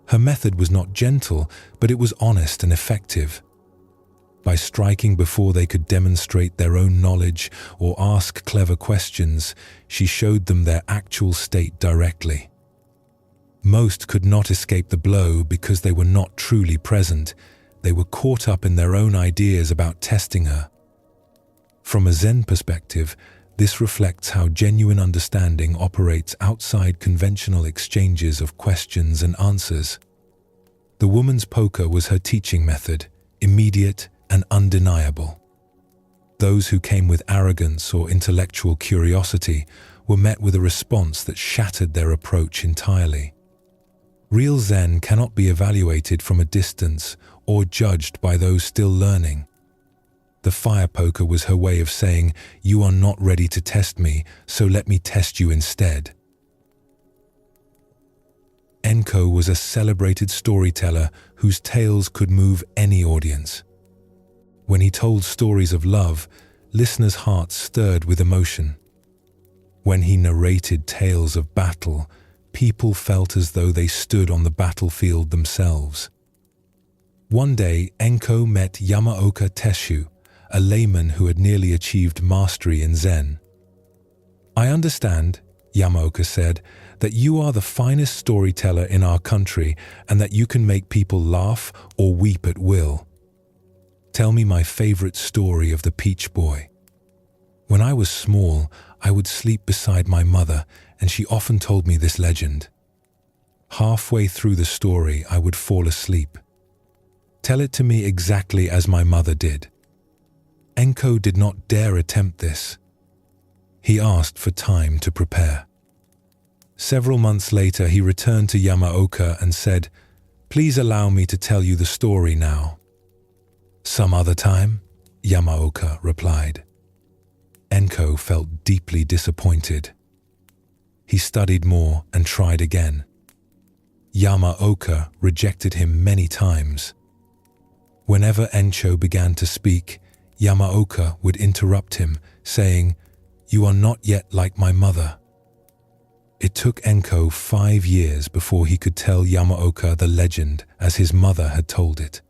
Her method was not gentle, but it was honest and effective. By striking before they could demonstrate their own knowledge or ask clever questions, she showed them their actual state directly. Most could not escape the blow because they were not truly present. They were caught up in their own ideas about testing her. From a Zen perspective, this reflects how genuine understanding operates outside conventional exchanges of questions and answers. The woman's poker was her teaching method, immediate and undeniable. Those who came with arrogance or intellectual curiosity were met with a response that shattered their approach entirely. Real Zen cannot be evaluated from a distance or judged by those still learning. The fire poker was her way of saying, "You are not ready to test me, so let me test you instead." Enko was a celebrated storyteller whose tales could move any audience. When he told stories of love, listeners' hearts stirred with emotion. When he narrated tales of battle, people felt as though they stood on the battlefield themselves. One day, Enko met Yamaoka Teshu, a layman who had nearly achieved mastery in Zen. "I understand," Yamaoka said, "that you are the finest storyteller in our country and that you can make people laugh or weep at will. Tell me my favorite story of the Peach Boy. When I was small, I would sleep beside my mother, and she often told me this legend. Halfway through the story, I would fall asleep. Tell it to me exactly as my mother did." Enko did not dare attempt this. He asked for time to prepare. Several months later, he returned to Yamaoka and said, "Please allow me to tell you the story now." "Some other time," Yamaoka replied. Enko felt deeply disappointed. He studied more and tried again. Yamaoka rejected him many times. Whenever Encho began to speak, Yamaoka would interrupt him, saying, "You are not yet like my mother." It took Enko 5 years before he could tell Yamaoka the legend as his mother had told it.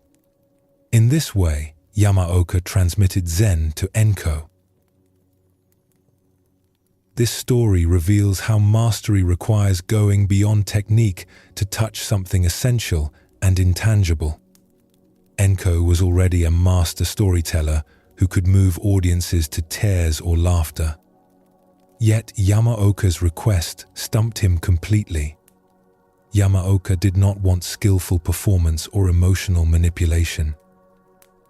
In this way, Yamaoka transmitted Zen to Enko. This story reveals how mastery requires going beyond technique to touch something essential and intangible. Enko was already a master storyteller who could move audiences to tears or laughter. Yet Yamaoka's request stumped him completely. Yamaoka did not want skillful performance or emotional manipulation.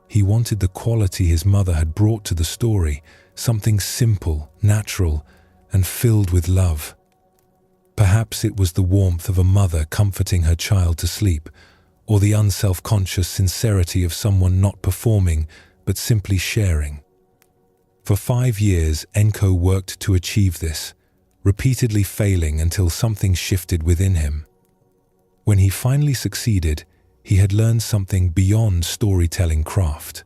He wanted the quality his mother had brought to the story, something simple, natural, and filled with love. Perhaps it was the warmth of a mother comforting her child to sleep, or the unself-conscious sincerity of someone not performing but simply sharing. For 5 years, Enko worked to achieve this, repeatedly failing until something shifted within him. When he finally succeeded, he had learned something beyond storytelling craft.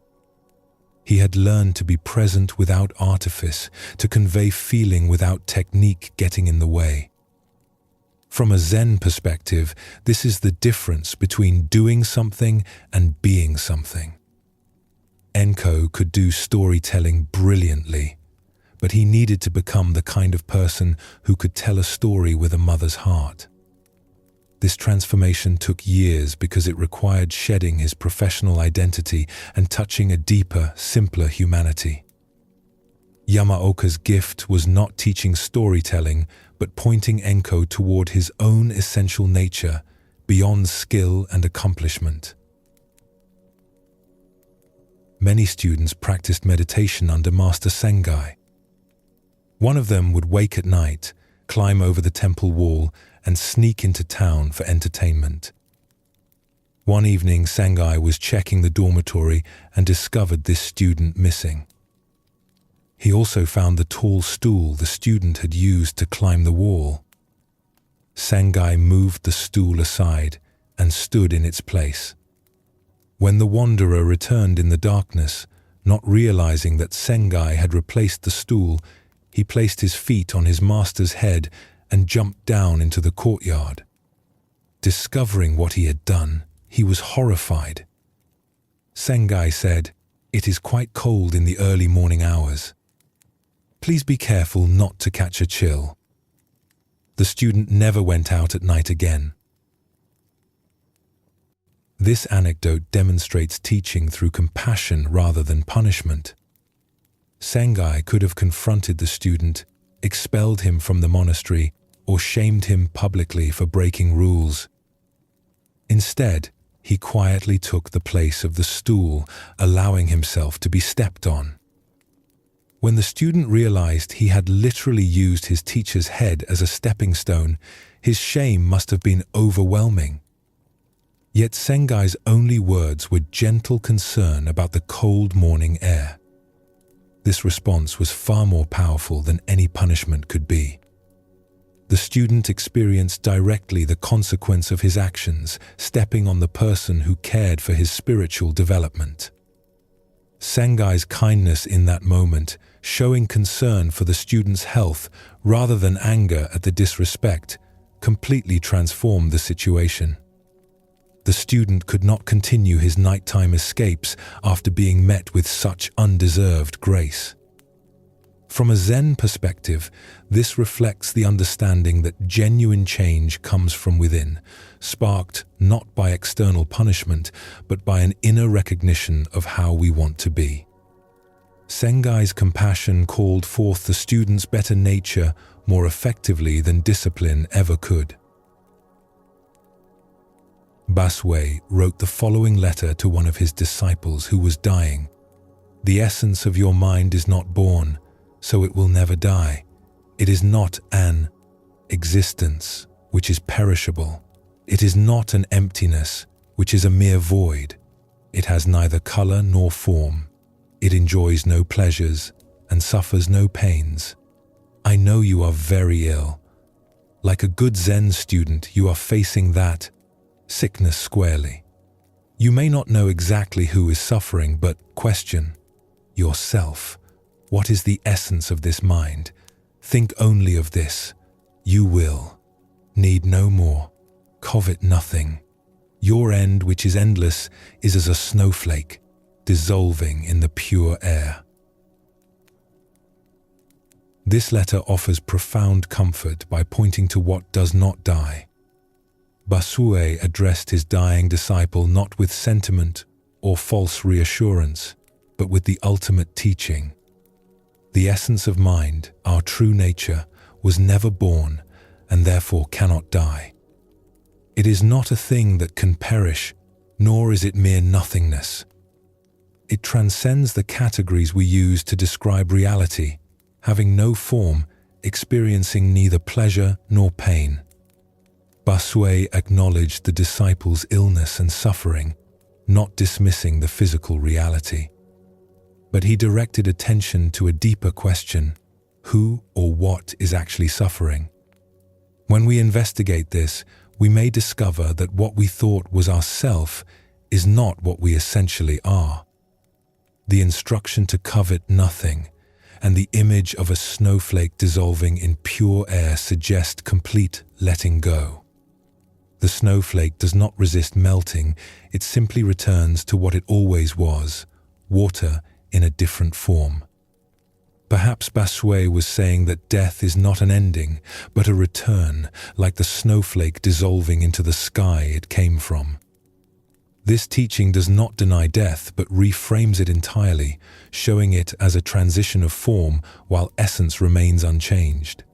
He had learned to be present without artifice, to convey feeling without technique getting in the way. From a Zen perspective, this is the difference between doing something and being something. Enko could do storytelling brilliantly, but he needed to become the kind of person who could tell a story with a mother's heart. This transformation took years because it required shedding his professional identity and touching a deeper, simpler humanity. Yamaoka's gift was not teaching storytelling, but pointing Enko toward his own essential nature, beyond skill and accomplishment. Many students practiced meditation under Master Sengai. One of them would wake at night, climb over the temple wall, and sneak into town for entertainment. One evening, Sengai was checking the dormitory and discovered this student missing. He also found the tall stool the student had used to climb the wall. Sengai moved the stool aside and stood in its place. When the wanderer returned in the darkness, not realizing that Sengai had replaced the stool, he placed his feet on his master's head and jumped down into the courtyard. Discovering what he had done, he was horrified. Sengai said, "It is quite cold in the early morning hours. Please be careful not to catch a chill." The student never went out at night again. This anecdote demonstrates teaching through compassion rather than punishment. Sengai could have confronted the student, expelled him from the monastery, or shamed him publicly for breaking rules. Instead, he quietly took the place of the stool, allowing himself to be stepped on. When the student realized he had literally used his teacher's head as a stepping stone, his shame must have been overwhelming. Yet Sengai's only words were gentle concern about the cold morning air. This response was far more powerful than any punishment could be. The student experienced directly the consequence of his actions, stepping on the person who cared for his spiritual development. Sengai's kindness in that moment, showing concern for the student's health rather than anger at the disrespect, completely transformed the situation. The student could not continue his nighttime escapes after being met with such undeserved grace. From a Zen perspective, this reflects the understanding that genuine change comes from within, sparked not by external punishment, but by an inner recognition of how we want to be. Sengai's compassion called forth the student's better nature more effectively than discipline ever could. Basue wrote the following letter to one of his disciples who was dying. "The essence of your mind is not born, so it will never die. It is not an existence, which is perishable. It is not an emptiness, which is a mere void. It has neither color nor form. It enjoys no pleasures and suffers no pains. I know you are very ill. Like a good Zen student, you are facing that sickness squarely. You may not know exactly who is suffering, but question yourself. What is the essence of this mind? Think only of this. You will need no more, covet nothing. Your end, which is endless, is as a snowflake, dissolving in the pure air." This letter offers profound comfort by pointing to what does not die. Basue addressed his dying disciple not with sentiment or false reassurance, but with the ultimate teaching. The essence of mind, our true nature, was never born and therefore cannot die. It is not a thing that can perish, nor is it mere nothingness. It transcends the categories we use to describe reality, having no form, experiencing neither pleasure nor pain. Basue acknowledged the disciple's illness and suffering, not dismissing the physical reality. But he directed attention to a deeper question: who or what is actually suffering? When we investigate this, we may discover that what we thought was ourself is not what we essentially are. The instruction to covet nothing and the image of a snowflake dissolving in pure air suggest complete letting go. The snowflake does not resist melting, it simply returns to what it always was, water in a different form. Perhaps Basue was saying that death is not an ending, but a return, like the snowflake dissolving into the sky it came from. This teaching does not deny death, but reframes it entirely, showing it as a transition of form while essence remains unchanged.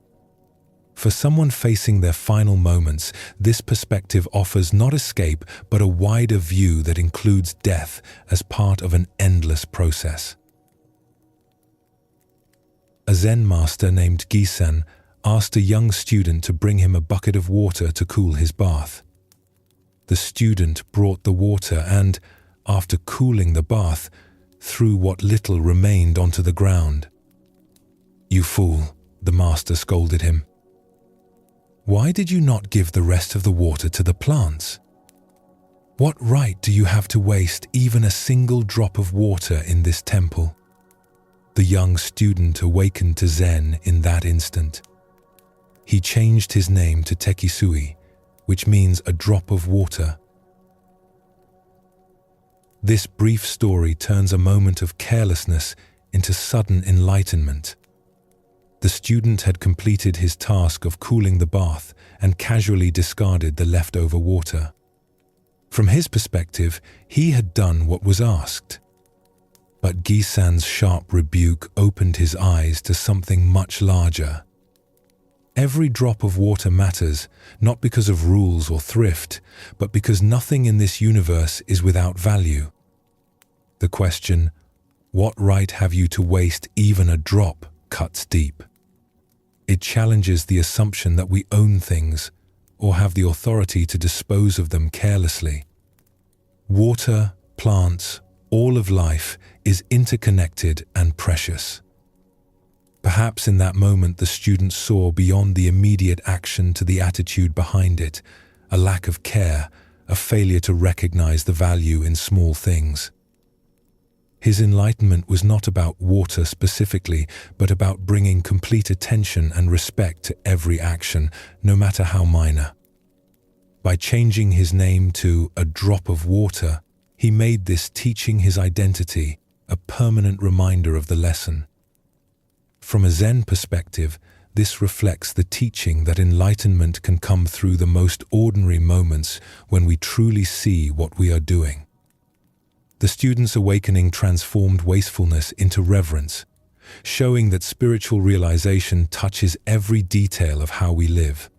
For someone facing their final moments, this perspective offers not escape, but a wider view that includes death as part of an endless process. A Zen master named Gisen asked a young student to bring him a bucket of water to cool his bath. The student brought the water and, after cooling the bath, threw what little remained onto the ground. "You fool," the master scolded him. "Why did you not give the rest of the water to the plants? What right do you have to waste even a single drop of water in this temple?" The young student awakened to Zen in that instant. He changed his name to Tekisui, which means a drop of water. This brief story turns a moment of carelessness into sudden enlightenment. The student had completed his task of cooling the bath and casually discarded the leftover water. From his perspective, he had done what was asked. But Gisan's sharp rebuke opened his eyes to something much larger. Every drop of water matters, not because of rules or thrift, but because nothing in this universe is without value. The question, "What right have you to waste even a drop?" cuts deep. It challenges the assumption that we own things or have the authority to dispose of them carelessly. Water, plants, all of life is interconnected and precious. Perhaps in that moment the student saw beyond the immediate action to the attitude behind it, a lack of care, a failure to recognize the value in small things. His enlightenment was not about water specifically, but about bringing complete attention and respect to every action, no matter how minor. By changing his name to a drop of water, he made this teaching his identity, a permanent reminder of the lesson. From a Zen perspective, this reflects the teaching that enlightenment can come through the most ordinary moments when we truly see what we are doing. The student's awakening transformed wastefulness into reverence, showing that spiritual realization touches every detail of how we live.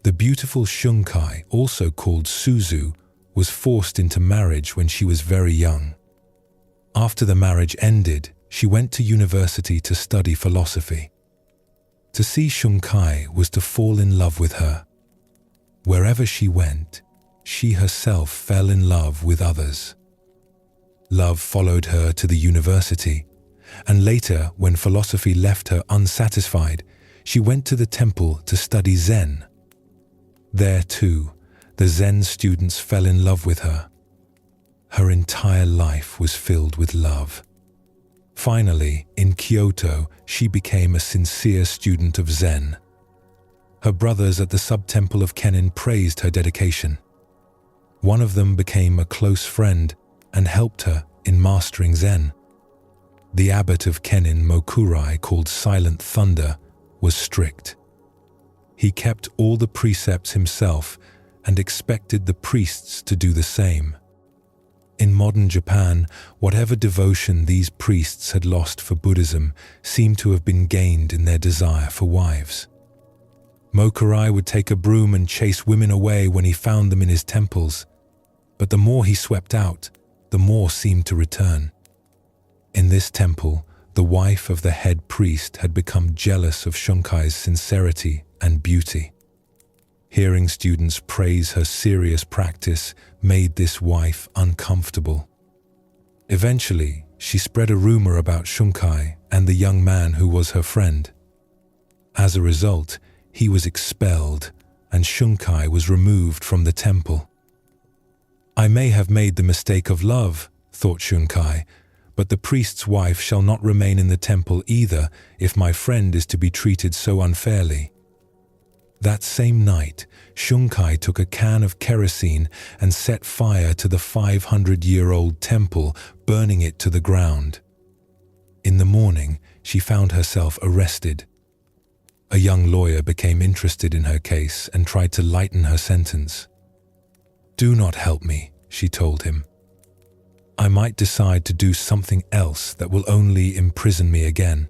The beautiful Shunkai, also called Suzu, was forced into marriage when she was very young. After the marriage ended, she went to university to study philosophy. To see Shunkai was to fall in love with her. Wherever she went, she herself fell in love with others. Love followed her to the university, and later, when philosophy left her unsatisfied, she went to the temple to study Zen. There too, the Zen students fell in love with her. Her entire life was filled with love. Finally, in Kyoto, she became a sincere student of Zen. Her brothers at the sub-temple of Kenin praised her dedication. One of them became a close friend and helped her in mastering Zen. The abbot of Kenin Mokurai, called Silent Thunder, was strict. He kept all the precepts himself and expected the priests to do the same. In modern Japan, whatever devotion these priests had lost for Buddhism seemed to have been gained in their desire for wives. Mokurai would take a broom and chase women away when he found them in his temples, but the more he swept out, the more seemed to return. In this temple, the wife of the head priest had become jealous of Shunkai's sincerity and beauty. Hearing students praise her serious practice made this wife uncomfortable. Eventually, she spread a rumor about Shunkai and the young man who was her friend. As a result, he was expelled and Shunkai was removed from the temple. I may have made the mistake of love, thought Shunkai, but the priest's wife shall not remain in the temple either if my friend is to be treated so unfairly. That same night, Shunkai took a can of kerosene and set fire to the 500-year-old temple, burning it to the ground. In the morning, she found herself arrested. A young lawyer became interested in her case and tried to lighten her sentence. "Do not help me," she told him. "I might decide to do something else that will only imprison me again."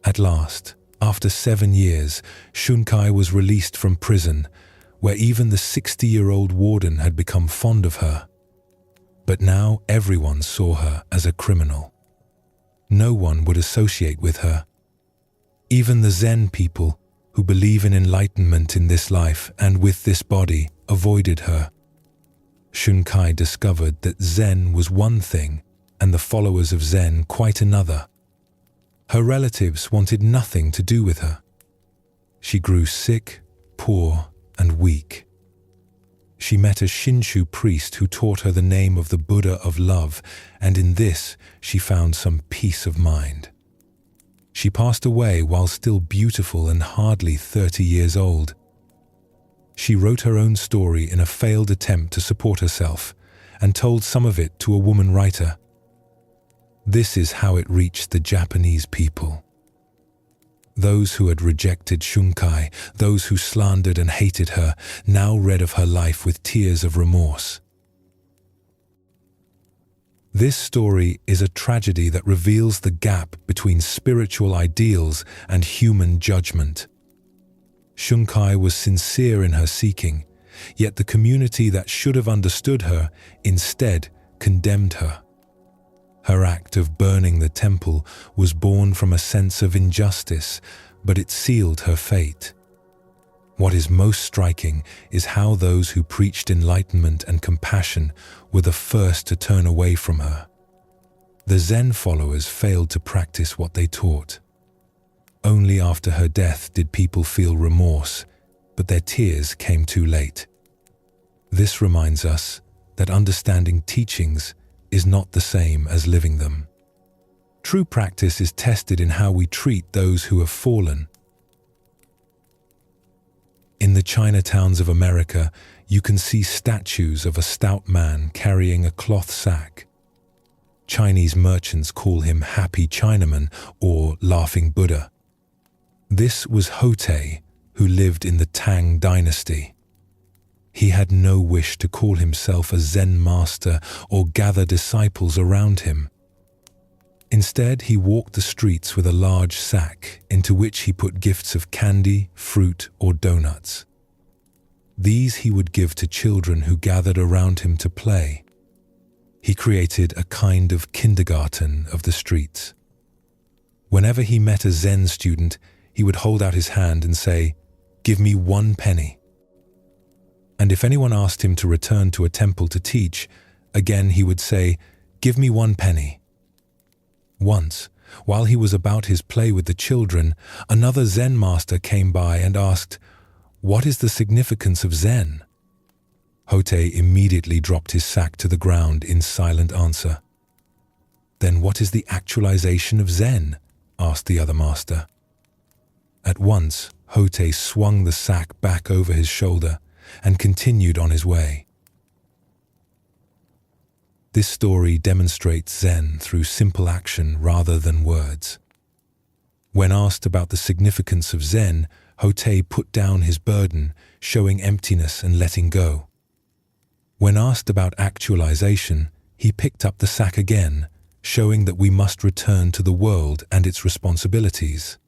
At last, after 7 years, Shunkai was released from prison, where even the 60-year-old warden had become fond of her. But now everyone saw her as a criminal. No one would associate with her. Even the Zen people, who believe in enlightenment in this life and with this body, avoided her. Shunkai discovered that Zen was one thing and the followers of Zen quite another. Her relatives wanted nothing to do with her. She grew sick, poor, and weak. She met a Shinshu priest who taught her the name of the Buddha of love, and in this she found some peace of mind. She passed away while still beautiful and hardly 30 years old. She wrote her own story in a failed attempt to support herself and told some of it to a woman writer. This is how it reached the Japanese people. Those who had rejected Shunkai, those who slandered and hated her, now read of her life with tears of remorse. This story is a tragedy that reveals the gap between spiritual ideals and human judgment. Shunkai was sincere in her seeking, yet the community that should have understood her instead condemned her. Her act of burning the temple was born from a sense of injustice, but it sealed her fate. What is most striking is how those who preached enlightenment and compassion were the first to turn away from her. The Zen followers failed to practice what they taught. Only after her death did people feel remorse, but their tears came too late. This reminds us that understanding teachings is not the same as living them. True practice is tested in how we treat those who have fallen. In the Chinatowns of America, you can see statues of a stout man carrying a cloth sack. Chinese merchants call him Happy Chinaman or Laughing Buddha. This was Hotei, who lived in the Tang dynasty. He had no wish to call himself a Zen master or gather disciples around him. Instead, he walked the streets with a large sack into which he put gifts of candy, fruit, or donuts. These he would give to children who gathered around him to play. He created a kind of kindergarten of the streets. Whenever he met a Zen student, he would hold out his hand and say, "Give me 1 penny." And if anyone asked him to return to a temple to teach, again he would say, "Give me 1 penny." Once, while he was about his play with the children, another Zen master came by and asked, "What is the significance of Zen?" Hotei immediately dropped his sack to the ground in silent answer. "Then what is the actualization of Zen?" asked the other master. At once, Hotei swung the sack back over his shoulder and continued on his way. This story demonstrates Zen through simple action rather than words. When asked about the significance of Zen, Hotei put down his burden, showing emptiness and letting go. When asked about actualization, he picked up the sack again, showing that we must return to the world and its responsibilities.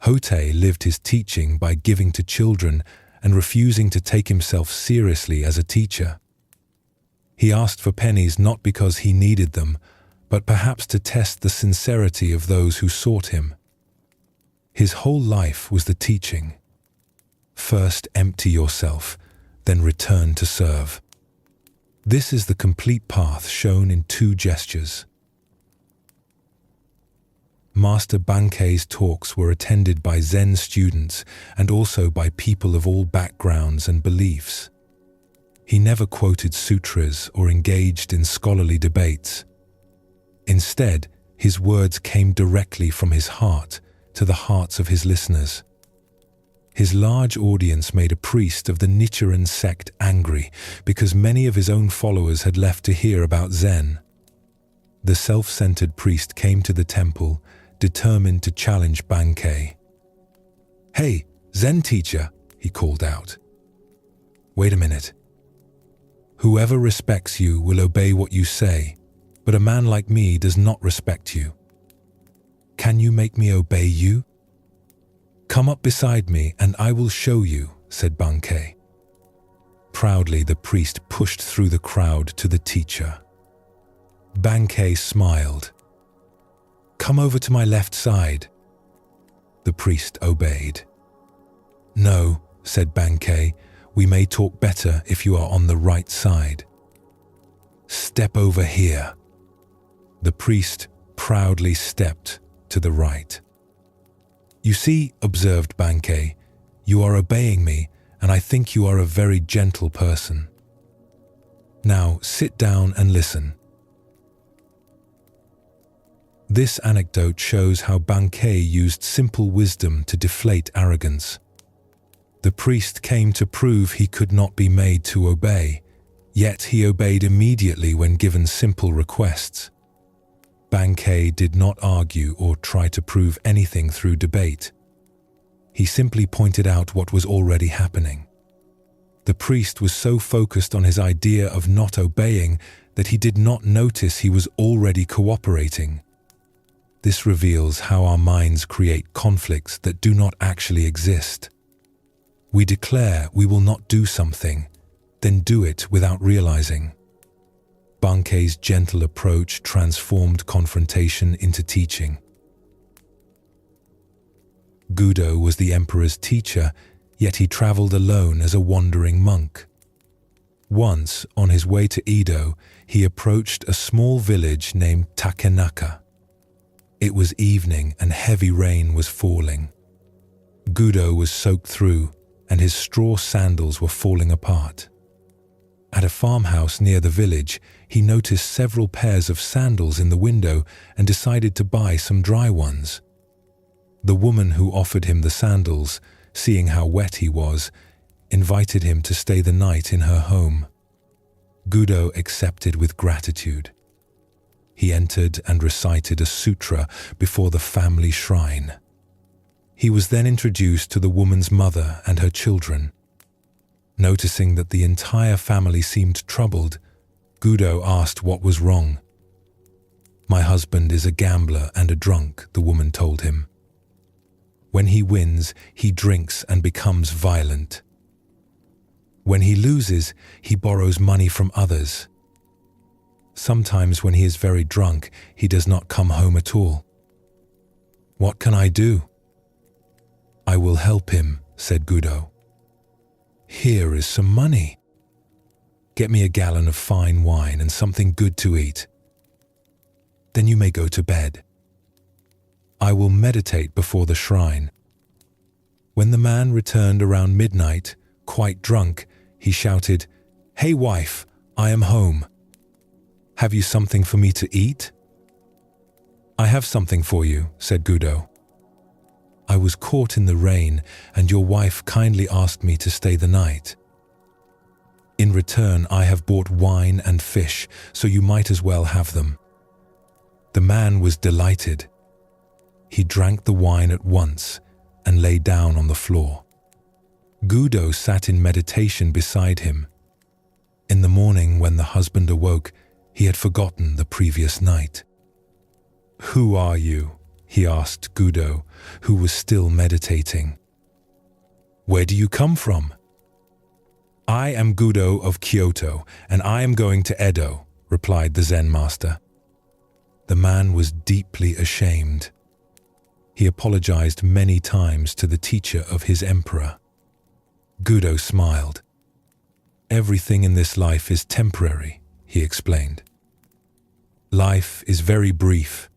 Hotei lived his teaching by giving to children and refusing to take himself seriously as a teacher. He asked for pennies not because he needed them, but perhaps to test the sincerity of those who sought him. His whole life was the teaching. First empty yourself, then return to serve. This is the complete path shown in 2 gestures. Master Bankei's talks were attended by Zen students and also by people of all backgrounds and beliefs. He never quoted sutras or engaged in scholarly debates. Instead, his words came directly from his heart to the hearts of his listeners. His large audience made a priest of the Nichiren sect angry because many of his own followers had left to hear about Zen. The self-centered priest came to the temple, determined to challenge Bankei. "Hey, Zen teacher," he called out. "Wait a minute. Whoever respects you will obey what you say, but a man like me does not respect you. Can you make me obey you? Come up beside me and I will show you," said Bankei. Proudly, the priest pushed through the crowd to the teacher. Bankei smiled. "Come over to my left side." The priest obeyed. "No," said Bankei, "we may talk better if you are on the right side." "Step over here." The priest proudly stepped to the right. "You see," observed Bankei, "you are obeying me, and I think you are a very gentle person. Now sit down and listen." This anecdote shows how Bankei used simple wisdom to deflate arrogance. The priest came to prove he could not be made to obey, yet he obeyed immediately when given simple requests. Bankei did not argue or try to prove anything through debate. He simply pointed out what was already happening. The priest was so focused on his idea of not obeying that he did not notice he was already cooperating. This reveals how our minds create conflicts that do not actually exist. We declare we will not do something, then do it without realizing. Bankei's gentle approach transformed confrontation into teaching. Gudo was the emperor's teacher, yet he traveled alone as a wandering monk. Once, on his way to Edo, he approached a small village named Takenaka. It was evening and heavy rain was falling. Gudo was soaked through, and his straw sandals were falling apart. At a farmhouse near the village, he noticed several pairs of sandals in the window and decided to buy some dry ones. The woman who offered him the sandals, seeing how wet he was, invited him to stay the night in her home. Gudo accepted with gratitude. He entered and recited a sutra before the family shrine. He was then introduced to the woman's mother and her children. Noticing that the entire family seemed troubled, Gudo asked what was wrong. "My husband is a gambler and a drunk," the woman told him. "When he wins, he drinks and becomes violent. When he loses, he borrows money from others. Sometimes when he is very drunk, he does not come home at all. What can I do?" "I will help him," said Gudo. "Here is some money. Get me a gallon of fine wine and something good to eat. Then you may go to bed. I will meditate before the shrine." When the man returned around midnight, quite drunk, he shouted, "Hey wife, I am home. Have you something for me to eat?" "I have something for you," said Gudo. "I was caught in the rain and your wife kindly asked me to stay the night. In return, I have bought wine and fish, so you might as well have them." The man was delighted. He drank the wine at once and lay down on the floor. Gudo sat in meditation beside him. In the morning, when the husband awoke, he had forgotten the previous night. "Who are you?" he asked Gudo, who was still meditating. "Where do you come from?" "I am Gudo of Kyoto, and I am going to Edo," replied the Zen master. The man was deeply ashamed. He apologized many times to the teacher of his emperor. Gudo smiled. "Everything in this life is temporary," he explained. "Life is very brief.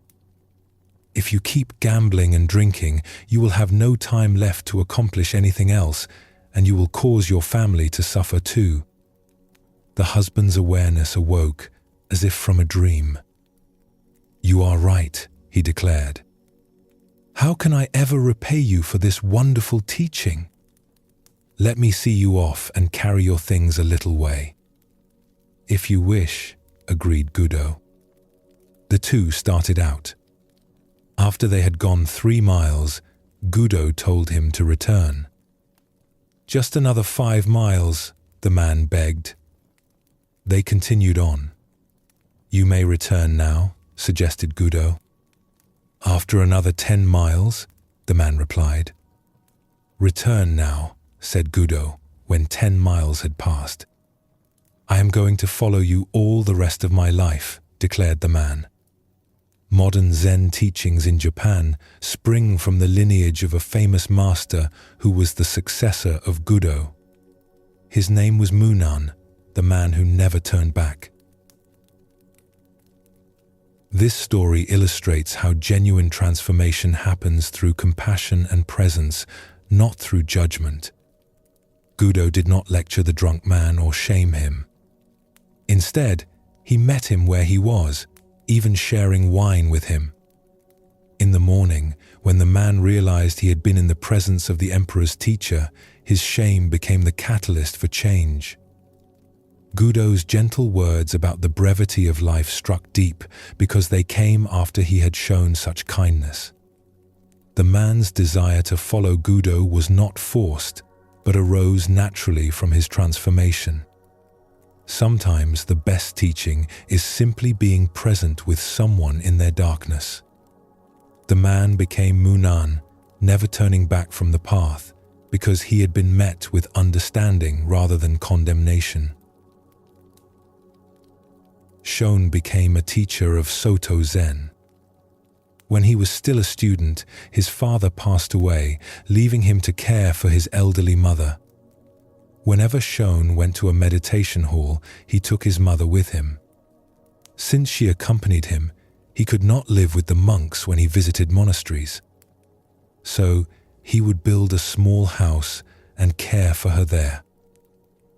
If you keep gambling and drinking, you will have no time left to accomplish anything else, and you will cause your family to suffer too." The husband's awareness awoke as if from a dream. "You are right," he declared. "How can I ever repay you for this wonderful teaching? Let me see you off and carry your things a little way." "If you wish," agreed Gudo. The two started out. After they had gone 3 miles, Gudo told him to return. "Just another 5 miles, the man begged. They continued on. "You may return now," suggested Gudo. "After another 10 miles, the man replied. "Return now," said Gudo, when 10 miles had passed. "I am going to follow you all the rest of my life," declared the man. Modern Zen teachings in Japan spring from the lineage of a famous master who was the successor of Gudo. His name was Munan, the man who never turned back. This story illustrates how genuine transformation happens through compassion and presence, not through judgment. Gudo did not lecture the drunk man or shame him. Instead, he met him where he was, even sharing wine with him. In the morning, when the man realized he had been in the presence of the emperor's teacher, his shame became the catalyst for change. Gudo's gentle words about the brevity of life struck deep because they came after he had shown such kindness. The man's desire to follow Gudo was not forced, but arose naturally from his transformation. Sometimes the best teaching is simply being present with someone in their darkness. The man became Munan, never turning back from the path, because he had been met with understanding rather than condemnation. Shon became a teacher of Soto Zen. When he was still a student, his father passed away, leaving him to care for his elderly mother. Whenever Shon went to a meditation hall, he took his mother with him. Since she accompanied him, he could not live with the monks when he visited monasteries. So he would build a small house and care for her there.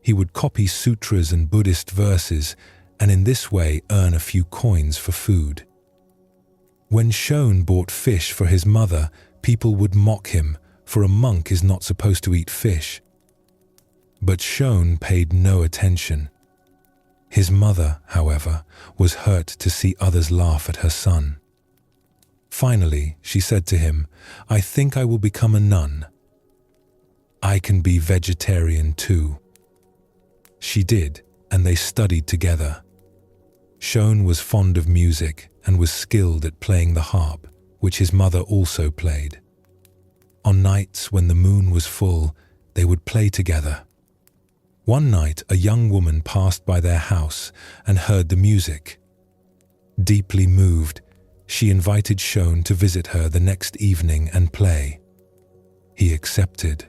He would copy sutras and Buddhist verses, and in this way earn a few coins for food. When Shon bought fish for his mother, people would mock him, for a monk is not supposed to eat fish. But Shon paid no attention. His mother, however, was hurt to see others laugh at her son. Finally, she said to him, "I think I will become a nun. I can be vegetarian too." She did, and they studied together. Shone was fond of music and was skilled at playing the harp, which his mother also played. On nights when the moon was full, they would play together. One night, a young woman passed by their house and heard the music. Deeply moved, she invited Shone to visit her the next evening and play. He accepted.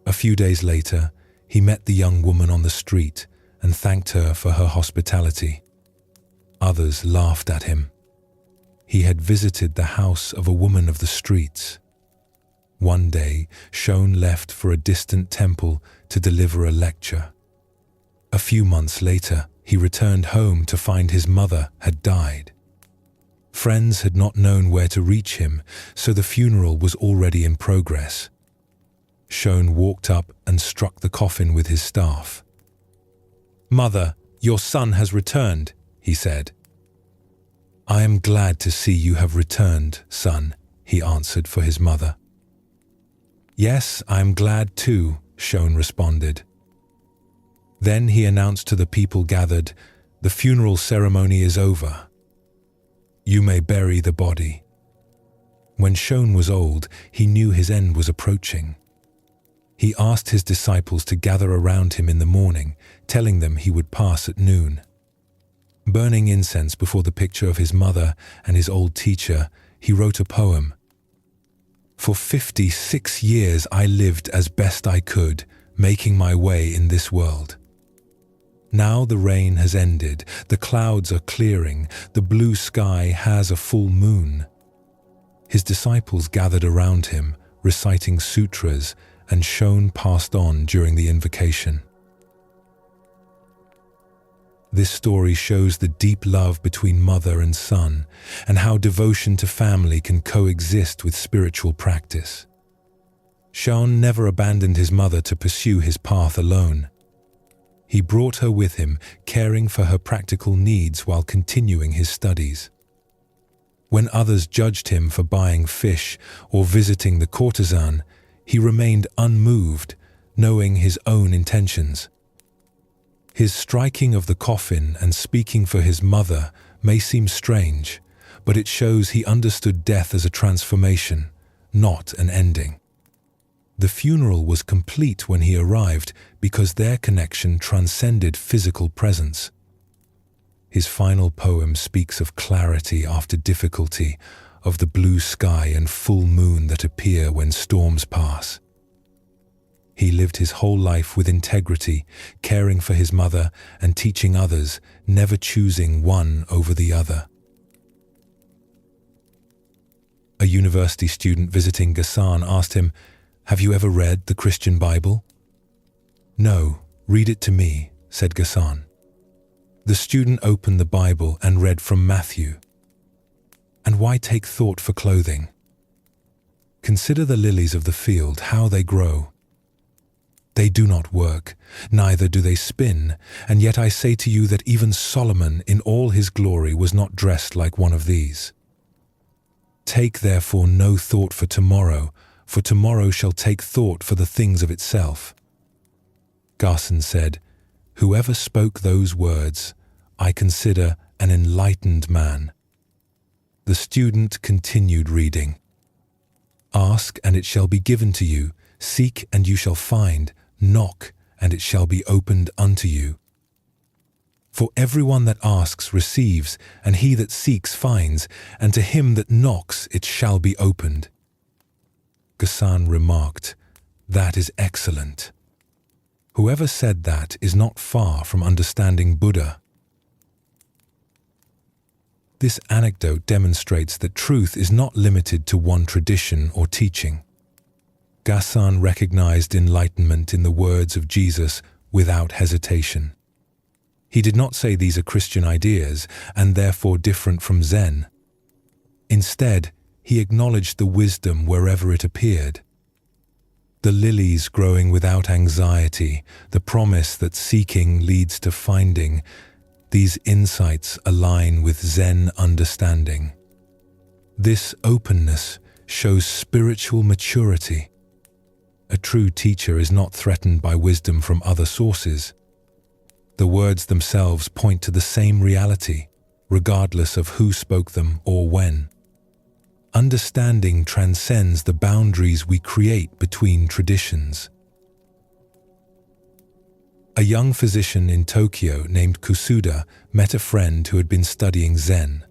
A few days later, he met the young woman on the street and thanked her for her hospitality. Others laughed at him. He had visited the house of a woman of the streets. One day, Shone left for a distant temple to deliver a lecture. A few months later, he returned home to find his mother had died. Friends had not known where to reach him, so the funeral was already in progress. Shone walked up and struck the coffin with his staff. "Mother, your son has returned," he said. "I am glad to see you have returned, son," he answered for his mother. "Yes, I am glad too," Shone responded. Then he announced to the people gathered, "The funeral ceremony is over. You may bury the body." When Shone was old, he knew his end was approaching. He asked his disciples to gather around him in the morning, telling them he would pass at noon. Burning incense before the picture of his mother and his old teacher, he wrote a poem. "For 56 years I lived as best I could, making my way in this world. Now the rain has ended, the clouds are clearing, the blue sky has a full moon." His disciples gathered around him, reciting sutras, and Shone passed on during the invocation. This story shows the deep love between mother and son, and how devotion to family can coexist with spiritual practice. Shone never abandoned his mother to pursue his path alone. He brought her with him, caring for her practical needs while continuing his studies. When others judged him for buying fish or visiting the courtesan, he remained unmoved, knowing his own intentions. His striking of the coffin and speaking for his mother may seem strange, but it shows he understood death as a transformation, not an ending. The funeral was complete when he arrived because their connection transcended physical presence. His final poem speaks of clarity after difficulty, of the blue sky and full moon that appear when storms pass. He lived his whole life with integrity, caring for his mother and teaching others, never choosing one over the other. A university student visiting Ghassan asked him, "Have you ever read the Christian Bible?" "No, read it to me," said Ghassan. The student opened the Bible and read from Matthew. "And why take thought for clothing? Consider the lilies of the field, how they grow. They do not work, neither do they spin, and yet I say to you that even Solomon in all his glory was not dressed like one of these. Take therefore no thought for tomorrow shall take thought for the things of itself." Ghassan said, "Whoever spoke those words, I consider an enlightened man." The student continued reading. "Ask and it shall be given to you, seek and you shall find, knock and it shall be opened unto you. For everyone that asks receives, and he that seeks finds, and to him that knocks it shall be opened." Ghassan remarked, "That is excellent. Whoever said that is not far from understanding Buddha." This anecdote demonstrates that truth is not limited to one tradition or teaching. Ghassan recognized enlightenment in the words of Jesus without hesitation. He did not say these are Christian ideas and therefore different from Zen. Instead, he acknowledged the wisdom wherever it appeared. The lilies growing without anxiety, the promise that seeking leads to finding, these insights align with Zen understanding. This openness shows spiritual maturity. A true teacher is not threatened by wisdom from other sources. The words themselves point to the same reality, regardless of who spoke them or when. Understanding transcends the boundaries we create between traditions. A young physician in Tokyo named Kusuda met a friend who had been studying Zen.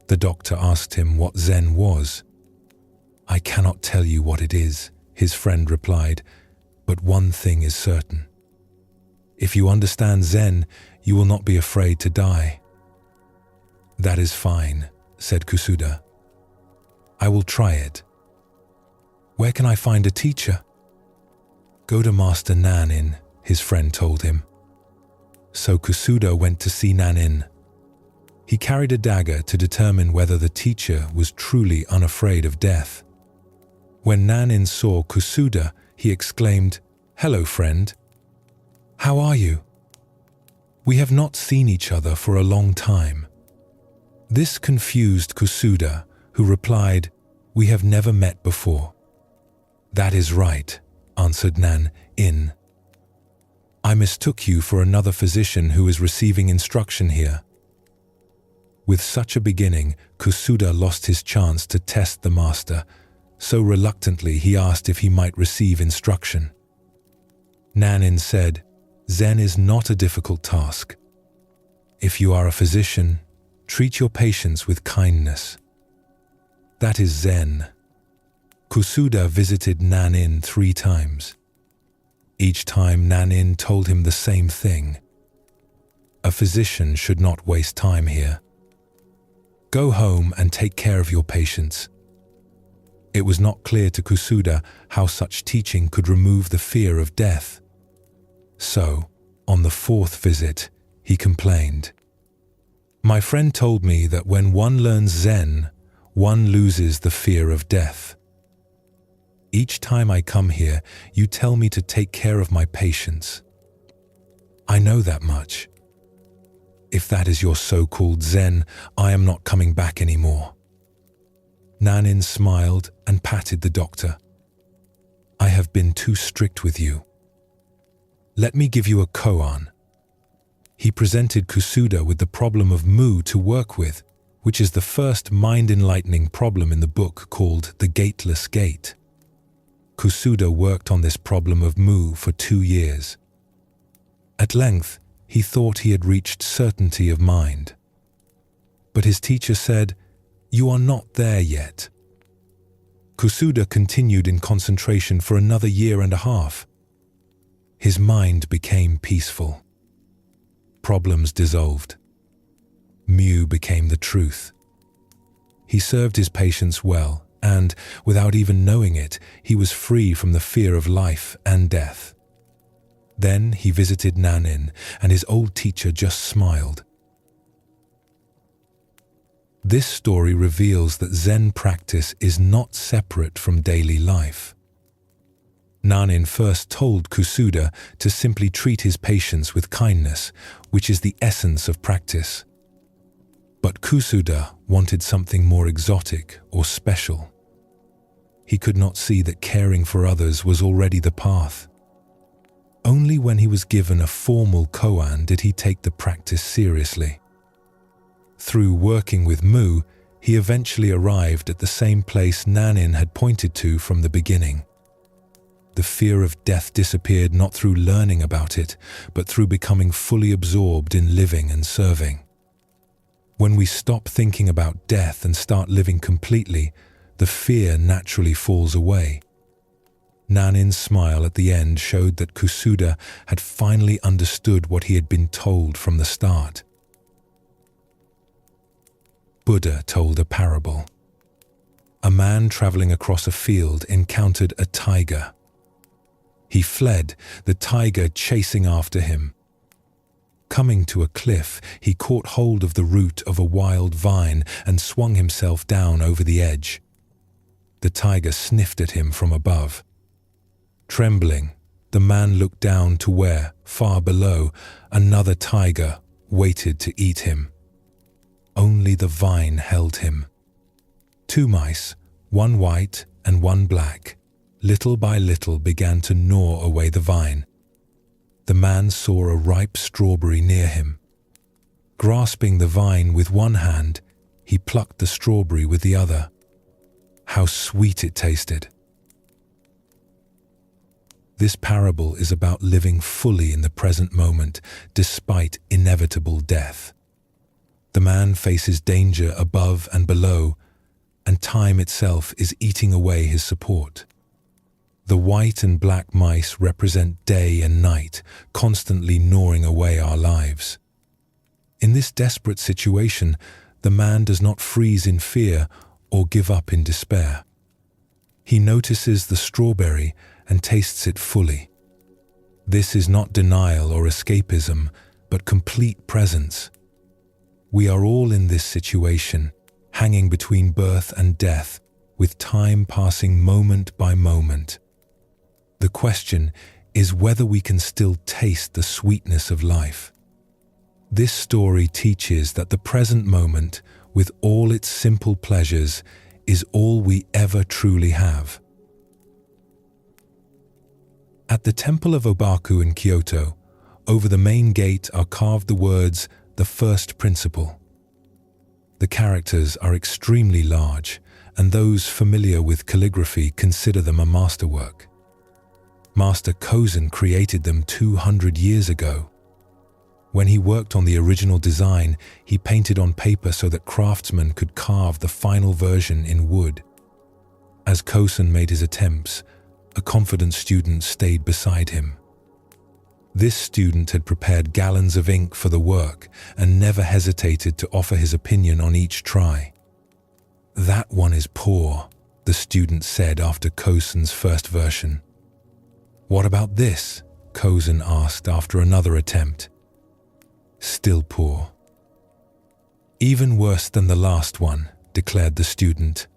The doctor asked him what Zen was. "I cannot tell you what it is," his friend replied, "but one thing is certain. If you understand Zen, you will not be afraid to die." "That is fine," said Kusuda. "I will try it." "Where can I find a teacher?" "Go to Master Nanin," his friend told him. So Kusuda went to see Nanin. He carried a dagger to determine whether the teacher was truly unafraid of death. When Nanin saw Kusuda, he exclaimed, "Hello, friend. How are you? We have not seen each other for a long time." This confused Kusuda, who replied, "We have never met before." "That is right," answered Nanin. "I mistook you for another physician who is receiving instruction here." With such a beginning, Kusuda lost his chance to test the master, so reluctantly he asked if he might receive instruction. Nanin said, "Zen is not a difficult task. If you are a physician, treat your patients with kindness. That is Zen." Kusuda visited Nanin 3 times. Each time Nanin told him the same thing. A physician should not waste time here. Go home and take care of your patients. It was not clear to Kusuda how such teaching could remove the fear of death. So, on the 4th visit, he complained. "My friend told me that when one learns Zen, one loses the fear of death. Each time I come here, you tell me to take care of my patients. I know that much. If that is your so-called Zen, I am not coming back anymore." Nanin smiled and patted the doctor. "I have been too strict with you. Let me give you a koan." He presented Kusuda with the problem of mu to work with, which is the first mind-enlightening problem in the book called The Gateless Gate. Kusuda worked on this problem of mu for 2 years. At length, he thought he had reached certainty of mind. But his teacher said, "You are not there yet." Kusuda continued in concentration for another 1.5 years. His mind became peaceful. Problems dissolved. Mu became the truth. He served his patients well, and, without even knowing it, he was free from the fear of life and death. Then he visited Nanin, and his old teacher just smiled. This story reveals that Zen practice is not separate from daily life. Nanin first told Kusuda to simply treat his patients with kindness, which is the essence of practice. But Kusuda wanted something more exotic or special. He could not see that caring for others was already the path. Only when he was given a formal koan did he take the practice seriously. Through working with mu, he eventually arrived at the same place Nanin had pointed to from the beginning. The fear of death disappeared not through learning about it, but through becoming fully absorbed in living and serving. When we stop thinking about death and start living completely, the fear naturally falls away. Nanin's smile at the end showed that Kusuda had finally understood what he had been told from the start. Buddha told a parable. A man traveling across a field encountered a tiger. He fled, the tiger chasing after him. Coming to a cliff, he caught hold of the root of a wild vine and swung himself down over the edge. The tiger sniffed at him from above. Trembling, the man looked down to where, far below, another tiger waited to eat him. Only the vine held him. 2 mice, one white and one black, little by little began to gnaw away the vine. The man saw a ripe strawberry near him. Grasping the vine with one hand, he plucked the strawberry with the other. How sweet it tasted! This parable is about living fully in the present moment despite inevitable death. The man faces danger above and below, and time itself is eating away his support. The white and black mice represent day and night, constantly gnawing away our lives. In this desperate situation, the man does not freeze in fear or give up in despair. He notices the strawberry and tastes it fully. This is not denial or escapism, but complete presence. We are all in this situation, hanging between birth and death, with time passing moment by moment. The question is whether we can still taste the sweetness of life. This story teaches that the present moment, with all its simple pleasures, is all we ever truly have. At the Temple of Obaku in Kyoto, over the main gate are carved the words, "The First Principle." The characters are extremely large, and those familiar with calligraphy consider them a masterwork. Master Kozen created them 200 years ago. When he worked on the original design, he painted on paper so that craftsmen could carve the final version in wood. As Kozen made his attempts, a confident student stayed beside him. This student had prepared gallons of ink for the work and never hesitated to offer his opinion on each try. "That one is poor," the student said after Kozen's first version. "What about this?" Kozen asked after another attempt. "Still poor." "Even worse than the last one," declared the student.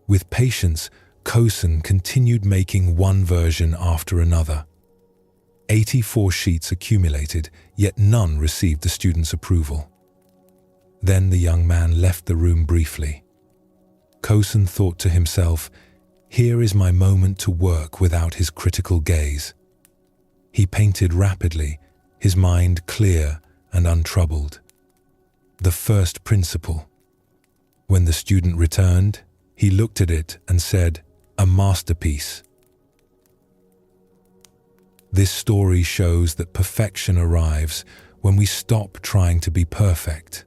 With patience, Kozen continued making one version after another. 84 sheets accumulated, yet none received the student's approval. Then the young man left the room briefly. Kozen thought to himself, "Here is my moment to work without his critical gaze." He painted rapidly, his mind clear and untroubled. The first principle. When the student returned, he looked at it and said, "A masterpiece." This story shows that perfection arrives when we stop trying to be perfect.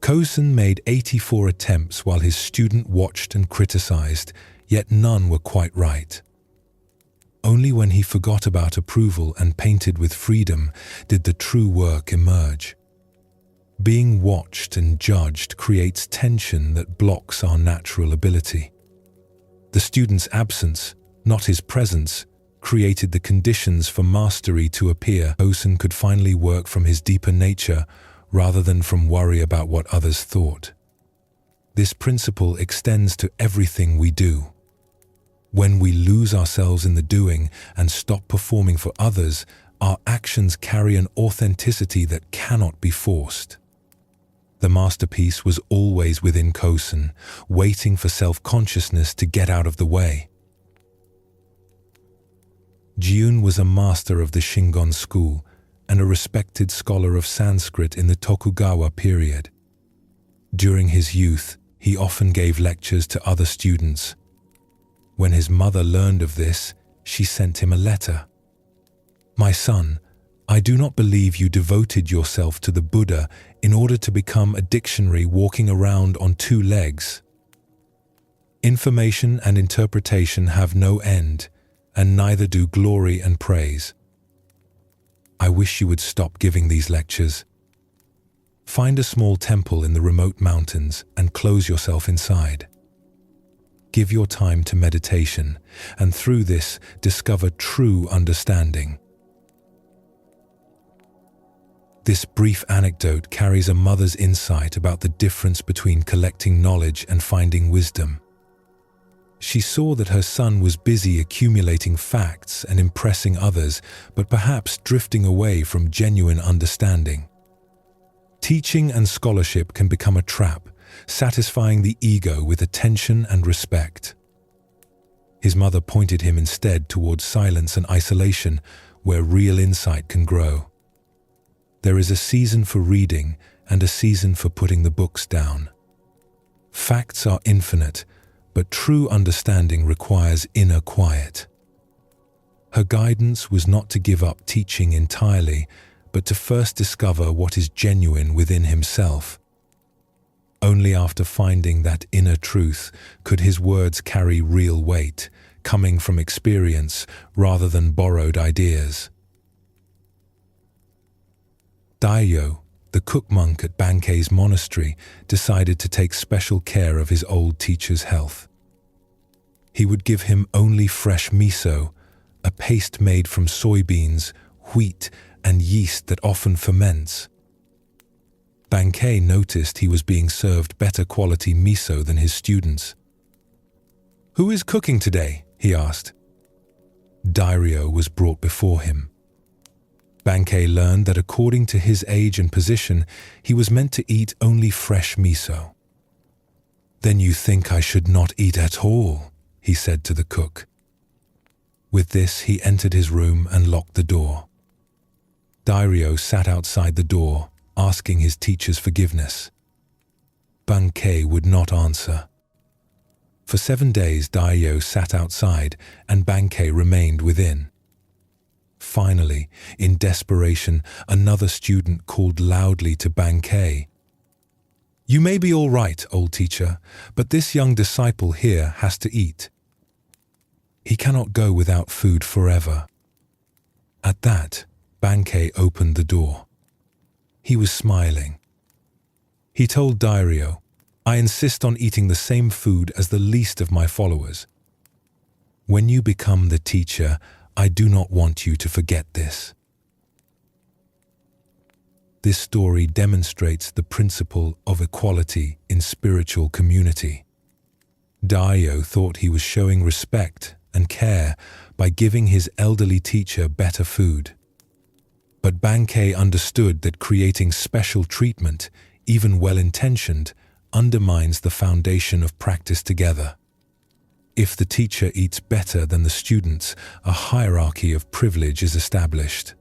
Kozen made 84 attempts while his student watched and criticized, yet none were quite right. Only when he forgot about approval and painted with freedom did the true work emerge. Being watched and judged creates tension that blocks our natural ability. The student's absence, not his presence, created the conditions for mastery to appear. Kozen could finally work from his deeper nature rather than from worry about what others thought. This principle extends to everything we do. When we lose ourselves in the doing and stop performing for others, our actions carry an authenticity that cannot be forced. The masterpiece was always within Kozen, waiting for self-consciousness to get out of the way. Jiun was a master of the Shingon school and a respected scholar of Sanskrit in the Tokugawa period. During his youth, he often gave lectures to other students. When his mother learned of this, she sent him a letter. "My son, I do not believe you devoted yourself to the Buddha in order to become a dictionary walking around on 2 legs. Information and interpretation have no end, and neither do glory and praise. I wish you would stop giving these lectures. Find a small temple in the remote mountains and close yourself inside. Give your time to meditation, and through this discover true understanding." This brief anecdote carries a mother's insight about the difference between collecting knowledge and finding wisdom. She saw that her son was busy accumulating facts and impressing others, but perhaps drifting away from genuine understanding. Teaching and scholarship can become a trap, satisfying the ego with attention and respect. His mother pointed him instead towards silence and isolation, where real insight can grow. There is a season for reading and a season for putting the books down. Facts are infinite, but true understanding requires inner quiet. Her guidance was not to give up teaching entirely, but to first discover what is genuine within himself. Only after finding that inner truth could his words carry real weight, coming from experience rather than borrowed ideas. Dairyo, the cook monk at Bankei's monastery, decided to take special care of his old teacher's health. He would give him only fresh miso, a paste made from soybeans, wheat, and yeast that often ferments. Bankei noticed he was being served better quality miso than his students. "Who is cooking today?" he asked. Dairyo was brought before him. Bankei learned that according to his age and position, he was meant to eat only fresh miso. "Then you think I should not eat at all," he said to the cook. With this, he entered his room and locked the door. Dairyo sat outside the door, asking his teacher's forgiveness. Bankei would not answer. For 7 days, Dairyo sat outside and Bankei remained within. Finally, in desperation, another student called loudly to Bankei. "You may be all right, old teacher, but this young disciple here has to eat. He cannot go without food forever." At that, Bankei opened the door. He was smiling. He told Dairyo, "I insist on eating the same food as the least of my followers. When you become the teacher, I do not want you to forget this." This story demonstrates the principle of equality in spiritual community. Dairyo thought he was showing respect and care by giving his elderly teacher better food. But Bankei understood that creating special treatment, even well-intentioned, undermines the foundation of practice together. If the teacher eats better than the students, a hierarchy of privilege is established.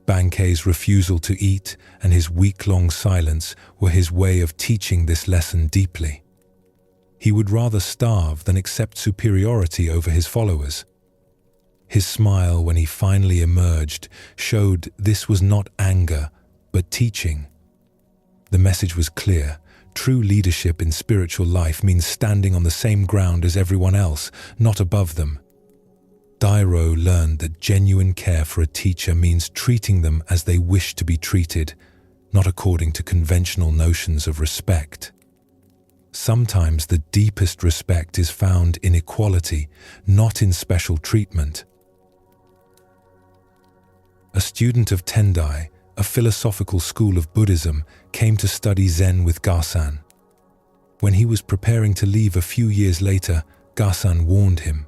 Bankei's refusal to eat and his week-long silence were his way of teaching this lesson deeply. He would rather starve than accept superiority over his followers. His smile when he finally emerged showed this was not anger, but teaching. The message was clear. True leadership in spiritual life means standing on the same ground as everyone else, not above them. Dairyo learned that genuine care for a teacher means treating them as they wish to be treated, not according to conventional notions of respect. Sometimes the deepest respect is found in equality, not in special treatment. A student of Tendai, a philosophical school of Buddhism, came to study Zen with Gasan. When he was preparing to leave a few years later, Gasan warned him.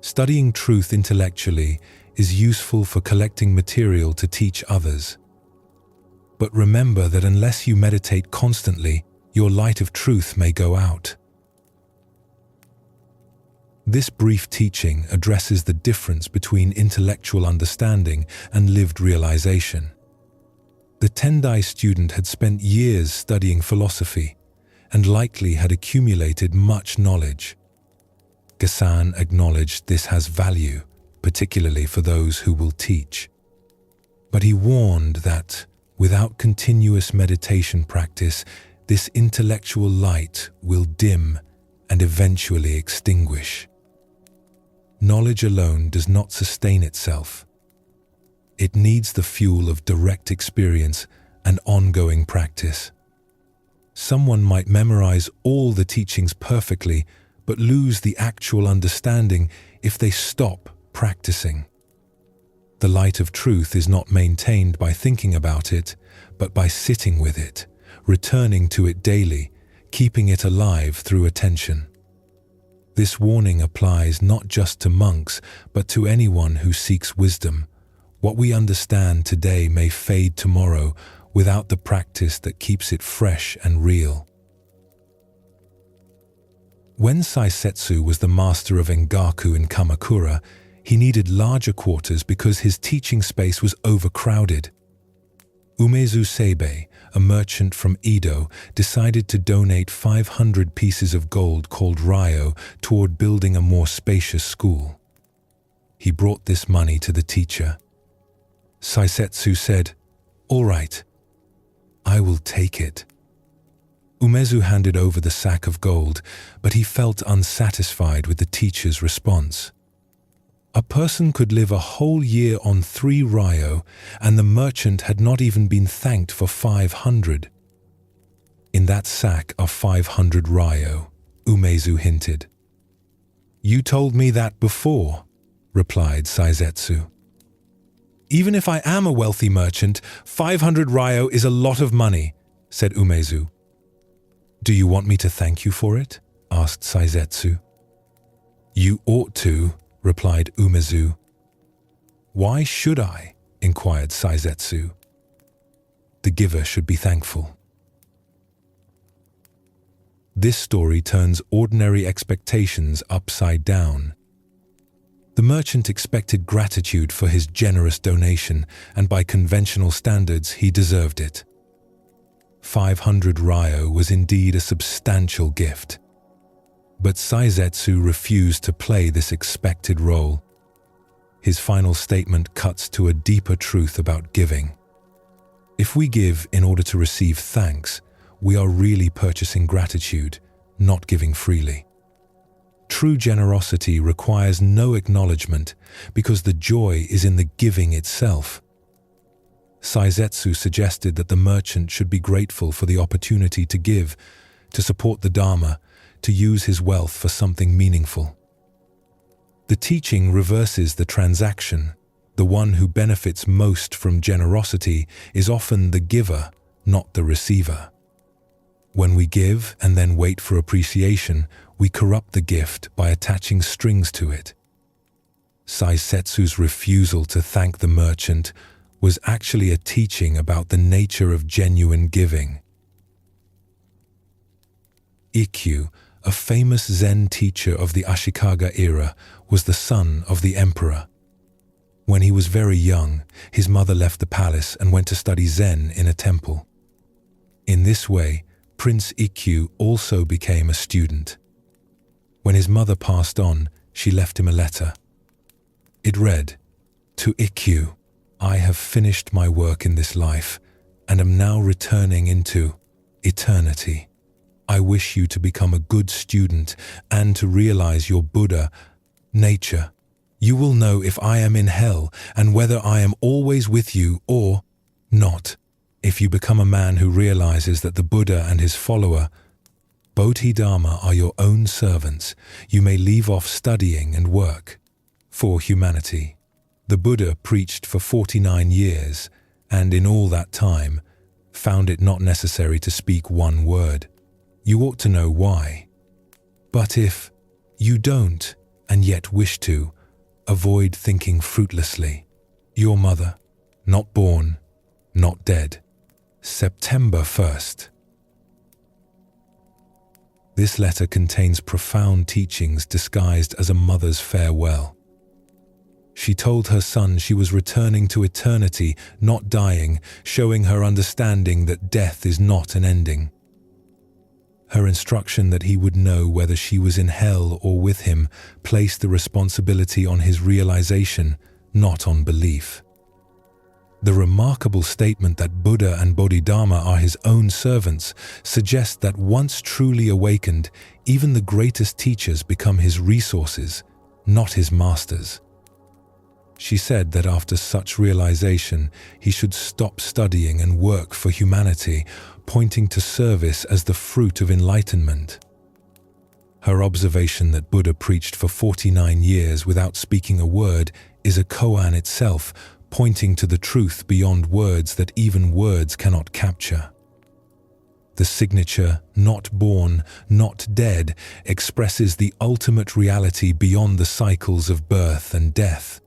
Studying truth intellectually is useful for collecting material to teach others. But remember that unless you meditate constantly, your light of truth may go out. This brief teaching addresses the difference between intellectual understanding and lived realization. The Tendai student had spent years studying philosophy and likely had accumulated much knowledge. Gasan acknowledged this has value, particularly for those who will teach. But he warned that, without continuous meditation practice, this intellectual light will dim and eventually extinguish. Knowledge alone does not sustain itself. It needs the fuel of direct experience and ongoing practice. Someone might memorize all the teachings perfectly, but lose the actual understanding if they stop practicing. The light of truth is not maintained by thinking about it, but by sitting with it, returning to it daily, keeping it alive through attention. This warning applies not just to monks, but to anyone who seeks wisdom. What we understand today may fade tomorrow without the practice that keeps it fresh and real. When Saisetsu was the master of Engaku in Kamakura, he needed larger quarters because his teaching space was overcrowded. Umezu Seibei, a merchant from Edo, decided to donate 500 pieces of gold called ryo toward building a more spacious school. He brought this money to the teacher. Saisetsu said, "All right, I will take it." Umezu handed over the sack of gold, but he felt unsatisfied with the teacher's response. A person could live a whole year on 3 ryo, and the merchant had not even been thanked for 500. "In that sack are 500 ryo, Umezu hinted. "You told me that before," replied Saisetsu. "Even if I am a wealthy merchant, 500 ryo is a lot of money," said Umezu. "Do you want me to thank you for it?" asked Saisetsu. "You ought to," replied Umezu. "Why should I?" inquired Saisetsu. "The giver should be thankful." This story turns ordinary expectations upside down. The merchant expected gratitude for his generous donation, and by conventional standards, he deserved it. 500 ryo was indeed a substantial gift. But Saisetsu refused to play this expected role. His final statement cuts to a deeper truth about giving. If we give in order to receive thanks, we are really purchasing gratitude, not giving freely. True generosity requires no acknowledgement because the joy is in the giving itself. Saisetsu suggested that the merchant should be grateful for the opportunity to give, to support the Dharma, to use his wealth for something meaningful. The teaching reverses the transaction. The one who benefits most from generosity is often the giver, not the receiver. When we give and then wait for appreciation, we corrupt the gift by attaching strings to it. Saisetsu's refusal to thank the merchant was actually a teaching about the nature of genuine giving. Ikkyu, a famous Zen teacher of the Ashikaga era, was the son of the emperor. When he was very young, his mother left the palace and went to study Zen in a temple. In this way, Prince Ikkyu also became a student. When his mother passed on, she left him a letter. It read, "To Ikkyu, I have finished my work in this life and am now returning into eternity. I wish you to become a good student and to realize your Buddha nature. You will know if I am in hell and whether I am always with you or not. If you become a man who realizes that the Buddha and his follower, Bodhidharma, are your own servants, you may leave off studying and work for humanity." The Buddha preached for 49 years and in all that time found it not necessary to speak one word. You ought to know why. But if you don't and yet wish to, avoid thinking fruitlessly. Your mother, not born, not dead. September 1st. This letter contains profound teachings disguised as a mother's farewell. She told her son she was returning to eternity, not dying, showing her understanding that death is not an ending. Her instruction that he would know whether she was in hell or with him placed the responsibility on his realization, not on belief. The remarkable statement that Buddha and Bodhidharma are his own servants suggests that once truly awakened, even the greatest teachers become his resources, not his masters. She said that after such realization, he should stop studying and work for humanity, pointing to service as the fruit of enlightenment. Her observation that Buddha preached for 49 years without speaking a word is a koan itself, pointing to the truth beyond words that even words cannot capture. The signature, not born, not dead, expresses the ultimate reality beyond the cycles of birth and death.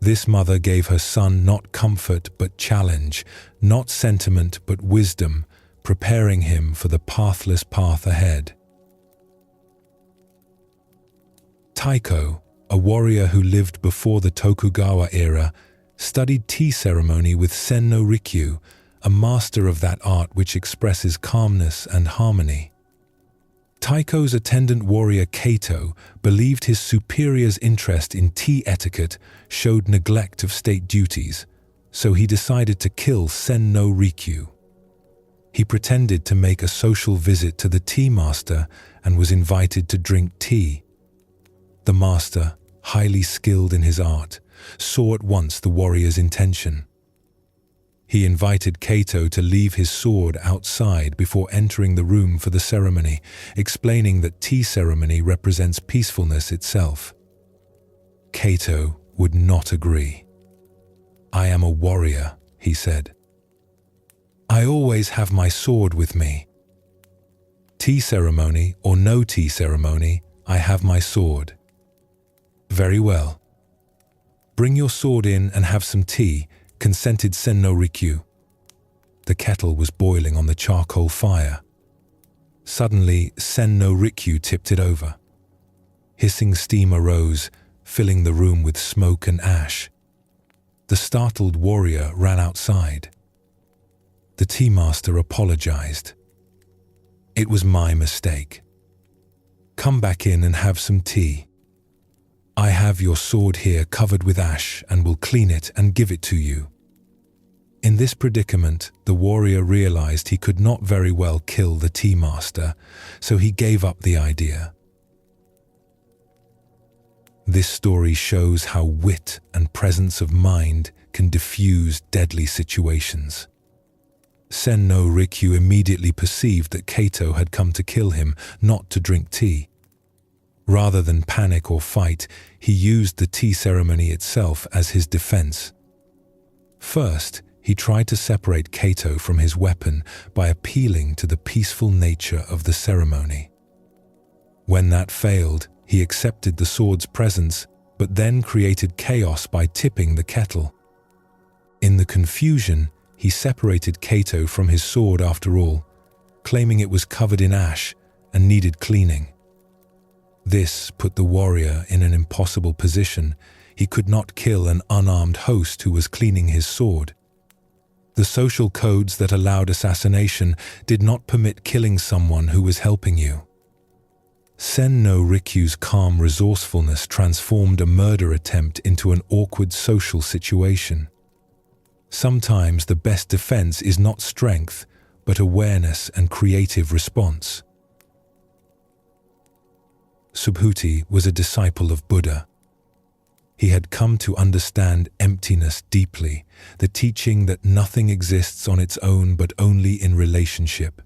This mother gave her son not comfort but challenge, not sentiment but wisdom, preparing him for the pathless path ahead. Taiko, a warrior who lived before the Tokugawa era, studied tea ceremony with Sen no Rikyu, a master of that art which expresses calmness and harmony. Taiko's attendant warrior Kato believed his superior's interest in tea etiquette showed neglect of state duties, so he decided to kill Sen no Rikyu. He pretended to make a social visit to the tea master and was invited to drink tea. The master, highly skilled in his art, saw at once the warrior's intention. He invited Kato to leave his sword outside before entering the room for the ceremony, explaining that tea ceremony represents peacefulness itself. Kato would not agree. "I am a warrior," he said. "I always have my sword with me. Tea ceremony or no tea ceremony, I have my sword." "Very well. Bring your sword in and have some tea," consented Sen no Rikyu. The kettle was boiling on the charcoal fire. Suddenly, Sen no Rikyu tipped it over. Hissing steam arose, filling the room with smoke and ash. The startled warrior ran outside. The tea master apologized. "It was my mistake. Come back in and have some tea. I have your sword here covered with ash and will clean it and give it to you." In this predicament, the warrior realized he could not very well kill the tea master, so he gave up the idea. This story shows how wit and presence of mind can diffuse deadly situations. Sen no Rikyu immediately perceived that Kato had come to kill him, not to drink tea. Rather than panic or fight, he used the tea ceremony itself as his defense. First, he tried to separate Kato from his weapon by appealing to the peaceful nature of the ceremony. When that failed, he accepted the sword's presence, but then created chaos by tipping the kettle. In the confusion, he separated Kato from his sword after all, claiming it was covered in ash and needed cleaning. This put the warrior in an impossible position. He could not kill an unarmed host who was cleaning his sword. The social codes that allowed assassination did not permit killing someone who was helping you. Sen no Rikyu's calm resourcefulness transformed a murder attempt into an awkward social situation. Sometimes the best defense is not strength, but awareness and creative response. Subhuti was a disciple of Buddha. He had come to understand emptiness deeply, the teaching that nothing exists on its own but only in relationship.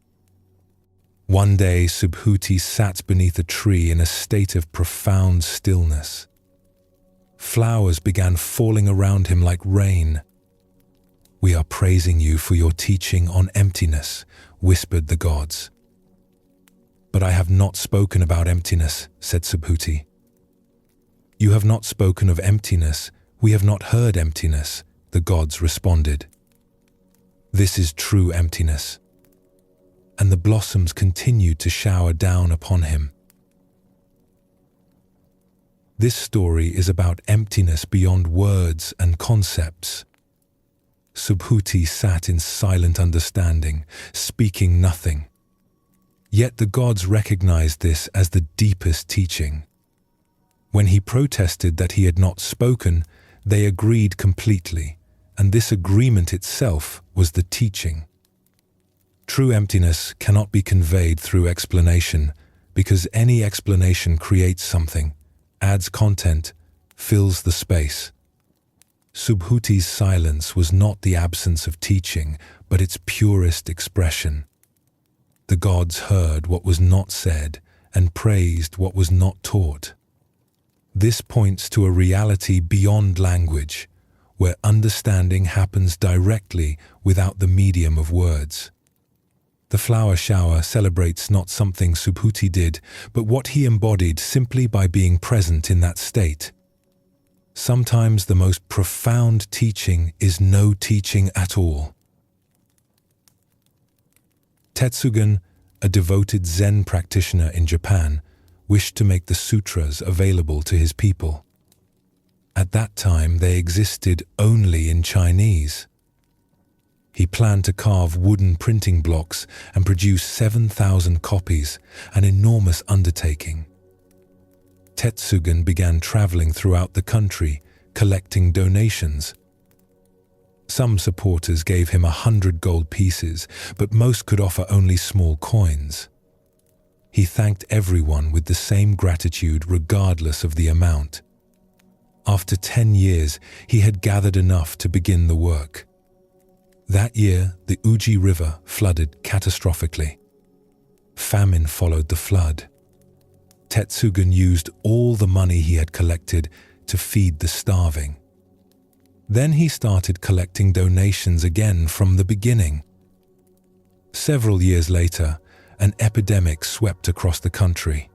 One day, Subhuti sat beneath a tree in a state of profound stillness. Flowers began falling around him like rain. "We are praising you for your teaching on emptiness," whispered the gods. "But I have not spoken about emptiness," said Subhuti. "You have not spoken of emptiness. We have not heard emptiness," the gods responded. "This is true emptiness." And the blossoms continued to shower down upon him. This story is about emptiness beyond words and concepts. Subhuti sat in silent understanding, speaking nothing. Yet the gods recognized this as the deepest teaching. When he protested that he had not spoken, they agreed completely, and this agreement itself was the teaching. True emptiness cannot be conveyed through explanation, because any explanation creates something, adds content, fills the space. Subhuti's silence was not the absence of teaching, but its purest expression. The gods heard what was not said and praised what was not taught. This points to a reality beyond language, where understanding happens directly without the medium of words. The flower shower celebrates not something Subhuti did, but what he embodied simply by being present in that state. Sometimes the most profound teaching is no teaching at all. Tetsugen, a devoted Zen practitioner in Japan, wished to make the sutras available to his people. At that time, they existed only in Chinese. He planned to carve wooden printing blocks and produce 7,000 copies, an enormous undertaking. Tetsugen began traveling throughout the country, collecting donations. Some supporters gave him 100 gold pieces, but most could offer only small coins. He thanked everyone with the same gratitude regardless of the amount. After 10 years, he had gathered enough to begin the work. That year, the Uji River flooded catastrophically. Famine followed the flood. Tetsugen used all the money he had collected to feed the starving. Then he started collecting donations again from the beginning. Several years later, an epidemic swept across the country.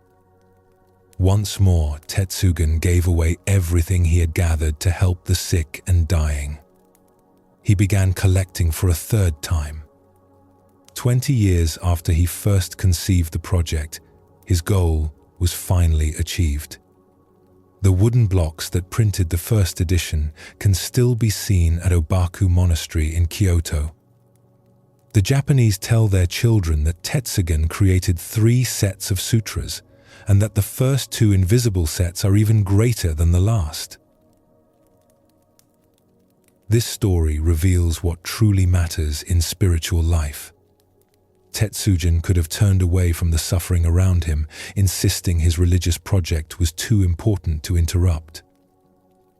Once more, Tetsugen gave away everything he had gathered to help the sick and dying. He began collecting for a third time. 20 years after he first conceived the project, his goal was finally achieved. The wooden blocks that printed the first edition can still be seen at Obaku Monastery in Kyoto. The Japanese tell their children that Tetsugen created 3 sets of sutras, and that the first 2 invisible sets are even greater than the last. This story reveals what truly matters in spiritual life. Tetsugen could have turned away from the suffering around him, insisting his religious project was too important to interrupt.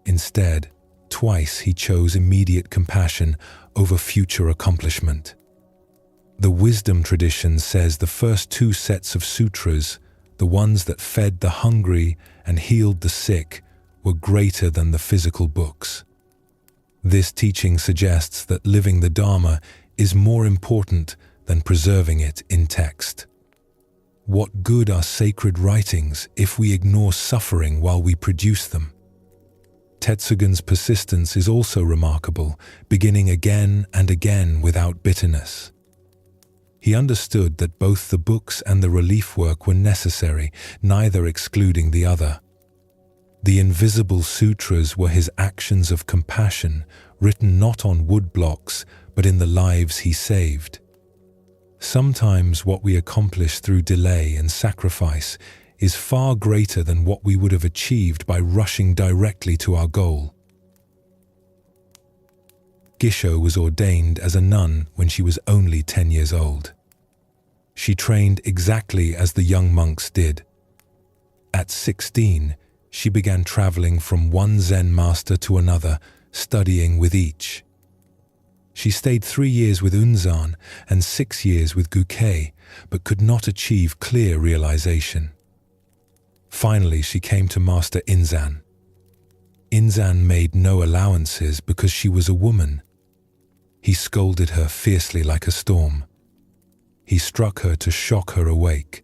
Instead, twice he chose immediate compassion over future accomplishment. The wisdom tradition says the first 2 sets of sutras, the ones that fed the hungry and healed the sick, were greater than the physical books. This teaching suggests that living the Dharma is more important than preserving it in text. What good are sacred writings if we ignore suffering while we produce them? Tetsugen's persistence is also remarkable, beginning again and again without bitterness. He understood that both the books and the relief work were necessary, neither excluding the other. The invisible sutras were his actions of compassion, written not on wood blocks, but in the lives he saved. Sometimes what we accomplish through delay and sacrifice is far greater than what we would have achieved by rushing directly to our goal. Gisho was ordained as a nun when she was only 10 years old. She trained exactly as the young monks did. At 16, she began traveling from one Zen master to another, studying with each. She stayed 3 years with Unzan and 6 years with Gukei, but could not achieve clear realization. Finally, she came to Master Inzan. Inzan made no allowances because she was a woman. He scolded her fiercely like a storm. He struck her to shock her awake.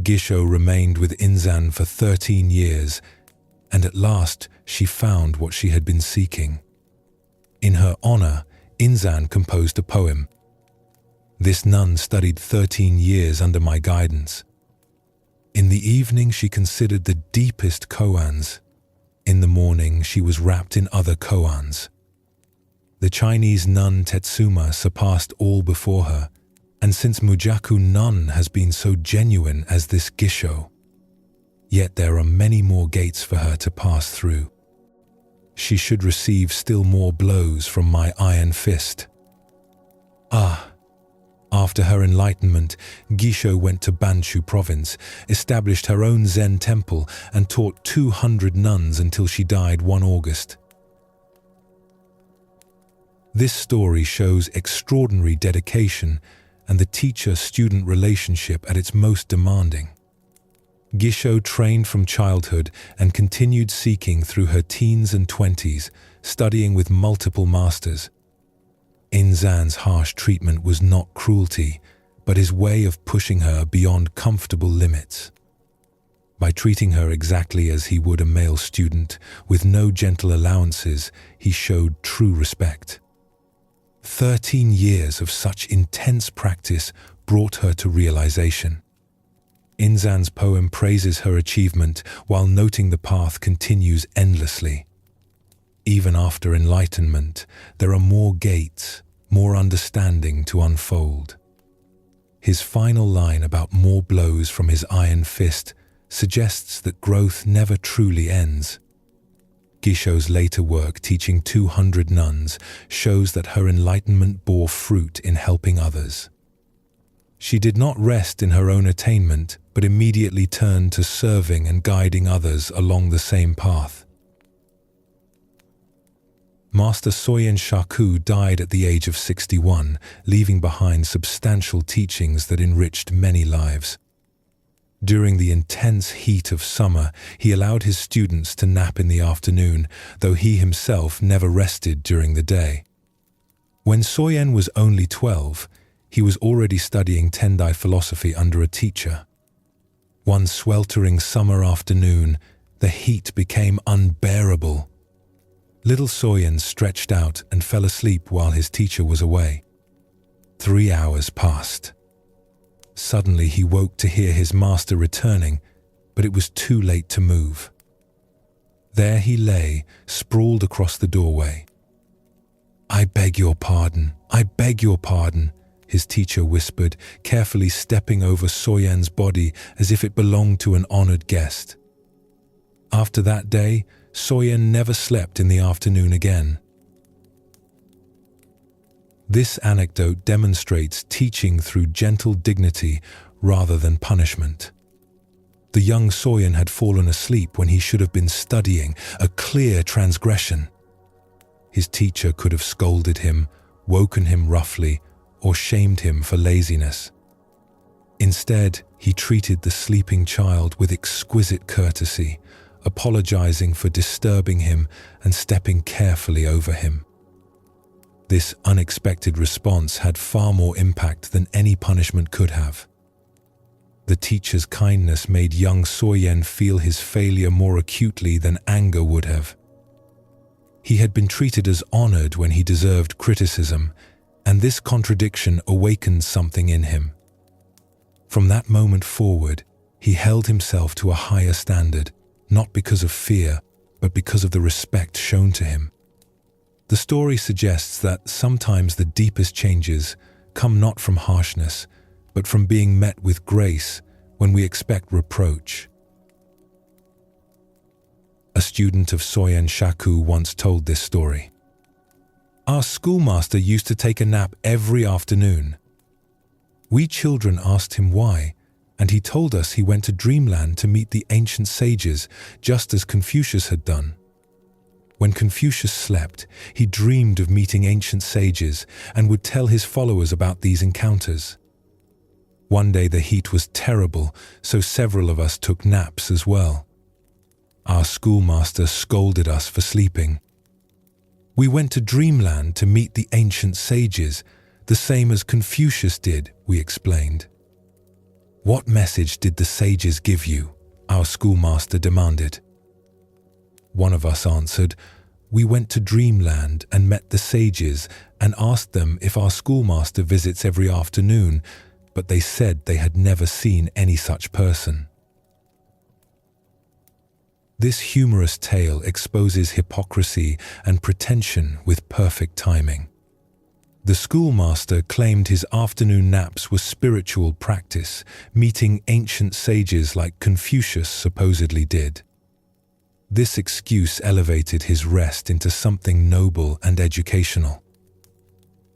Gisho remained with Inzan for 13 years, and at last she found what she had been seeking. In her honor, Inzan composed a poem. This nun studied 13 years under my guidance. In the evening she considered the deepest koans. In the morning she was wrapped in other koans. The Chinese nun Tetsuma surpassed all before her, and since Mujaku none has been so genuine as this Gisho. Yet there are many more gates for her to pass through. She should receive still more blows from my iron fist. After her enlightenment, Gisho went to Banshu province, established her own Zen temple, and taught 200 nuns until she died one August. This story shows extraordinary dedication and the teacher-student relationship at its most demanding. Gisho trained from childhood and continued seeking through her teens and 20s, studying with multiple masters. Inzan's harsh treatment was not cruelty, but his way of pushing her beyond comfortable limits. By treating her exactly as he would a male student, with no gentle allowances, he showed true respect. 13 years of such intense practice brought her to realization. Inzan's poem praises her achievement while noting the path continues endlessly. Even after enlightenment, there are more gates, more understanding to unfold. His final line about more blows from his iron fist suggests that growth never truly ends. Gisho's later work teaching 200 nuns shows that her enlightenment bore fruit in helping others. She did not rest in her own attainment, but immediately turned to serving and guiding others along the same path. Master Soyen Shaku died at the age of 61, leaving behind substantial teachings that enriched many lives. During the intense heat of summer, he allowed his students to nap in the afternoon, though he himself never rested during the day. When Soyen was only 12, he was already studying Tendai philosophy under a teacher. One sweltering summer afternoon, the heat became unbearable. Little Soyen stretched out and fell asleep while his teacher was away. 3 hours passed. Suddenly he woke to hear his master returning, but it was too late to move. There he lay, sprawled across the doorway. "I beg your pardon, I beg your pardon," his teacher whispered, carefully stepping over Soyen's body as if it belonged to an honored guest. After that day, Soyen never slept in the afternoon again. This anecdote demonstrates teaching through gentle dignity rather than punishment. The young Soyen had fallen asleep when he should have been studying, a clear transgression. His teacher could have scolded him, woken him roughly, or shamed him for laziness. Instead, he treated the sleeping child with exquisite courtesy, apologizing for disturbing him and stepping carefully over him. This unexpected response had far more impact than any punishment could have. The teacher's kindness made young Soyen feel his failure more acutely than anger would have. He had been treated as honored when he deserved criticism, and this contradiction awakened something in him. From that moment forward, he held himself to a higher standard, not because of fear, but because of the respect shown to him. The story suggests that sometimes the deepest changes come not from harshness, but from being met with grace when we expect reproach. A student of Soyen Shaku once told this story. "Our schoolmaster used to take a nap every afternoon. We children asked him why, and he told us he went to dreamland to meet the ancient sages, just as Confucius had done. When Confucius slept, he dreamed of meeting ancient sages and would tell his followers about these encounters. One day the heat was terrible, so several of us took naps as well. Our schoolmaster scolded us for sleeping. We went to dreamland to meet the ancient sages, the same as Confucius did," we explained. "What message did the sages give you?" our schoolmaster demanded. One of us answered, "We went to dreamland and met the sages and asked them if our schoolmaster visits every afternoon, but they said they had never seen any such person." This humorous tale exposes hypocrisy and pretension with perfect timing. The schoolmaster claimed his afternoon naps were spiritual practice, meeting ancient sages like Confucius supposedly did. This excuse elevated his rest into something noble and educational.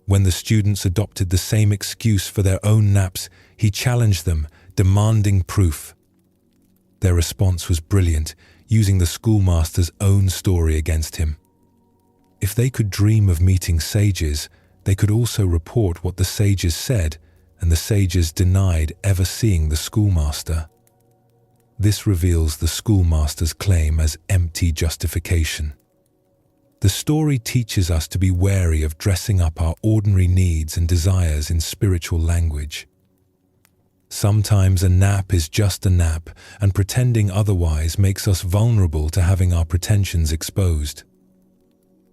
When the students adopted the same excuse for their own naps, he challenged them, demanding proof. Their response was brilliant, using the schoolmaster's own story against him. If they could dream of meeting sages, they could also report what the sages said, and the sages denied ever seeing the schoolmaster. This reveals the schoolmaster's claim as empty justification. The story teaches us to be wary of dressing up our ordinary needs and desires in spiritual language. Sometimes a nap is just a nap, and pretending otherwise makes us vulnerable to having our pretensions exposed.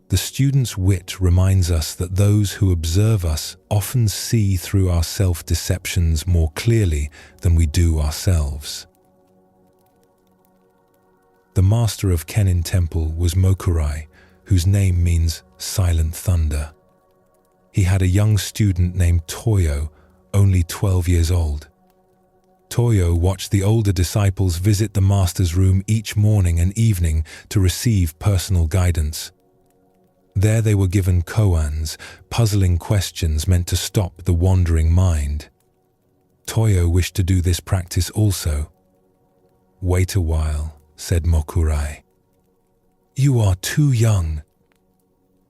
The student's wit reminds us that those who observe us often see through our self-deceptions more clearly than we do ourselves. The master of Kenin Temple was Mokurai, whose name means silent thunder. He had a young student named Toyo, only 12 years old. Toyo watched the older disciples visit the master's room each morning and evening to receive personal guidance. There they were given koans, puzzling questions meant to stop the wandering mind. Toyo wished to do this practice also. "Wait a while," said Mokurai. "You are too young."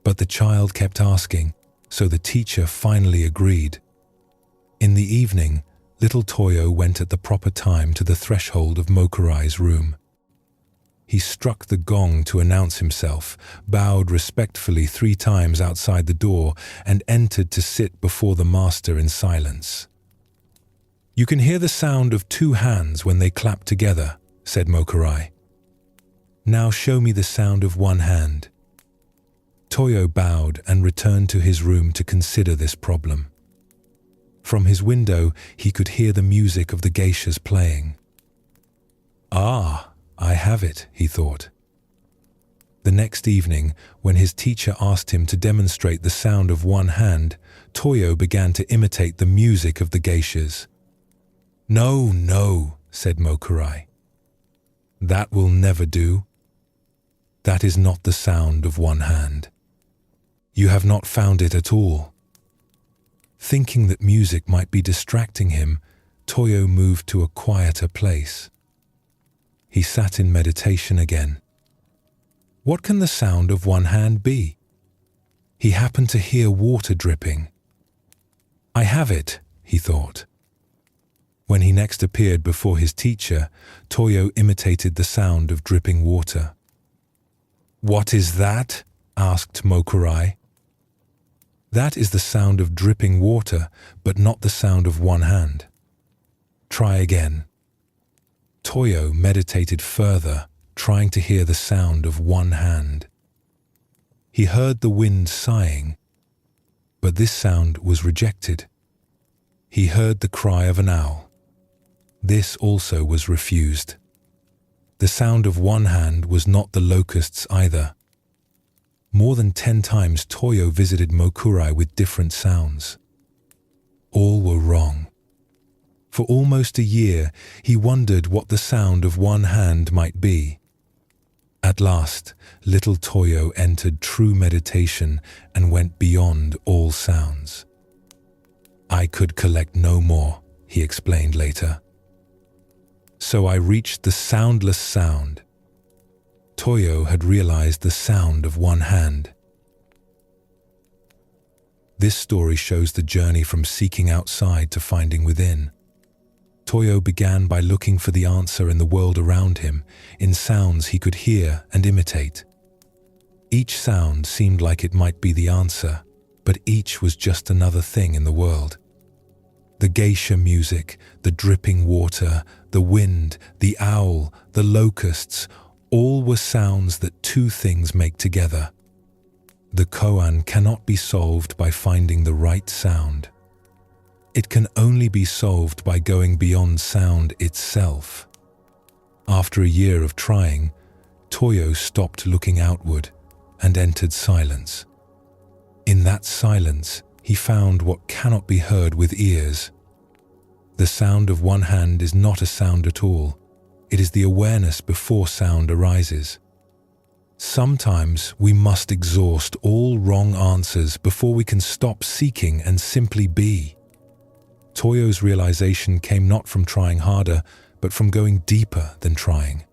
But the child kept asking, so the teacher finally agreed. In the evening, little Toyo went at the proper time to the threshold of Mokurai's room. He struck the gong to announce himself, bowed respectfully 3 times outside the door, and entered to sit before the master in silence. "You can hear the sound of 2 hands when they clap together," said Mokurai. "Now show me the sound of 1 hand." Toyo bowed and returned to his room to consider this problem. From his window, he could hear the music of the geishas playing. "Ah, I have it," he thought. The next evening, when his teacher asked him to demonstrate the sound of 1 hand, Toyo began to imitate the music of the geishas. "No, no," said Mokurai. "That will never do. That is not the sound of 1 hand. You have not found it at all." Thinking that music might be distracting him, Toyo moved to a quieter place. He sat in meditation again. What can the sound of 1 hand be? He happened to hear water dripping. "I have it," he thought. When he next appeared before his teacher, Toyo imitated the sound of dripping water. "What is that?" asked Mokurai. "That is the sound of dripping water, but not the sound of 1 hand. Try again." Toyo meditated further, trying to hear the sound of 1 hand. He heard the wind sighing, but this sound was rejected. He heard the cry of an owl. This also was refused. The sound of 1 hand was not the locusts either. More than 10 times Toyo visited Mokurai with different sounds. All were wrong. For almost a year, he wondered what the sound of 1 hand might be. At last, little Toyo entered true meditation and went beyond all sounds. "I could collect no more," he explained later. "So I reached the soundless sound." Toyo had realized the sound of 1 hand. This story shows the journey from seeking outside to finding within. Toyo began by looking for the answer in the world around him, in sounds he could hear and imitate. Each sound seemed like it might be the answer, but each was just another thing in the world. The geisha music, the dripping water, the wind, the owl, the locusts, all were sounds that 2 things make together. The koan cannot be solved by finding the right sound. It can only be solved by going beyond sound itself. After a year of trying, Toyo stopped looking outward and entered silence. In that silence, he found what cannot be heard with ears. The sound of 1 hand is not a sound at all. It is the awareness before sound arises. Sometimes we must exhaust all wrong answers before we can stop seeking and simply be. Toyo's realization came not from trying harder, but from going deeper than trying.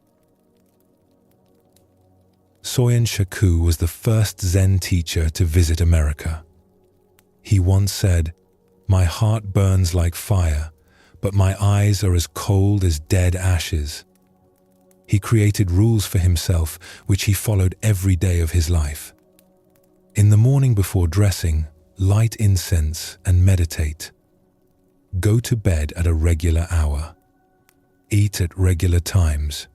Soyen Shaku was the first Zen teacher to visit America. He once said, "My heart burns like fire, but my eyes are as cold as dead ashes." He created rules for himself, which he followed every day of his life. In the morning before dressing, light incense and meditate. Go to bed at a regular hour. Eat at regular times.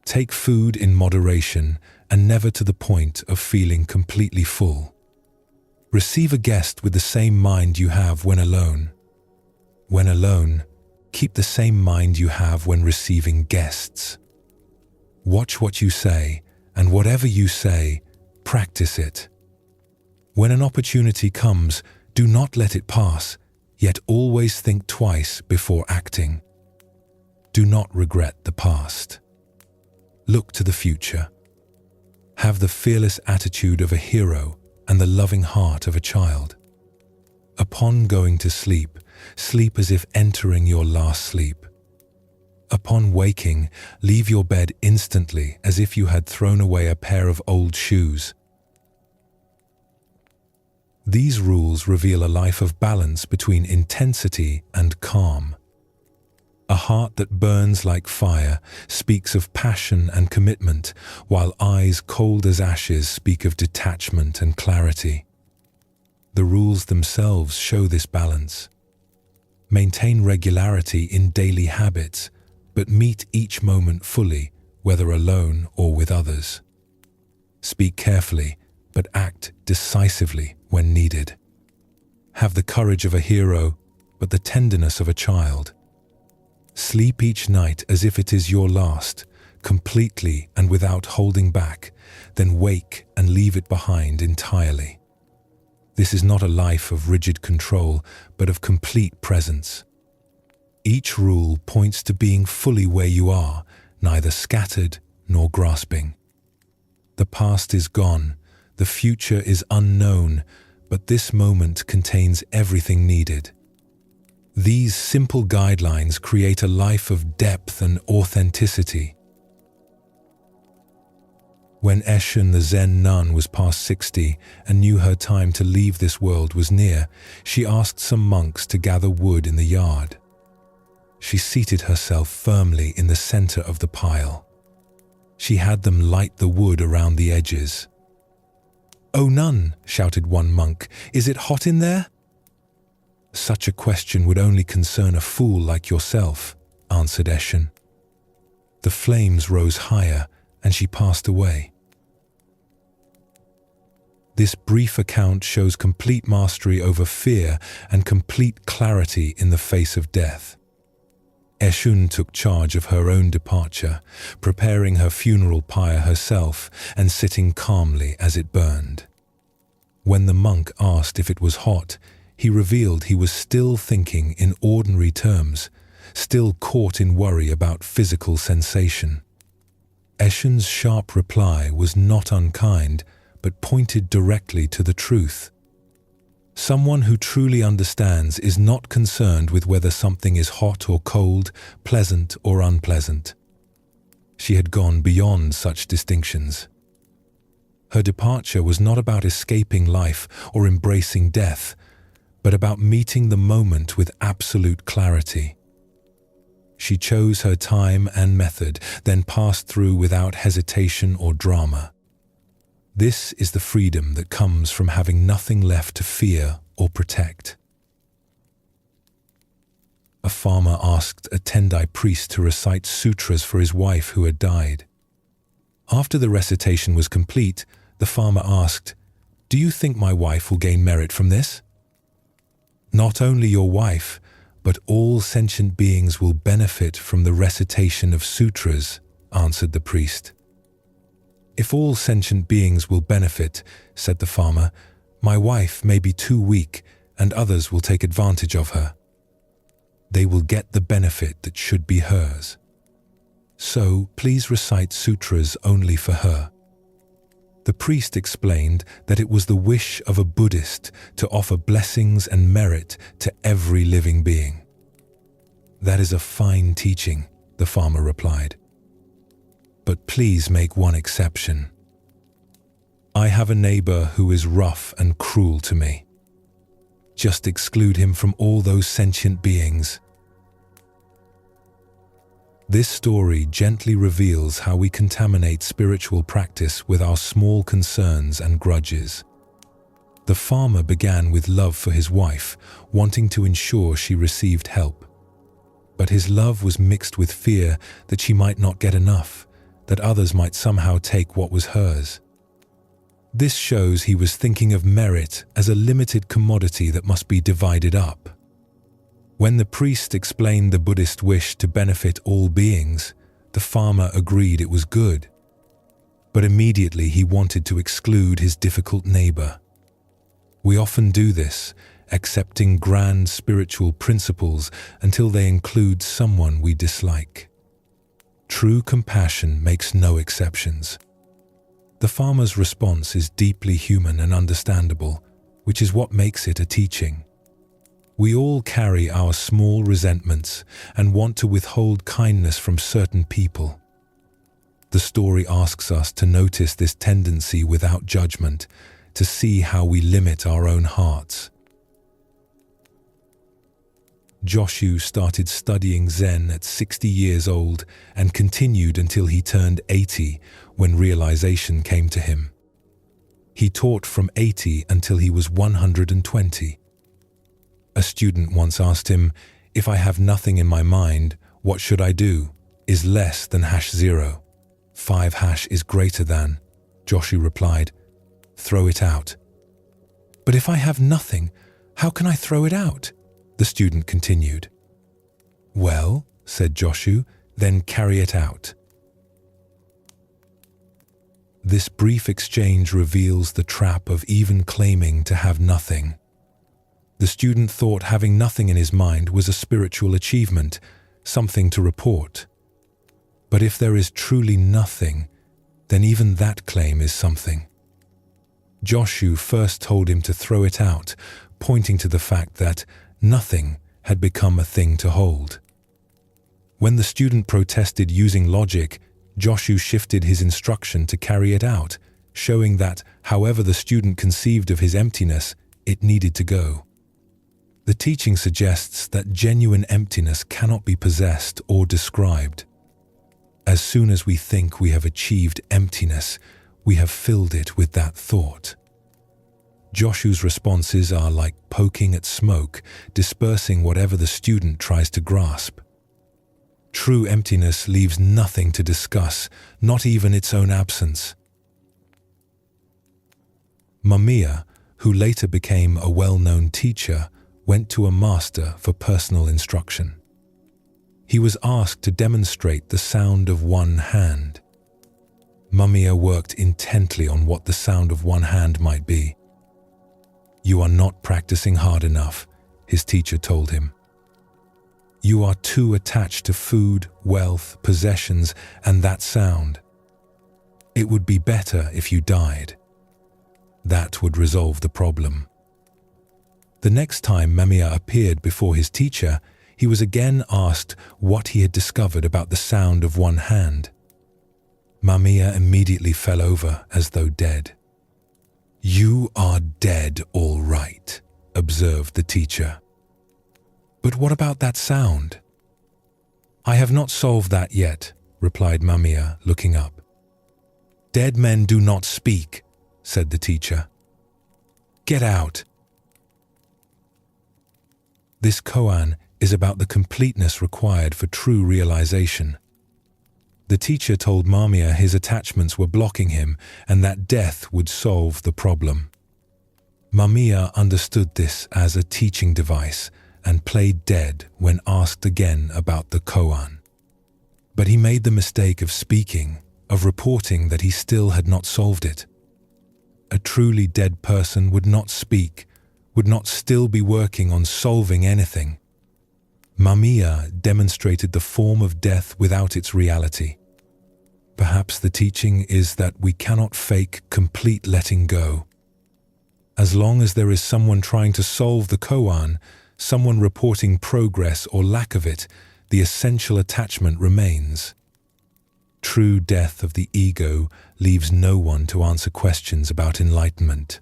Take food in moderation and never to the point of feeling completely full. Receive a guest with the same mind you have when alone. When alone, keep the same mind you have when receiving guests. Watch what you say, and whatever you say, practice it. When an opportunity comes, do not let it pass, yet always think twice before acting. Do not regret the past. Look to the future. Have the fearless attitude of a hero and the loving heart of a child. Upon going to sleep, sleep as if entering your last sleep. Upon waking, leave your bed instantly as if you had thrown away a pair of old shoes. These rules reveal a life of balance between intensity and calm. A heart that burns like fire speaks of passion and commitment, while eyes cold as ashes speak of detachment and clarity. The rules themselves show this balance. Maintain regularity in daily habits, but meet each moment fully, whether alone or with others. Speak carefully, but act decisively when needed. Have the courage of a hero, but the tenderness of a child. Sleep each night as if it is your last, completely and without holding back, then wake and leave it behind entirely. This is not a life of rigid control, but of complete presence. Each rule points to being fully where you are, neither scattered nor grasping. The past is gone, the future is unknown, but this moment contains everything needed. These simple guidelines create a life of depth and authenticity. When Eshen, the Zen nun, was past 60 and knew her time to leave this world was near, she asked some monks to gather wood in the yard. She seated herself firmly in the center of the pile. She had them light the wood around the edges. "Oh, nun," shouted one monk, "is it hot in there?" "Such a question would only concern a fool like yourself," answered Eshen. The flames rose higher, and she passed away. This brief account shows complete mastery over fear and complete clarity in the face of death. Eshun took charge of her own departure, preparing her funeral pyre herself and sitting calmly as it burned. When the monk asked if it was hot, he revealed he was still thinking in ordinary terms, still caught in worry about physical sensation. Eshen's sharp reply was not unkind, but pointed directly to the truth. Someone who truly understands is not concerned with whether something is hot or cold, pleasant or unpleasant. She had gone beyond such distinctions. Her departure was not about escaping life or embracing death, but about meeting the moment with absolute clarity. She chose her time and method, then passed through without hesitation or drama. This is the freedom that comes from having nothing left to fear or protect. A farmer asked a Tendai priest to recite sutras for his wife who had died. After the recitation was complete, the farmer asked, "Do you think my wife will gain merit from this?" "Not only your wife, but all sentient beings will benefit from the recitation of sutras," answered the priest. "If all sentient beings will benefit," said the farmer, "my wife may be too weak and others will take advantage of her. They will get the benefit that should be hers. So please recite sutras only for her." The priest explained that it was the wish of a Buddhist to offer blessings and merit to every living being. "That is a fine teaching," the farmer replied. "But please make one exception. I have a neighbor who is rough and cruel to me. Just exclude him from all those sentient beings." This story gently reveals how we contaminate spiritual practice with our small concerns and grudges. The farmer began with love for his wife, wanting to ensure she received help. But his love was mixed with fear that she might not get enough, that others might somehow take what was hers. This shows he was thinking of merit as a limited commodity that must be divided up. When the priest explained the Buddhist wish to benefit all beings, the farmer agreed it was good. But immediately he wanted to exclude his difficult neighbor. We often do this, accepting grand spiritual principles until they include someone we dislike. True compassion makes no exceptions. The farmer's response is deeply human and understandable, which is what makes it a teaching. We all carry our small resentments and want to withhold kindness from certain people. The story asks us to notice this tendency without judgment, to see how we limit our own hearts. Joshu started studying Zen at 60 years old and continued until he turned 80 when realization came to him. He taught from 80 until he was 120. A student once asked him, "If I have nothing in my mind, what should I do? Is less than #0. 5 is greater than." Joshu replied, "Throw it out." "But if I have nothing, how can I throw it out?" The student continued. "Well," said Joshu, "then carry it out." This brief exchange reveals the trap of even claiming to have nothing. The student thought having nothing in his mind was a spiritual achievement, something to report. But if there is truly nothing, then even that claim is something. Joshu first told him to throw it out, pointing to the fact that nothing had become a thing to hold. When the student protested using logic, Joshu shifted his instruction to carry it out, showing that, however the student conceived of his emptiness, it needed to go. The teaching suggests that genuine emptiness cannot be possessed or described. As soon as we think we have achieved emptiness, we have filled it with that thought. Joshu's responses are like poking at smoke, dispersing whatever the student tries to grasp. True emptiness leaves nothing to discuss, not even its own absence. Mamiya, who later became a well-known teacher, went to a master for personal instruction. He was asked to demonstrate the sound of one hand. Mamiya worked intently on what the sound of one hand might be. "You are not practicing hard enough," his teacher told him. "You are too attached to food, wealth, possessions, and that sound. It would be better if you died. That would resolve the problem." The next time Mamiya appeared before his teacher, he was again asked what he had discovered about the sound of one hand. Mamiya immediately fell over as though dead. "You are dead, all right," observed the teacher. "But what about that sound?" "I have not solved that yet," replied Mamiya, looking up. "Dead men do not speak," said the teacher. "Get out." This koan is about the completeness required for true realization. The teacher told Mamiya his attachments were blocking him and that death would solve the problem. Mamiya understood this as a teaching device and played dead when asked again about the koan. But he made the mistake of speaking, of reporting that he still had not solved it. A truly dead person would not speak, would not still be working on solving anything. Mamiya demonstrated the form of death without its reality. Perhaps the teaching is that we cannot fake complete letting go. As long as there is someone trying to solve the koan, someone reporting progress or lack of it, the essential attachment remains. True death of the ego leaves no one to answer questions about enlightenment.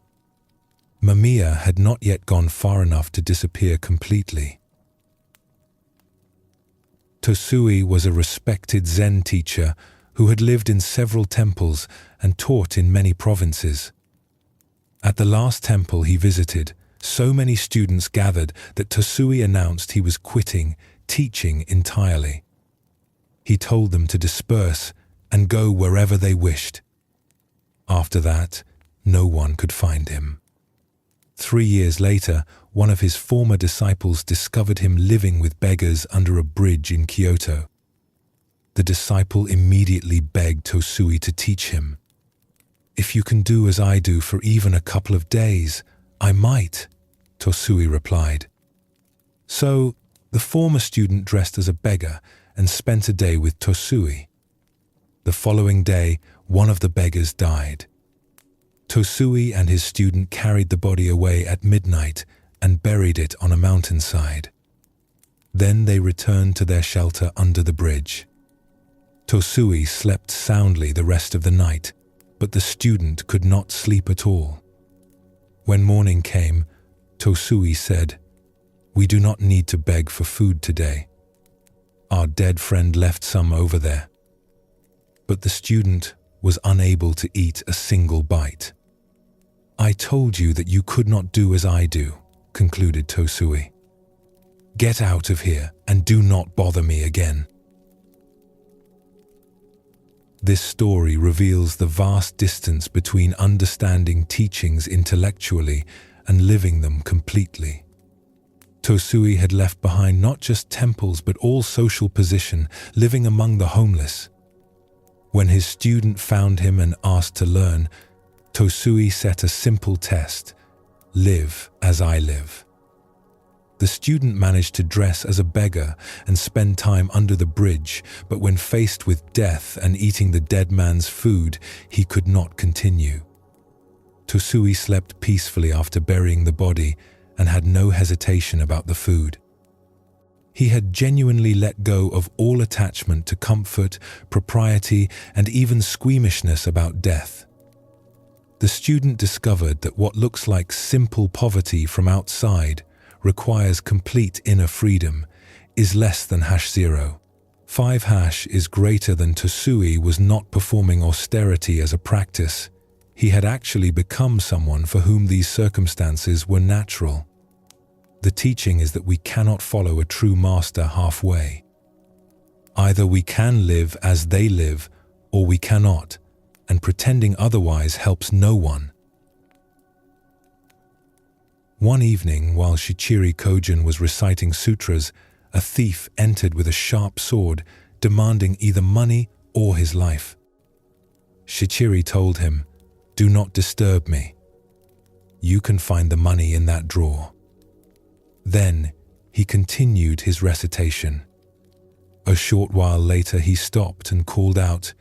Mamiya had not yet gone far enough to disappear completely. Tosui was a respected Zen teacher who had lived in several temples and taught in many provinces. At the last temple he visited, so many students gathered that Tosui announced he was quitting teaching entirely. He told them to disperse and go wherever they wished. After that, no one could find him. 3 years later, one of his former disciples discovered him living with beggars under a bridge in Kyoto. The disciple immediately begged Tosui to teach him. "If you can do as I do for even a couple of days, I might," Tosui replied. So, the former student dressed as a beggar and spent a day with Tosui. The following day, one of the beggars died. Tosui and his student carried the body away at midnight and buried it on a mountainside. Then they returned to their shelter under the bridge. Tosui slept soundly the rest of the night, but the student could not sleep at all. When morning came, Tosui said, "We do not need to beg for food today. Our dead friend left some over there." But the student was unable to eat a single bite. "I told you that you could not do as I do," concluded Tosui. "Get out of here and do not bother me again." This story reveals the vast distance between understanding teachings intellectually and living them completely. Tosui had left behind not just temples but all social position, living among the homeless. When his student found him and asked to learn, Tosui set a simple test: live as I live. The student managed to dress as a beggar and spend time under the bridge, but when faced with death and eating the dead man's food, he could not continue. Tosui slept peacefully after burying the body and had no hesitation about the food. He had genuinely let go of all attachment to comfort, propriety, and even squeamishness about death. The student discovered that what looks like simple poverty from outside requires complete inner freedom, is less than #0. 5 is greater than Tosui was not performing austerity as a practice. He had actually become someone for whom these circumstances were natural. The teaching is that we cannot follow a true master halfway. Either we can live as they live, or we cannot, and pretending otherwise helps no one. One evening, while Shichiri Kojin was reciting sutras, a thief entered with a sharp sword, demanding either money or his life. Shichiri told him, "Do not disturb me. You can find the money in that drawer." Then he continued his recitation. A short while later he stopped and called out,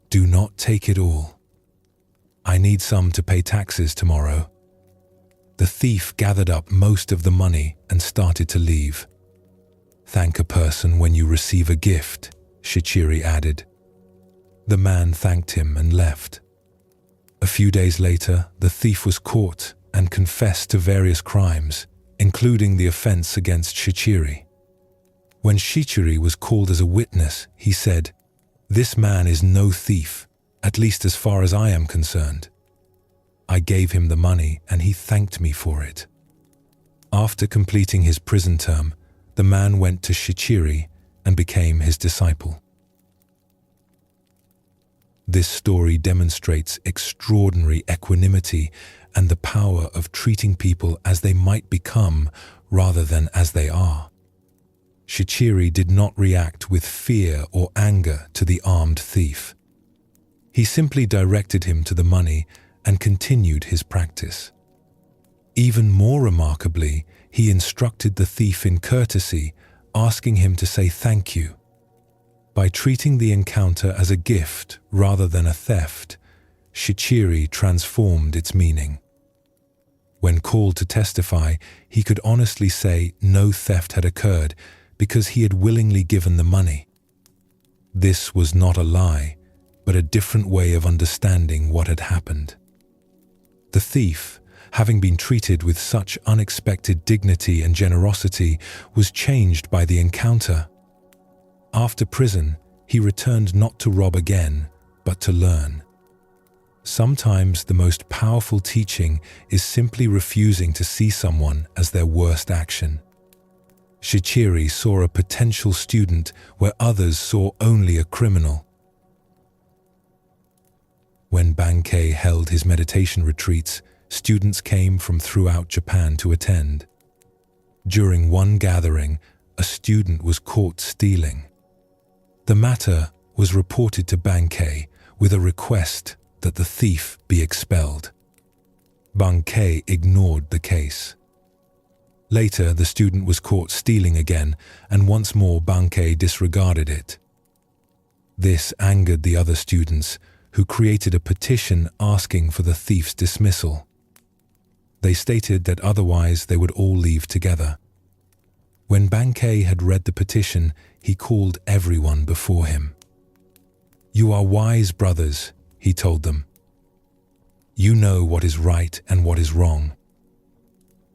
"Do not take it all. I need some to pay taxes tomorrow." The thief gathered up most of the money and started to leave. "Thank a person when you receive a gift," Shichiri added. The man thanked him and left. A few days later, the thief was caught and confessed to various crimes, including the offense against Shichiri. When Shichiri was called as a witness, he said, "This man is no thief, at least as far as I am concerned. I gave him the money and he thanked me for it." After completing his prison term, the man went to Shichiri and became his disciple. This story demonstrates extraordinary equanimity and the power of treating people as they might become rather than as they are. Shichiri did not react with fear or anger to the armed thief. He simply directed him to the money and continued his practice. Even more remarkably, he instructed the thief in courtesy, asking him to say thank you. By treating the encounter as a gift rather than a theft, Shichiri transformed its meaning. When called to testify, he could honestly say no theft had occurred because he had willingly given the money. This was not a lie, but a different way of understanding what had happened. The thief, having been treated with such unexpected dignity and generosity, was changed by the encounter. After prison, he returned not to rob again, but to learn. Sometimes the most powerful teaching is simply refusing to see someone as their worst action. Shichiri saw a potential student where others saw only a criminal. When Bankei held his meditation retreats, students came from throughout Japan to attend. During one gathering, a student was caught stealing. The matter was reported to Bankei with a request that the thief be expelled. Bankei ignored the case. Later, the student was caught stealing again, and once more Bankei disregarded it. This angered the other students, who created a petition asking for the thief's dismissal. They stated that otherwise they would all leave together. When Bankei had read the petition, he called everyone before him. "You are wise brothers," he told them. "You know what is right and what is wrong.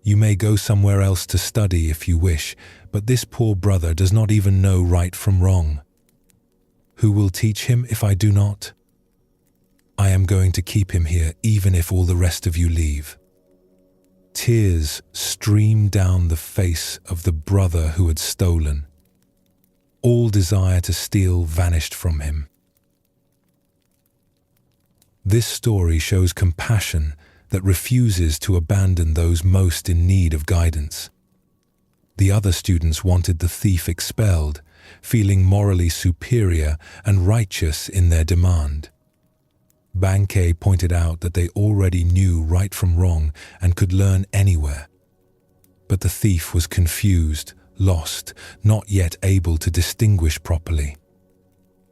You may go somewhere else to study if you wish, but this poor brother does not even know right from wrong. Who will teach him if I do not? I am going to keep him here even if all the rest of you leave." Tears streamed down the face of the brother who had stolen. All desire to steal vanished from him. This story shows compassion that refuses to abandon those most in need of guidance. The other students wanted the thief expelled, feeling morally superior and righteous in their demand. Bankei pointed out that they already knew right from wrong and could learn anywhere. But the thief was confused, lost, not yet able to distinguish properly.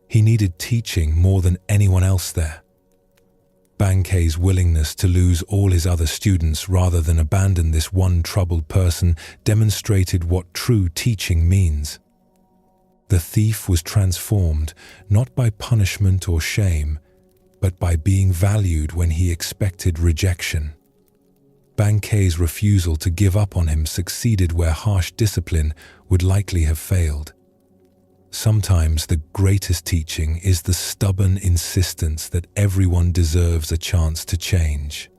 He needed teaching more than anyone else there. Bankei's willingness to lose all his other students rather than abandon this one troubled person demonstrated what true teaching means. The thief was transformed not by punishment or shame, but by being valued when he expected rejection. Bankei's refusal to give up on him succeeded where harsh discipline would likely have failed. Sometimes the greatest teaching is the stubborn insistence that everyone deserves a chance to change.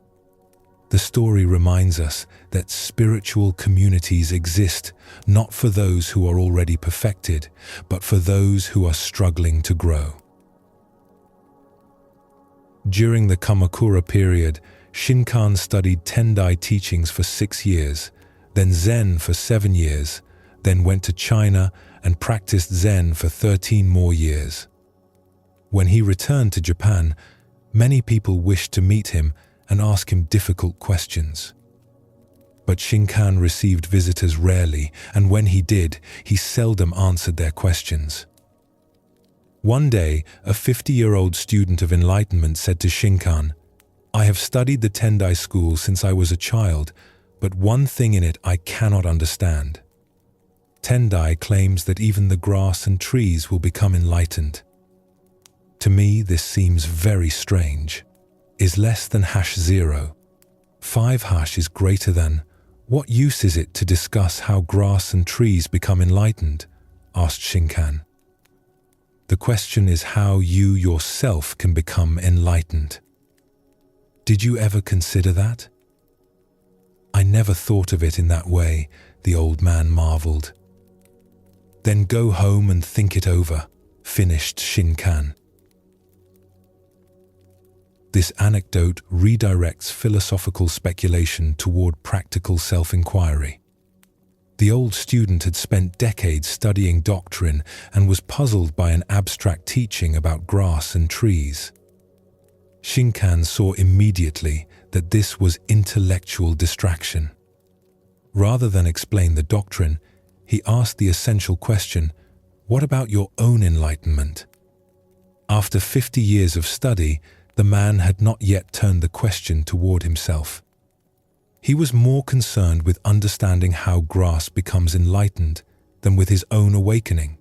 The story reminds us that spiritual communities exist not for those who are already perfected, but for those who are struggling to grow. During the Kamakura period, Shinkan studied Tendai teachings for 6 years, then Zen for 7 years, then went to China and practiced Zen for 13 more years. When he returned to Japan, many people wished to meet him and ask him difficult questions. But Shinkan received visitors rarely, and when he did, he seldom answered their questions. One day, a 50-year-old student of enlightenment said to Shinkan, "I have studied the Tendai school since I was a child, but one thing in it I cannot understand. Tendai claims that even the grass and trees will become enlightened. To me, this seems very strange. Is less than #0. 5 is greater than. What use is it to discuss how grass and trees become enlightened?" asked Shinkan. The question is how you yourself can become enlightened. Did you ever consider that? I never thought of it in that way, the old man marveled. Then go home and think it over, finished Shinkan. This anecdote redirects philosophical speculation toward practical self-inquiry. The old student had spent decades studying doctrine and was puzzled by an abstract teaching about grass and trees. Shinkan saw immediately that this was intellectual distraction. Rather than explain the doctrine, he asked the essential question, "What about your own enlightenment?" After 50 years of study, the man had not yet turned the question toward himself. He was more concerned with understanding how grass becomes enlightened than with his own awakening.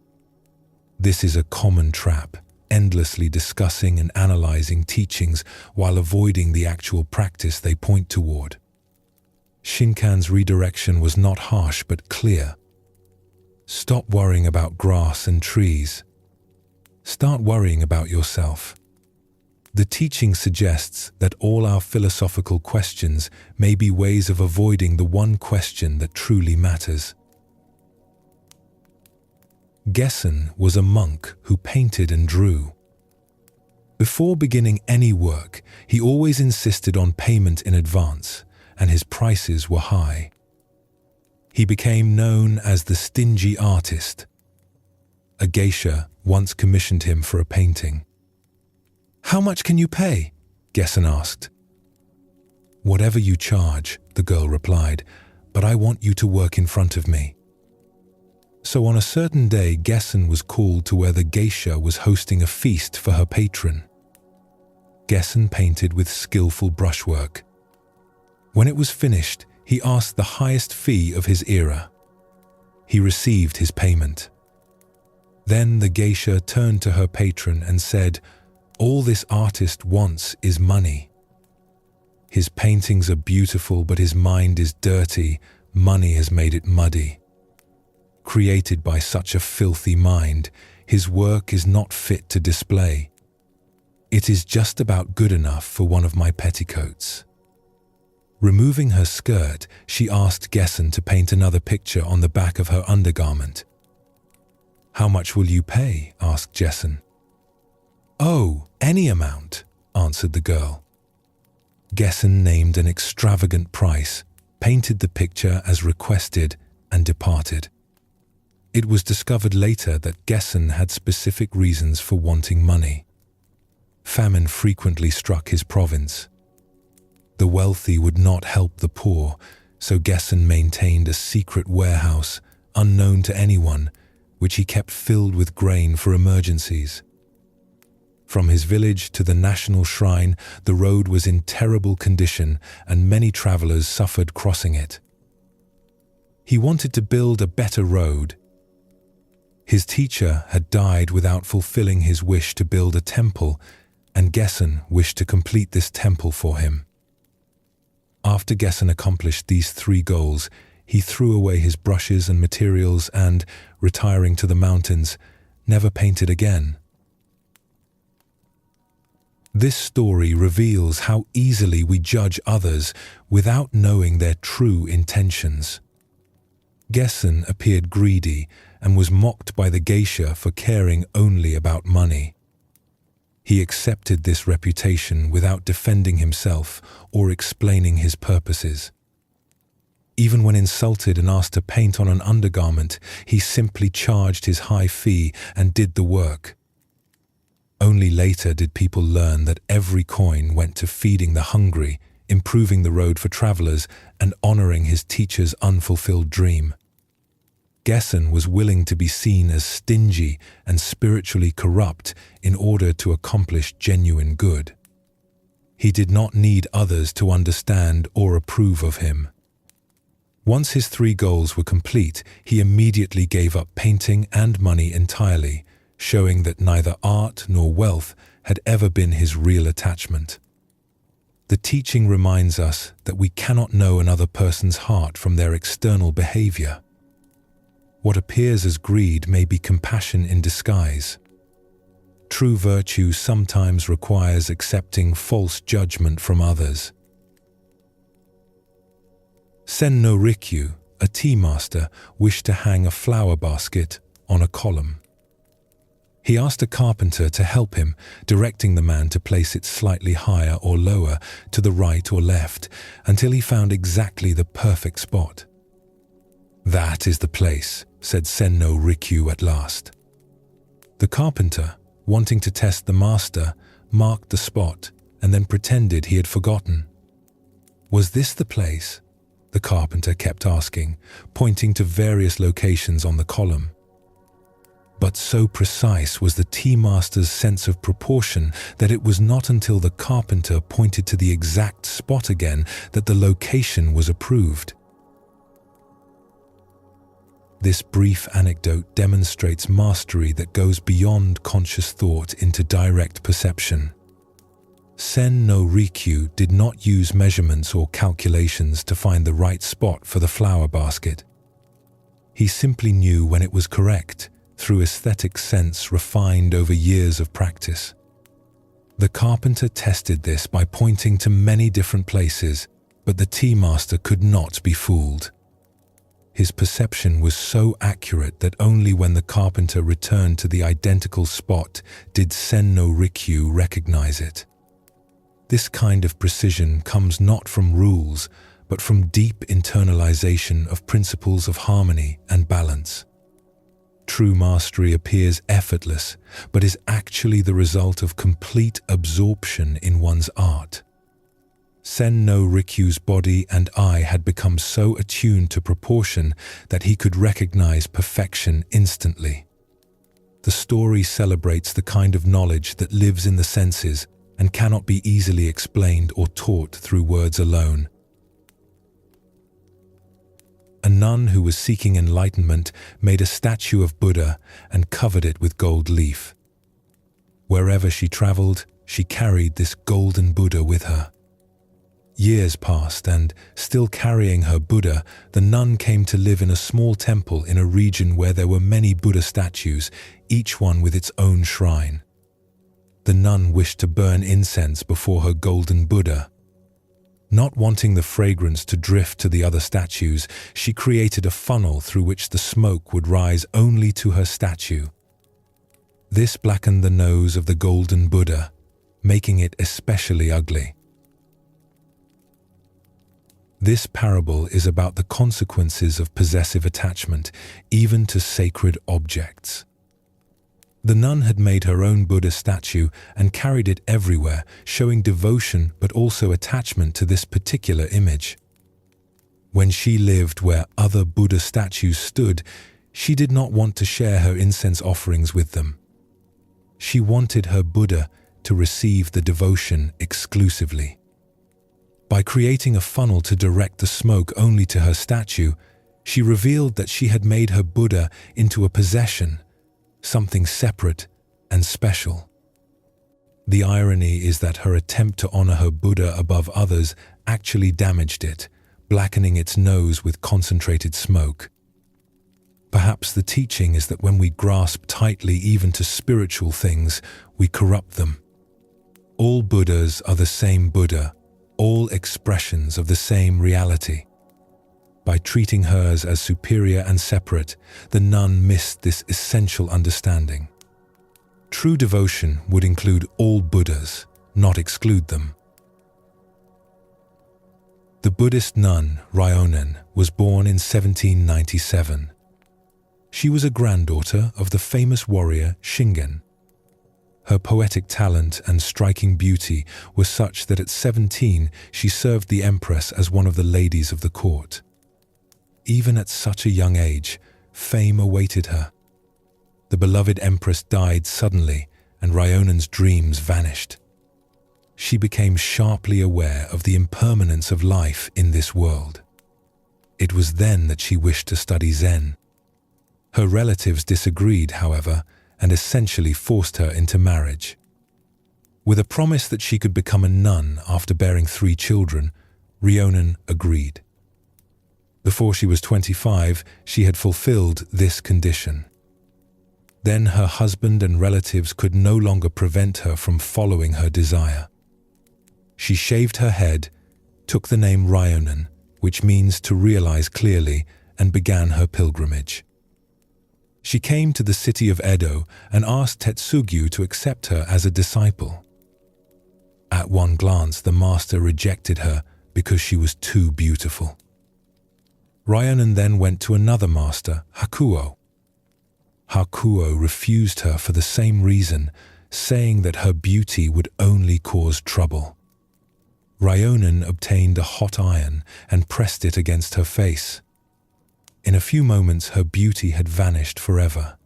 This is a common trap, endlessly discussing and analyzing teachings while avoiding the actual practice they point toward. Shinkan's redirection was not harsh but clear. Stop worrying about grass and trees. Start worrying about yourself. The teaching suggests that all our philosophical questions may be ways of avoiding the one question that truly matters. Geshen was a monk who painted and drew. Before beginning any work, he always insisted on payment in advance, and his prices were high. He became known as the stingy artist. A geisha once commissioned him for a painting. "How much can you pay?" Geshen asked. "Whatever you charge," the girl replied, "but I want you to work in front of me." So on a certain day, Geshen was called to where the geisha was hosting a feast for her patron. Geshen painted with skillful brushwork. When it was finished, he asked the highest fee of his era. He received his payment. Then the geisha turned to her patron and said, "All this artist wants is money. His paintings are beautiful, but his mind is dirty. Money has made it muddy. Created by such a filthy mind, his work is not fit to display. It is just about good enough for one of my petticoats." Removing her skirt, she asked Geshen to paint another picture on the back of her undergarment. "How much will you pay?" asked Geshen. "Oh, any amount," answered the girl. Geshen named an extravagant price, painted the picture as requested, and departed. It was discovered later that Geshen had specific reasons for wanting money. Famine frequently struck his province. The wealthy would not help the poor, so Geshen maintained a secret warehouse, unknown to anyone, which he kept filled with grain for emergencies. From his village to the national shrine, the road was in terrible condition, and many travelers suffered crossing it. He wanted to build a better road. His teacher had died without fulfilling his wish to build a temple, and Geshen wished to complete this temple for him. After Geshen accomplished these 3 goals, he threw away his brushes and materials and, retiring to the mountains, never painted again. This story reveals how easily we judge others without knowing their true intentions. Geshen appeared greedy and was mocked by the geisha for caring only about money. He accepted this reputation without defending himself or explaining his purposes. Even when insulted and asked to paint on an undergarment, he simply charged his high fee and did the work. Only later did people learn that every coin went to feeding the hungry, improving the road for travelers, and honoring his teacher's unfulfilled dream. Geshen was willing to be seen as stingy and spiritually corrupt in order to accomplish genuine good. He did not need others to understand or approve of him. Once his 3 goals were complete, he immediately gave up painting and money entirely, showing that neither art nor wealth had ever been his real attachment. The teaching reminds us that we cannot know another person's heart from their external behavior. What appears as greed may be compassion in disguise. True virtue sometimes requires accepting false judgment from others. Sen no Rikyu, a tea master, wished to hang a flower basket on a column. He asked a carpenter to help him, directing the man to place it slightly higher or lower, to the right or left, until he found exactly the perfect spot. "That is the place," said Sen no Rikyu at last. The carpenter, wanting to test the master, marked the spot and then pretended he had forgotten. "Was this the place?" the carpenter kept asking, pointing to various locations on the column. But so precise was the tea master's sense of proportion that it was not until the carpenter pointed to the exact spot again that the location was approved. This brief anecdote demonstrates mastery that goes beyond conscious thought into direct perception. Sen no Rikyu did not use measurements or calculations to find the right spot for the flower basket. He simply knew when it was correct, through aesthetic sense refined over years of practice. The carpenter tested this by pointing to many different places, but the tea master could not be fooled. His perception was so accurate that only when the carpenter returned to the identical spot did Sen no Rikyu recognize it. This kind of precision comes not from rules, but from deep internalization of principles of harmony and balance. True mastery appears effortless, but is actually the result of complete absorption in one's art. Sen no Rikyu's body and eye had become so attuned to proportion that he could recognize perfection instantly. The story celebrates the kind of knowledge that lives in the senses and cannot be easily explained or taught through words alone. A nun who was seeking enlightenment made a statue of Buddha and covered it with gold leaf. Wherever she traveled, she carried this golden Buddha with her. Years passed, and still carrying her Buddha, the nun came to live in a small temple in a region where there were many Buddha statues, each one with its own shrine. The nun wished to burn incense before her golden Buddha. Not wanting the fragrance to drift to the other statues, she created a funnel through which the smoke would rise only to her statue. This blackened the nose of the golden Buddha, making it especially ugly. This parable is about the consequences of possessive attachment, even to sacred objects. The nun had made her own Buddha statue and carried it everywhere, showing devotion but also attachment to this particular image. When she lived where other Buddha statues stood, she did not want to share her incense offerings with them. She wanted her Buddha to receive the devotion exclusively. By creating a funnel to direct the smoke only to her statue, she revealed that she had made her Buddha into a possession, something separate and special. The irony is that her attempt to honor her Buddha above others actually damaged it, blackening its nose with concentrated smoke. Perhaps the teaching is that when we grasp tightly even to spiritual things, we corrupt them. All Buddhas are the same Buddha, all expressions of the same reality. By treating hers as superior and separate, the nun missed this essential understanding. True devotion would include all Buddhas, not exclude them. The Buddhist nun, Ryonen, was born in 1797. She was a granddaughter of the famous warrior Shingen. Her poetic talent and striking beauty were such that at 17 she served the empress as one of the ladies of the court. Even at such a young age, fame awaited her. The beloved empress died suddenly, and Ryonen's dreams vanished. She became sharply aware of the impermanence of life in this world. It was then that she wished to study Zen. Her relatives disagreed, however, and essentially forced her into marriage. With a promise that she could become a nun after bearing 3 children, Ryonen agreed. Before she was 25, she had fulfilled this condition. Then her husband and relatives could no longer prevent her from following her desire. She shaved her head, took the name Ryonen, which means to realize clearly, and began her pilgrimage. She came to the city of Edo and asked Tetsugyu to accept her as a disciple. At one glance, the master rejected her because she was too beautiful. Ryonen then went to another master, Hakuo. Hakuo refused her for the same reason, saying that her beauty would only cause trouble. Ryonen obtained a hot iron and pressed it against her face. In a few moments, her beauty had vanished forever.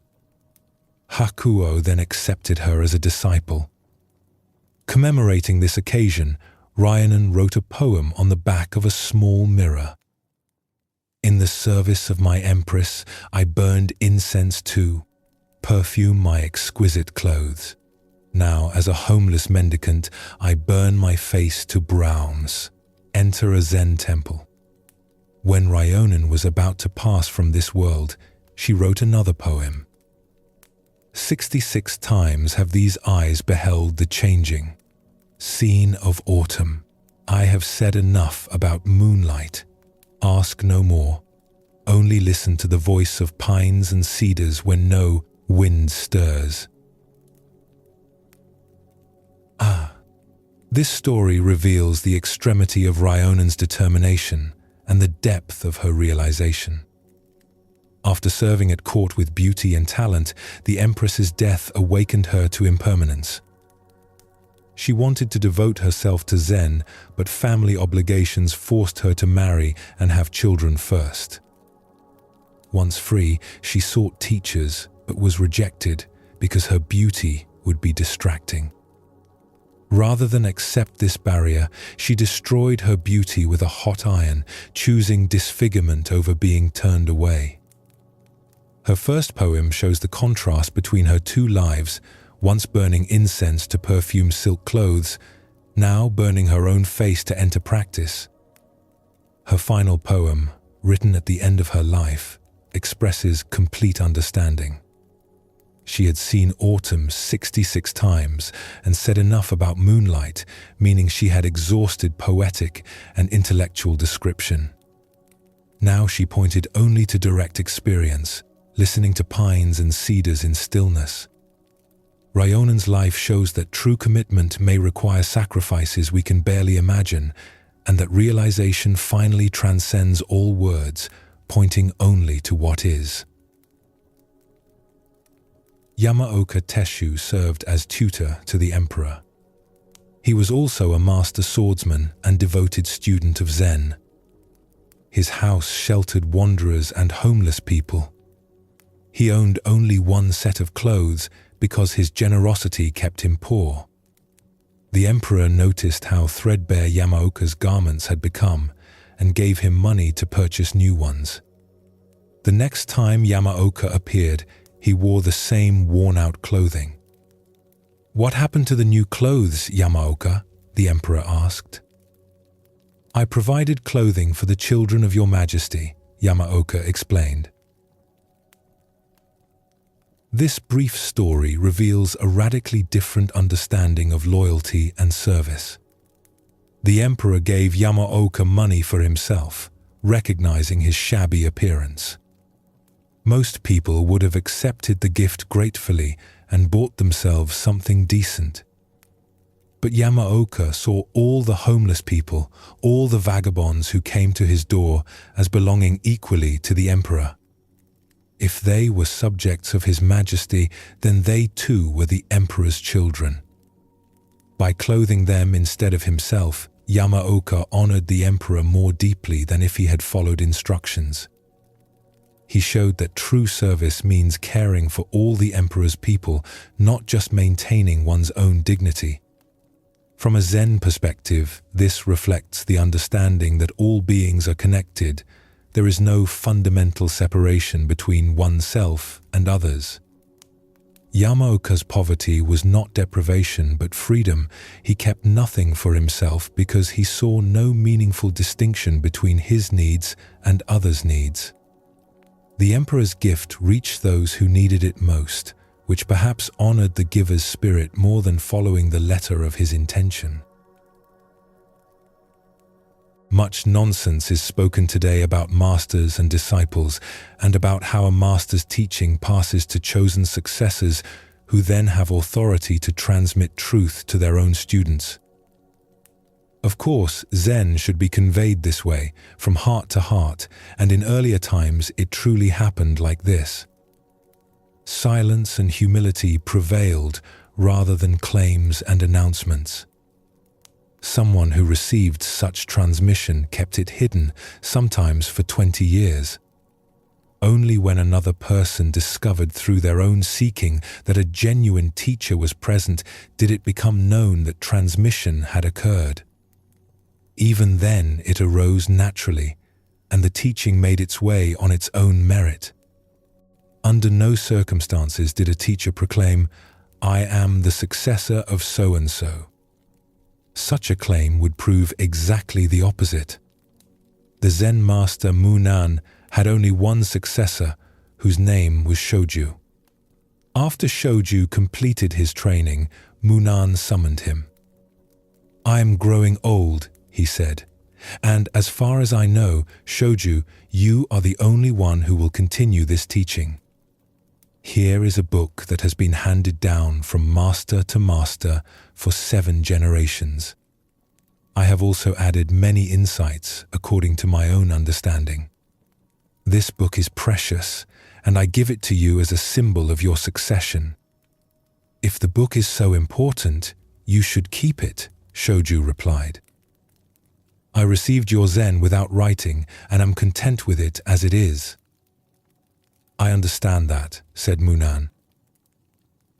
Hakuo then accepted her as a disciple. Commemorating this occasion, Ryonen wrote a poem on the back of a small mirror. In the service of my empress, I burned incense too, perfume my exquisite clothes. Now, as a homeless mendicant, I burn my face to browns. Enter a Zen temple. When Ryonen was about to pass from this world, she wrote another poem. 66 times have these eyes beheld the changing. Scene of autumn. I have said enough about moonlight. Ask no more. Only listen to the voice of pines and cedars when no wind stirs. This story reveals the extremity of Rhionan's determination and the depth of her realization. After serving at court with beauty and talent, the Empress's death awakened her to impermanence. She wanted to devote herself to Zen, but family obligations forced her to marry and have children first. Once free, she sought teachers, but was rejected because her beauty would be distracting. Rather than accept this barrier, she destroyed her beauty with a hot iron, choosing disfigurement over being turned away. Her first poem shows the contrast between her two lives, once burning incense to perfume silk clothes, now burning her own face to enter practice. Her final poem, written at the end of her life, expresses complete understanding. She had seen autumn 66 times and said enough about moonlight, meaning she had exhausted poetic and intellectual description. Now she pointed only to direct experience, listening to pines and cedars in stillness. Rhionan's life shows that true commitment may require sacrifices we can barely imagine, and that realization finally transcends all words, pointing only to what is. Yamaoka Teshu served as tutor to the emperor. He was also a master swordsman and devoted student of Zen. His house sheltered wanderers and homeless people. He owned only one set of clothes because his generosity kept him poor. The emperor noticed how threadbare Yamaoka's garments had become and gave him money to purchase new ones. The next time Yamaoka appeared, he wore the same worn-out clothing. "What happened to the new clothes, Yamaoka?" the emperor asked. "I provided clothing for the children of your majesty," Yamaoka explained. This brief story reveals a radically different understanding of loyalty and service. The emperor gave Yamaoka money for himself, recognizing his shabby appearance. Most people would have accepted the gift gratefully and bought themselves something decent. But Yamaoka saw all the homeless people, all the vagabonds who came to his door, as belonging equally to the emperor. If they were subjects of his majesty, then they too were the emperor's children. By clothing them instead of himself, Yamaoka honored the emperor more deeply than if he had followed instructions. He showed that true service means caring for all the emperor's people, not just maintaining one's own dignity. From a Zen perspective, this reflects the understanding that all beings are connected. There is no fundamental separation between oneself and others. Yamaoka's poverty was not deprivation but freedom. He kept nothing for himself because he saw no meaningful distinction between his needs and others' needs. The emperor's gift reached those who needed it most, which perhaps honored the giver's spirit more than following the letter of his intention. Much nonsense is spoken today about masters and disciples, and about how a master's teaching passes to chosen successors who then have authority to transmit truth to their own students. Of course, Zen should be conveyed this way, from heart to heart, and in earlier times it truly happened like this. Silence and humility prevailed rather than claims and announcements. Someone who received such transmission kept it hidden, sometimes for 20 years. Only when another person discovered through their own seeking that a genuine teacher was present did it become known that transmission had occurred. Even then it arose naturally, and the teaching made its way on its own merit. Under no circumstances did a teacher proclaim, "I am the successor of so-and-so." Such a claim would prove exactly the opposite. The Zen master Munan had only one successor, whose name was Shoju. After Shoju completed his training, Munan summoned him. "I am growing old," he said, "and as far as I know, Shoju, you are the only one who will continue this teaching. Here is a book that has been handed down from master to master for 7 generations. I have also added many insights according to my own understanding. This book is precious, and I give it to you as a symbol of your succession. If the book is so important, you should keep it," Shoju replied. "I received your Zen without writing and am content with it as it is." "I understand that," said Munan.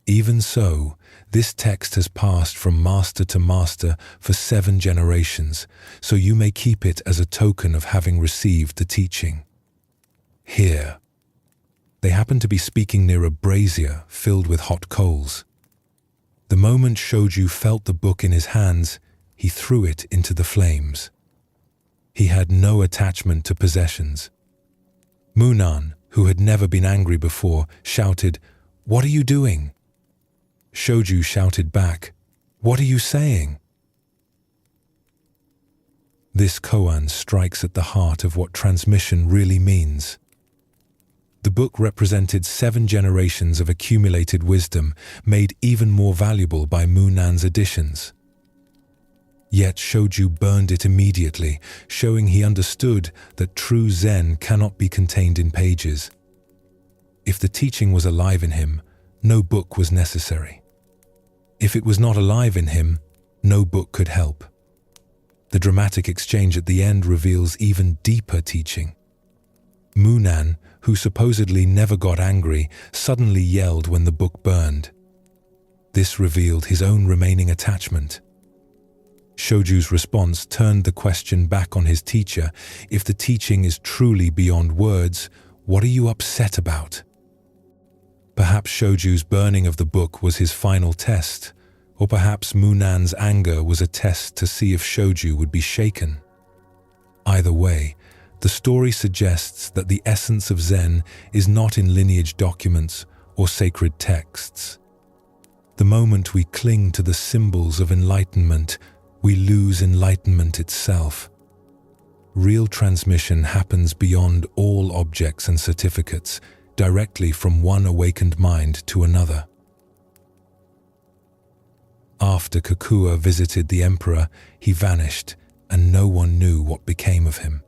"Even so, this text has passed from master to master for 7 generations, so you may keep it as a token of having received the teaching. Here." They happened to be speaking near a brazier filled with hot coals. The moment Shoju felt the book in his hands, he threw it into the flames. He had no attachment to possessions. Munan, who had never been angry before, shouted, "What are you doing?" Shoju shouted back, "What are you saying?" This koan strikes at the heart of what transmission really means. The book represented 7 generations of accumulated wisdom, made even more valuable by Munan's additions. Yet Shoju burned it immediately, showing he understood that true Zen cannot be contained in pages. If the teaching was alive in him, no book was necessary. If it was not alive in him, no book could help. The dramatic exchange at the end reveals even deeper teaching. Munan, who supposedly never got angry, suddenly yelled when the book burned. This revealed his own remaining attachment. Shoju's response turned the question back on his teacher. If the teaching is truly beyond words, what are you upset about? Perhaps Shoju's burning of the book was his final test, or perhaps Munan's anger was a test to see if Shoju would be shaken. Either way, the story suggests that the essence of Zen is not in lineage documents or sacred texts. The moment we cling to the symbols of enlightenment, we lose enlightenment itself. Real transmission happens beyond all objects and certificates, directly from one awakened mind to another. After Kakua visited the emperor, he vanished, and no one knew what became of him.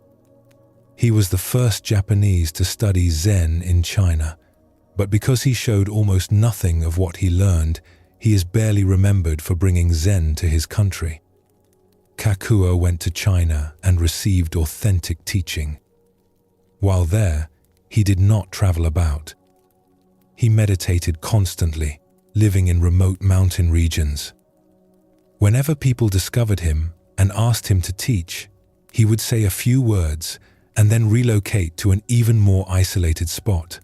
He was the first Japanese to study Zen in China, but because he showed almost nothing of what he learned, he is barely remembered for bringing Zen to his country. Kakua went to China and received authentic teaching. While there, he did not travel about. He meditated constantly, living in remote mountain regions. Whenever people discovered him and asked him to teach, he would say a few words and then relocate to an even more isolated spot.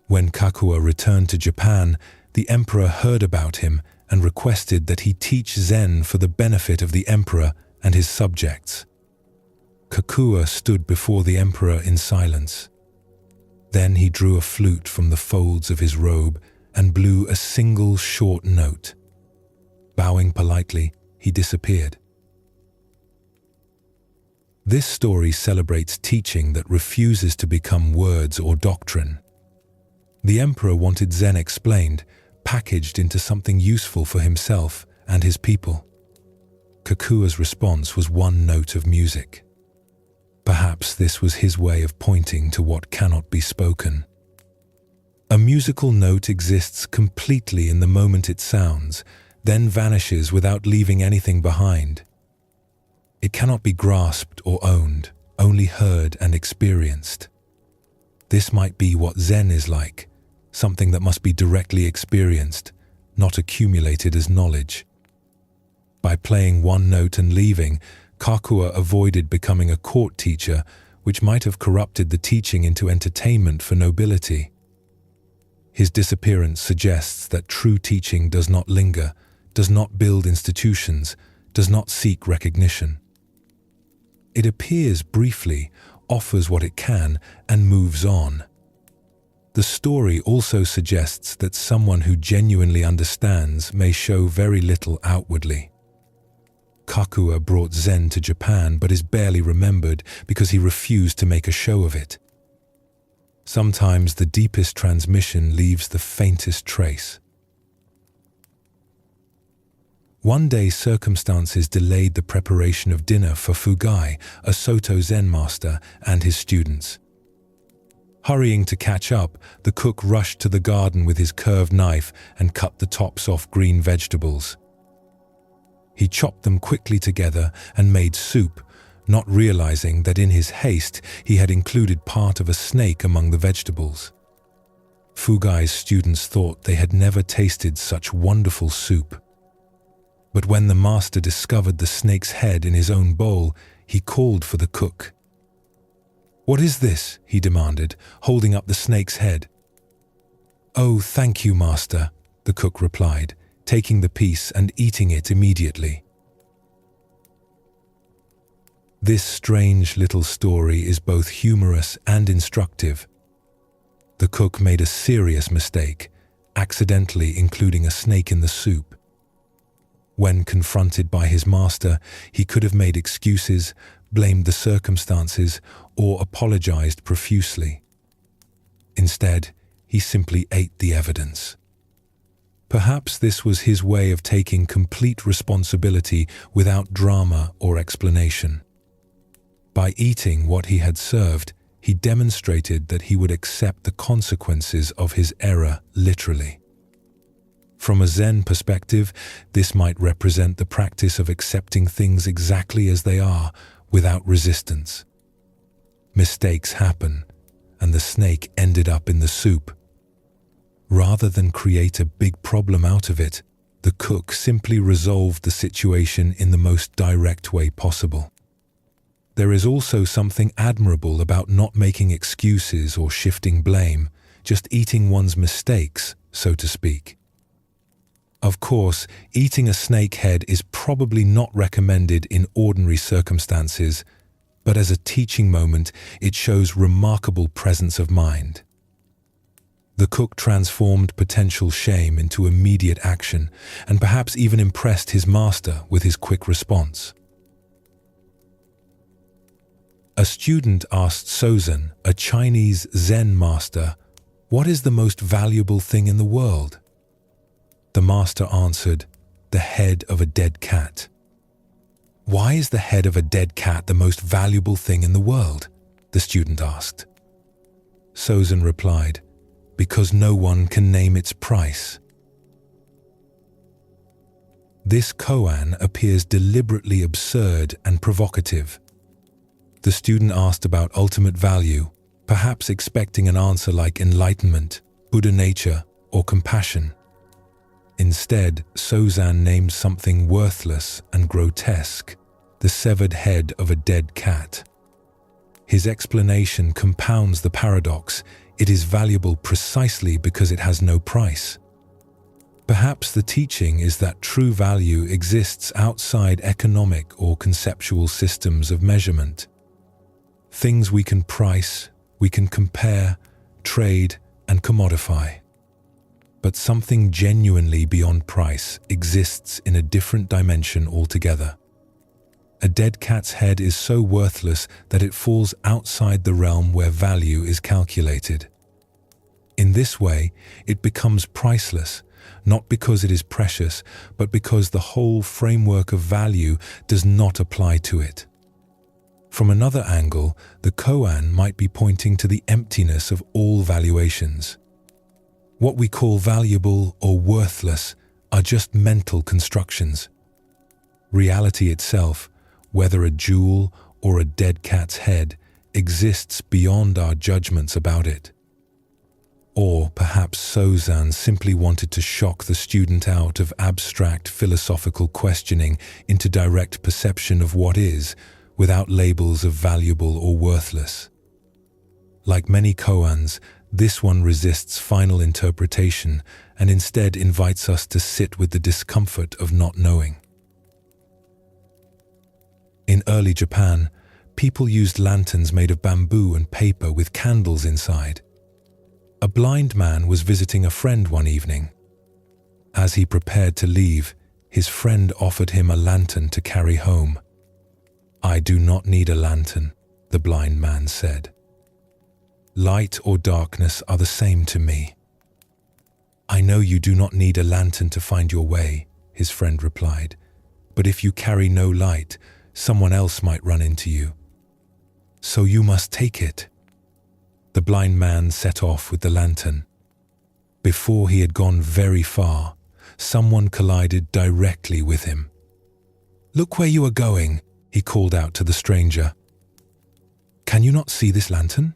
When Kakua returned to Japan, the emperor heard about him and requested that he teach Zen for the benefit of the emperor and his subjects. Kakua stood before the emperor in silence. Then he drew a flute from the folds of his robe and blew a single short note. Bowing politely, he disappeared. This story celebrates teaching that refuses to become words or doctrine. The emperor wanted Zen explained, packaged into something useful for himself and his people. Kakua's response was one note of music. Perhaps this was his way of pointing to what cannot be spoken. A musical note exists completely in the moment it sounds, then vanishes without leaving anything behind. It cannot be grasped or owned, only heard and experienced. This might be what Zen is like, something that must be directly experienced, not accumulated as knowledge. By playing one note and leaving, Kakua avoided becoming a court teacher, which might have corrupted the teaching into entertainment for nobility. His disappearance suggests that true teaching does not linger, does not build institutions, does not seek recognition. It appears briefly, offers what it can, and moves on. The story also suggests that someone who genuinely understands may show very little outwardly. Kakua brought Zen to Japan but is barely remembered because he refused to make a show of it. Sometimes the deepest transmission leaves the faintest trace. One day circumstances delayed the preparation of dinner for Fugai, a Soto Zen master, and his students. Hurrying to catch up, the cook rushed to the garden with his curved knife and cut the tops off green vegetables. He chopped them quickly together and made soup, not realizing that in his haste he had included part of a snake among the vegetables. Fugai's students thought they had never tasted such wonderful soup. But when the master discovered the snake's head in his own bowl, he called for the cook. "What is this?" he demanded, holding up the snake's head. "Oh, thank you, master," the cook replied, taking the piece and eating it immediately. This strange little story is both humorous and instructive. The cook made a serious mistake, accidentally including a snake in the soup. When confronted by his master, he could have made excuses, blamed the circumstances, or apologized profusely. Instead, he simply ate the evidence. Perhaps this was his way of taking complete responsibility without drama or explanation. By eating what he had served, he demonstrated that he would accept the consequences of his error literally. From a Zen perspective, this might represent the practice of accepting things exactly as they are, without resistance. Mistakes happen, and the snake ended up in the soup. Rather than create a big problem out of it, the cook simply resolved the situation in the most direct way possible. There is also something admirable about not making excuses or shifting blame, just eating one's mistakes, so to speak. Of course, eating a snake head is probably not recommended in ordinary circumstances, but as a teaching moment, it shows remarkable presence of mind. The cook transformed potential shame into immediate action, and perhaps even impressed his master with his quick response. A student asked Sozan, a Chinese Zen master, "What is the most valuable thing in the world?" The master answered, "The head of a dead cat." "Why is the head of a dead cat the most valuable thing in the world?" the student asked. Sozan replied, "Because no one can name its price." This koan appears deliberately absurd and provocative. The student asked about ultimate value, perhaps expecting an answer like enlightenment, Buddha nature, or compassion. Instead, Sozan named something worthless and grotesque, the severed head of a dead cat. His explanation compounds the paradox. It is valuable precisely because it has no price. Perhaps the teaching is that true value exists outside economic or conceptual systems of measurement. Things we can price, we can compare, trade, and commodify. But something genuinely beyond price exists in a different dimension altogether. A dead cat's head is so worthless that it falls outside the realm where value is calculated. In this way, it becomes priceless, not because it is precious, but because the whole framework of value does not apply to it. From another angle, the koan might be pointing to the emptiness of all valuations. What we call valuable or worthless are just mental constructions. Reality itself, whether a jewel or a dead cat's head, exists beyond our judgments about it. Or perhaps Sozan simply wanted to shock the student out of abstract philosophical questioning into direct perception of what is, without labels of valuable or worthless. Like many koans, this one resists final interpretation and instead invites us to sit with the discomfort of not knowing. In early Japan, people used lanterns made of bamboo and paper with candles inside. A blind man was visiting a friend one evening. As he prepared to leave, his friend offered him a lantern to carry home. "I do not need a lantern," the blind man said. "Light or darkness are the same to me." "I know you do not need a lantern to find your way," his friend replied, "but if you carry no light, someone else might run into you. So you must take it." The blind man set off with the lantern. Before he had gone very far, someone collided directly with him. "Look where you are going," he called out to the stranger. "Can you not see this lantern?"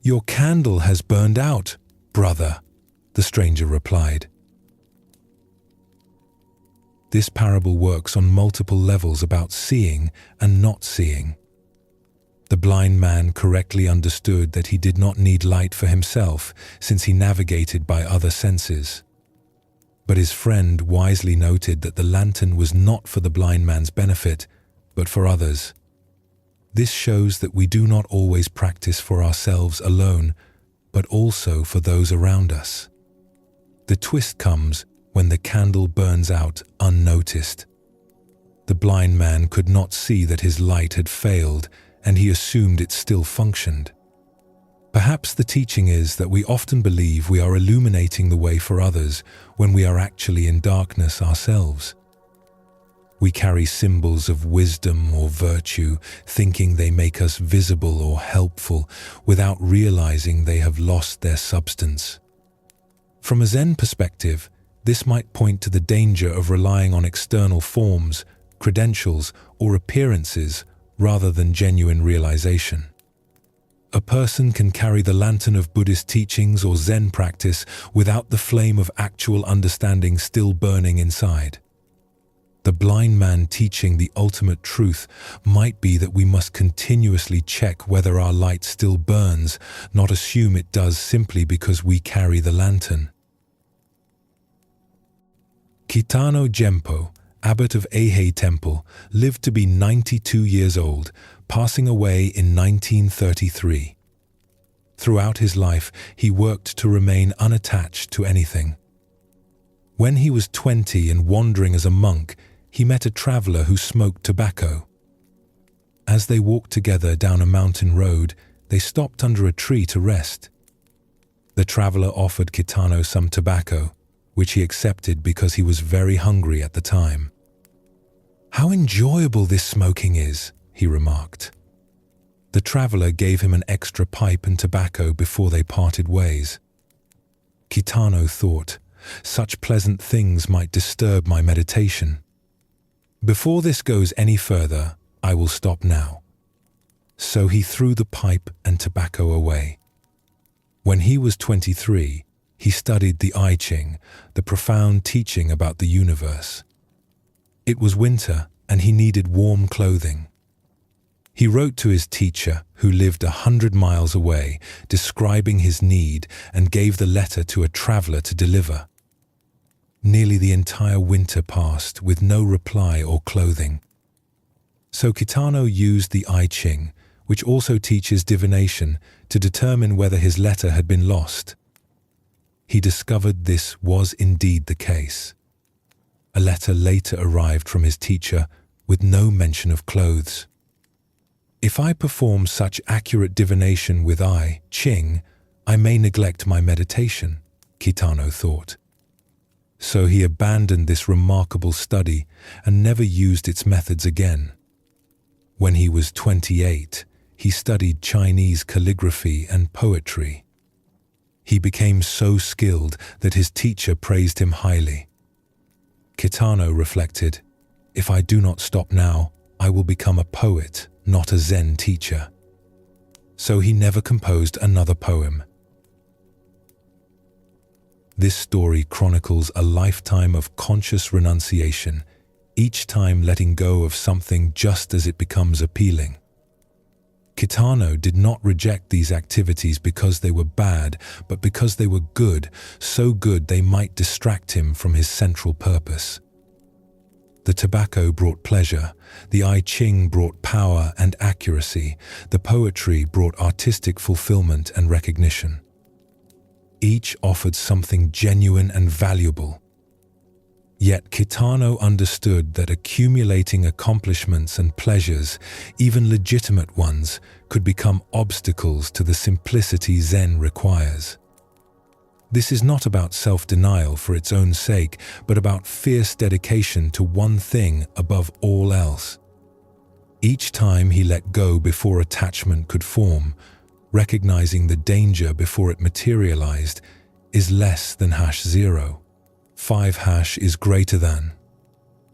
"Your candle has burned out, brother," the stranger replied. This parable works on multiple levels about seeing and not seeing. The blind man correctly understood that he did not need light for himself, since he navigated by other senses. But his friend wisely noted that the lantern was not for the blind man's benefit, but for others. This shows that we do not always practice for ourselves alone, but also for those around us. The twist comes when the candle burns out unnoticed. The blind man could not see that his light had failed, and he assumed it still functioned. Perhaps the teaching is that we often believe we are illuminating the way for others when we are actually in darkness ourselves. We carry symbols of wisdom or virtue, thinking they make us visible or helpful, without realizing they have lost their substance. From a Zen perspective, this might point to the danger of relying on external forms, credentials, or appearances rather than genuine realization. A person can carry the lantern of Buddhist teachings or Zen practice without the flame of actual understanding still burning inside. The blind man teaching the ultimate truth might be that we must continuously check whether our light still burns, not assume it does simply because we carry the lantern. Kitano Genpo, abbot of Eihei Temple, lived to be 92 years old, passing away in 1933. Throughout his life, he worked to remain unattached to anything. When he was 20 and wandering as a monk, he met a traveler who smoked tobacco. As they walked together down a mountain road, they stopped under a tree to rest. The traveler offered Kitano some tobacco, which he accepted because he was very hungry at the time. "How enjoyable this smoking is," he remarked. The traveler gave him an extra pipe and tobacco before they parted ways. Kitano thought, "Such pleasant things might disturb my meditation. Before this goes any further, I will stop now." So he threw the pipe and tobacco away. When he was 23, he studied the I Ching, the profound teaching about the universe. It was winter, and he needed warm clothing. He wrote to his teacher, who lived 100 miles away, describing his need, and gave the letter to a traveler to deliver. Nearly the entire winter passed with no reply or clothing. So Kitano used the I Ching, which also teaches divination, to determine whether his letter had been lost. He discovered this was indeed the case. A letter later arrived from his teacher with no mention of clothes. "If I perform such accurate divination with I Ching, I may neglect my meditation," Kitano thought. So he abandoned this remarkable study and never used its methods again. When he was 28, he studied Chinese calligraphy and poetry. He became so skilled that his teacher praised him highly. Kitano reflected, "If I do not stop now, I will become a poet, not a Zen teacher." So he never composed another poem. This story chronicles a lifetime of conscious renunciation, each time letting go of something just as it becomes appealing. Kitano did not reject these activities because they were bad, but because they were good, so good they might distract him from his central purpose. The tobacco brought pleasure, the I Ching brought power and accuracy, the poetry brought artistic fulfillment and recognition. Each offered something genuine and valuable. Yet Kitano understood that accumulating accomplishments and pleasures, even legitimate ones, could become obstacles to the simplicity Zen requires. This is not about self-denial for its own sake, but about fierce dedication to one thing above all else. Each time he let go before attachment could form, recognizing the danger before it materialized, is less than #0. 5 is greater than.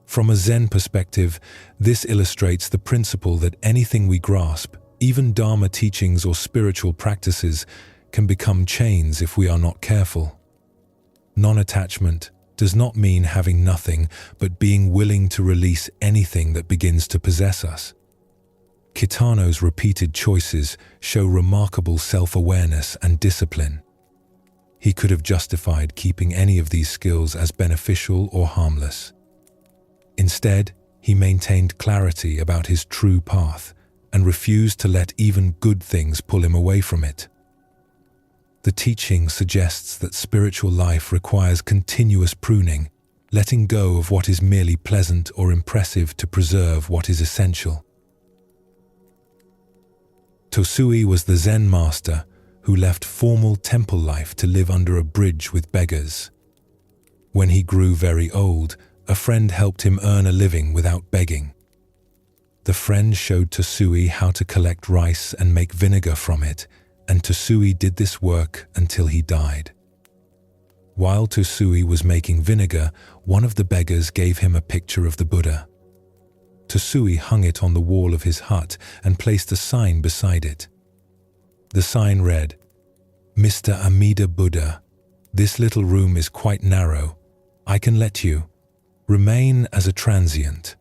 From a Zen perspective, this illustrates the principle that anything we grasp, even Dharma teachings or spiritual practices, can become chains if we are not careful. Non-attachment does not mean having nothing, but being willing to release anything that begins to possess us. Kitano's repeated choices show remarkable self-awareness and discipline. He could have justified keeping any of these skills as beneficial or harmless. Instead, he maintained clarity about his true path and refused to let even good things pull him away from it. The teaching suggests that spiritual life requires continuous pruning, letting go of what is merely pleasant or impressive to preserve what is essential. Tosui was the Zen master who left formal temple life to live under a bridge with beggars. When he grew very old, a friend helped him earn a living without begging. The friend showed Tosui how to collect rice and make vinegar from it, and Tosui did this work until he died. While Tosui was making vinegar, one of the beggars gave him a picture of the Buddha. Tosui hung it on the wall of his hut and placed a sign beside it. The sign read, "Mr. Amida Buddha, this little room is quite narrow. I can let you remain as a transient,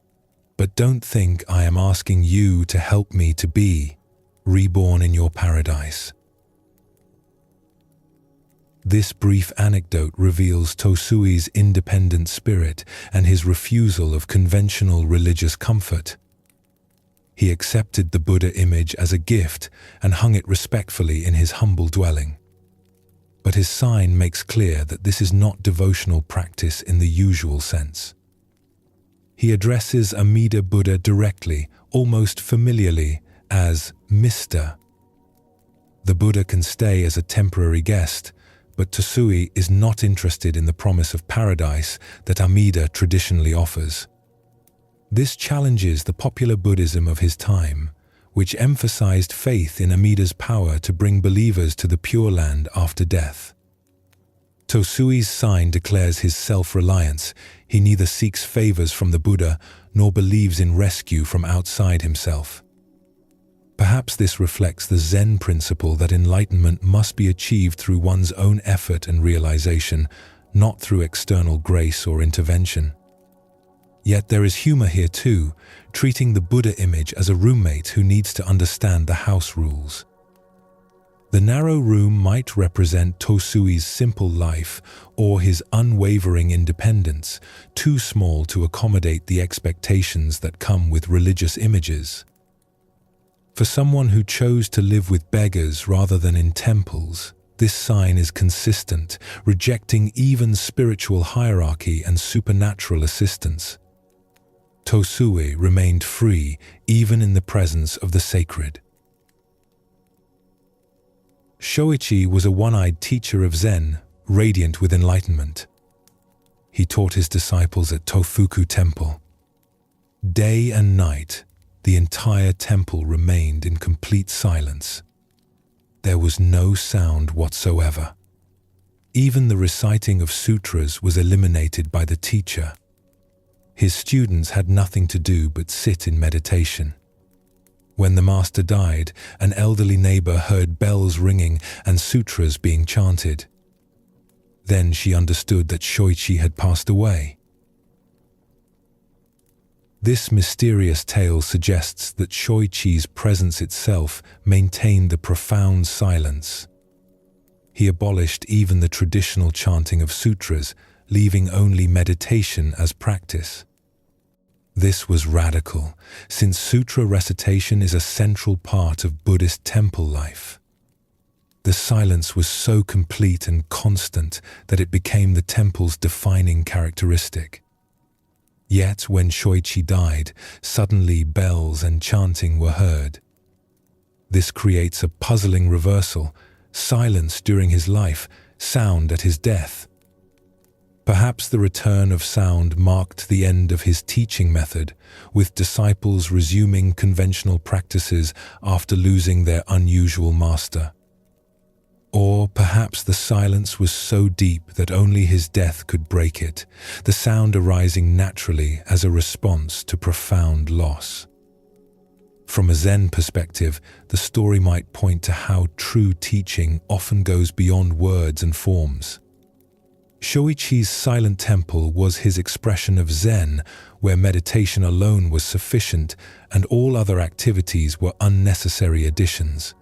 but don't think I am asking you to help me to be reborn in your paradise." This brief anecdote reveals Tosui's independent spirit and his refusal of conventional religious comfort. He accepted the Buddha image as a gift and hung it respectfully in his humble dwelling. But his sign makes clear that this is not devotional practice in the usual sense. He addresses Amida Buddha directly, almost familiarly, as Mr. The Buddha can stay as a temporary guest, but Tosui is not interested in the promise of paradise that Amida traditionally offers. This challenges the popular Buddhism of his time, which emphasized faith in Amida's power to bring believers to the Pure Land after death. Tosui's sign declares his self-reliance. He neither seeks favors from the Buddha nor believes in rescue from outside himself. Perhaps this reflects the Zen principle that enlightenment must be achieved through one's own effort and realization, not through external grace or intervention. Yet there is humor here too, treating the Buddha image as a roommate who needs to understand the house rules. The narrow room might represent Tosui's simple life or his unwavering independence, too small to accommodate the expectations that come with religious images. For someone who chose to live with beggars rather than in temples, this sign is consistent, rejecting even spiritual hierarchy and supernatural assistance. Tosui remained free even in the presence of the sacred. Shoichi was a one-eyed teacher of Zen, radiant with enlightenment. He taught his disciples at Tofuku Temple. Day and night, the entire temple remained in complete silence. There was no sound whatsoever. Even the reciting of sutras was eliminated by the teacher. His students had nothing to do but sit in meditation. When the master died, an elderly neighbor heard bells ringing and sutras being chanted. Then she understood that Shoichi had passed away. This mysterious tale suggests that Shoichi's presence itself maintained the profound silence. He abolished even the traditional chanting of sutras, leaving only meditation as practice. This was radical, since sutra recitation is a central part of Buddhist temple life. The silence was so complete and constant that it became the temple's defining characteristic. Yet when Shoichi died, suddenly bells and chanting were heard. This creates a puzzling reversal: silence during his life, sound at his death. Perhaps the return of sound marked the end of his teaching method, with disciples resuming conventional practices after losing their unusual master. Or perhaps the silence was so deep that only his death could break it, the sound arising naturally as a response to profound loss. From a Zen perspective, the story might point to how true teaching often goes beyond words and forms. Shoichi's silent temple was his expression of Zen, where meditation alone was sufficient and all other activities were unnecessary additions.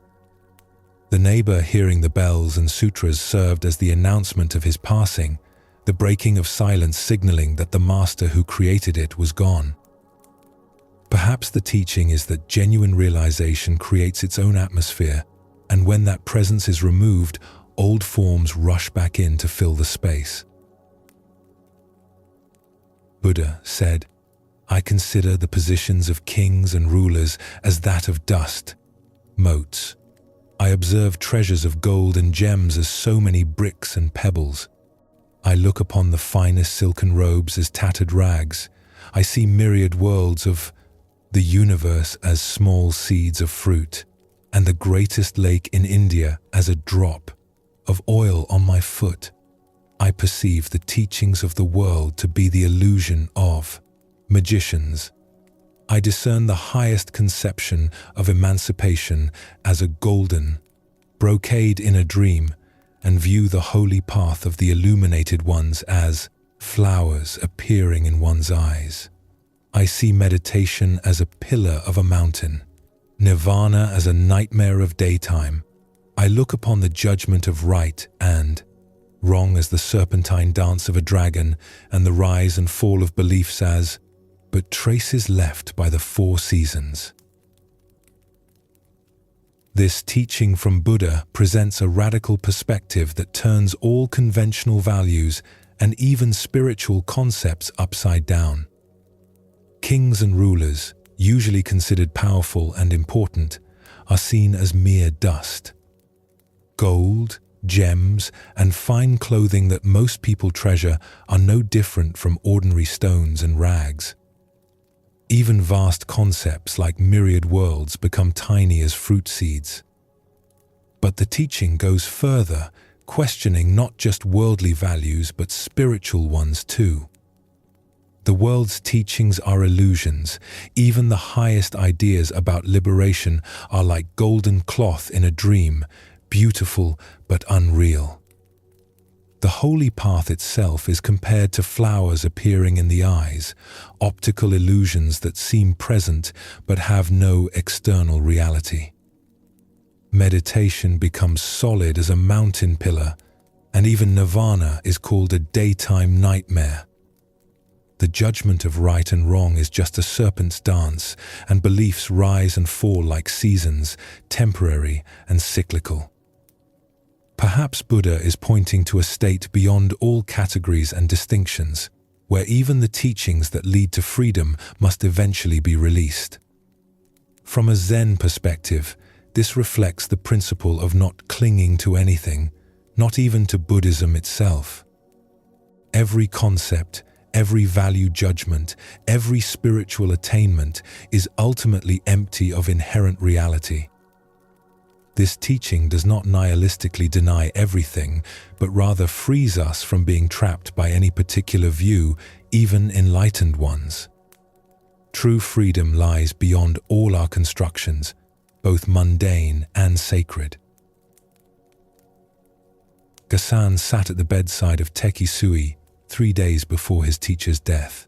The neighbor hearing the bells and sutras served as the announcement of his passing, the breaking of silence signaling that the master who created it was gone. Perhaps the teaching is that genuine realization creates its own atmosphere, and when that presence is removed, old forms rush back in to fill the space. Buddha said, "I consider the positions of kings and rulers as that of dust, motes. I observe treasures of gold and gems as so many bricks and pebbles. I look upon the finest silken robes as tattered rags. I see myriad worlds of the universe as small seeds of fruit, and the greatest lake in India as a drop of oil on my foot. I perceive the teachings of the world to be the illusion of magicians. I discern the highest conception of emancipation as a golden brocade in a dream, and view the holy path of the illuminated ones as flowers appearing in one's eyes. I see meditation as a pillar of a mountain, nirvana as a nightmare of daytime. I look upon the judgment of right and wrong as the serpentine dance of a dragon, and the rise and fall of beliefs as but traces left by the four seasons." This teaching from Buddha presents a radical perspective that turns all conventional values and even spiritual concepts upside down. Kings and rulers, usually considered powerful and important, are seen as mere dust. Gold, gems, and fine clothing that most people treasure are no different from ordinary stones and rags. Even vast concepts like myriad worlds become tiny as fruit seeds. But the teaching goes further, questioning not just worldly values but spiritual ones too. The world's teachings are illusions. Even the highest ideas about liberation are like golden cloth in a dream, beautiful but unreal. The holy path itself is compared to flowers appearing in the eyes, optical illusions that seem present but have no external reality. Meditation becomes solid as a mountain pillar, and even nirvana is called a daytime nightmare. The judgment of right and wrong is just a serpent's dance, and beliefs rise and fall like seasons, temporary and cyclical. Perhaps Buddha is pointing to a state beyond all categories and distinctions, where even the teachings that lead to freedom must eventually be released. From a Zen perspective, this reflects the principle of not clinging to anything, not even to Buddhism itself. Every concept, every value judgment, every spiritual attainment is ultimately empty of inherent reality. This teaching does not nihilistically deny everything, but rather frees us from being trapped by any particular view, even enlightened ones. True freedom lies beyond all our constructions, both mundane and sacred. Gasan sat at the bedside of Teki Sui 3 days before his teacher's death.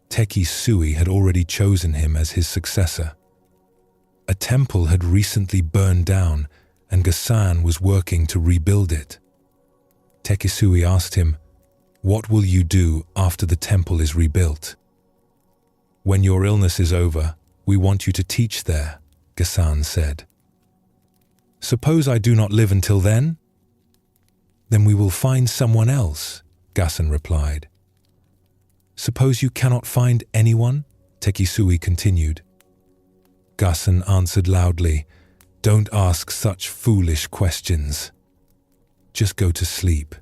Teki Sui had already chosen him as his successor. A temple had recently burned down, and Gasan was working to rebuild it. Teki Sui asked him, "What will you do after the temple is rebuilt?" "When your illness is over, we want you to teach there," Gasan said. "Suppose I do not live until then?" "Then we will find someone else," Gasan replied. Suppose you cannot find anyone? Tekisui continued. Gassen answered loudly, Don't ask such foolish questions. Just go to sleep.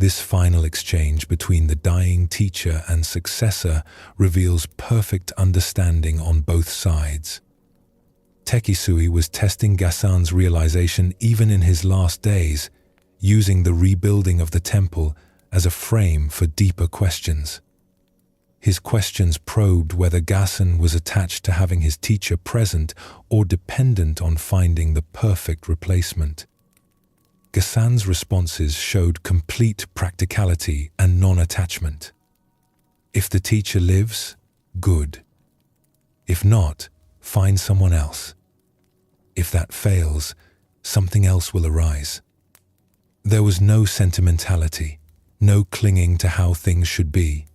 This final exchange between the dying teacher and successor reveals perfect understanding on both sides. Tekisui was testing Gassan's realization even in his last days, using the rebuilding of the temple as a frame for deeper questions. His questions probed whether Gassan was attached to having his teacher present or dependent on finding the perfect replacement. Gassan's responses showed complete practicality and non-attachment. If the teacher lives, good. If not, find someone else. If that fails, something else will arise. There was no sentimentality, no clinging to how things should be.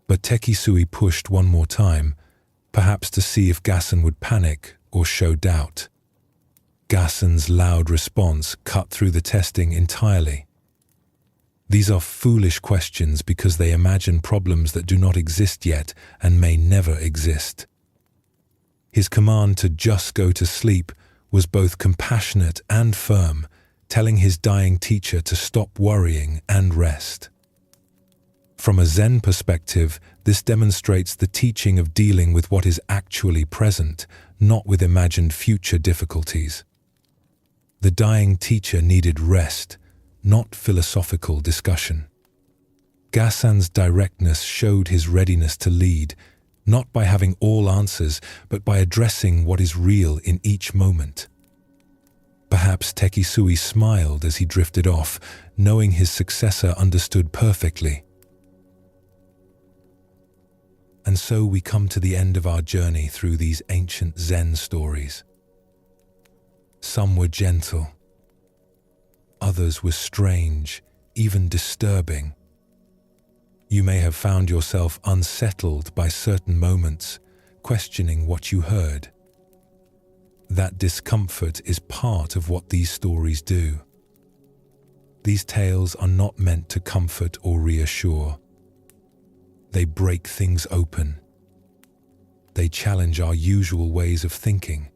But Tekisui pushed one more time, perhaps to see if Gassan would panic or show doubt. Gassan's loud response cut through the testing entirely. These are foolish questions because they imagine problems that do not exist yet and may never exist. His command to just go to sleep was both compassionate and firm, telling his dying teacher to stop worrying and rest. From a Zen perspective, this demonstrates the teaching of dealing with what is actually present, not with imagined future difficulties. The dying teacher needed rest, not philosophical discussion. Gassan's directness showed his readiness to lead, not by having all answers, but by addressing what is real in each moment. Perhaps Tekisui smiled as he drifted off, knowing his successor understood perfectly. And so we come to the end of our journey through these ancient Zen stories. Some were gentle. Others were strange, even disturbing. You may have found yourself unsettled by certain moments, questioning what you heard. That discomfort is part of what these stories do. These tales are not meant to comfort or reassure. They break things open. They challenge our usual ways of thinking.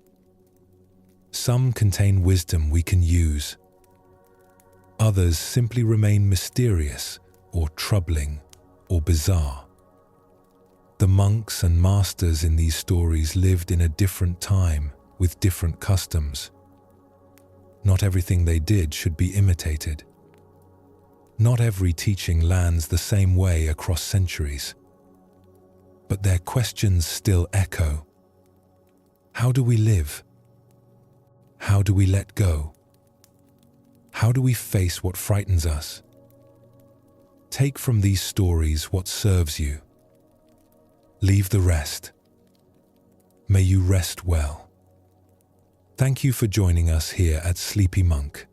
Some contain wisdom we can use. Others simply remain mysterious or troubling or bizarre. The monks and masters in these stories lived in a different time with different customs. Not everything they did should be imitated. Not every teaching lands the same way across centuries. But their questions still echo. How do we live? How do we let go? How do we face what frightens us? Take from these stories what serves you. Leave the rest. May you rest well. Thank you for joining us here at Sleepy Monk.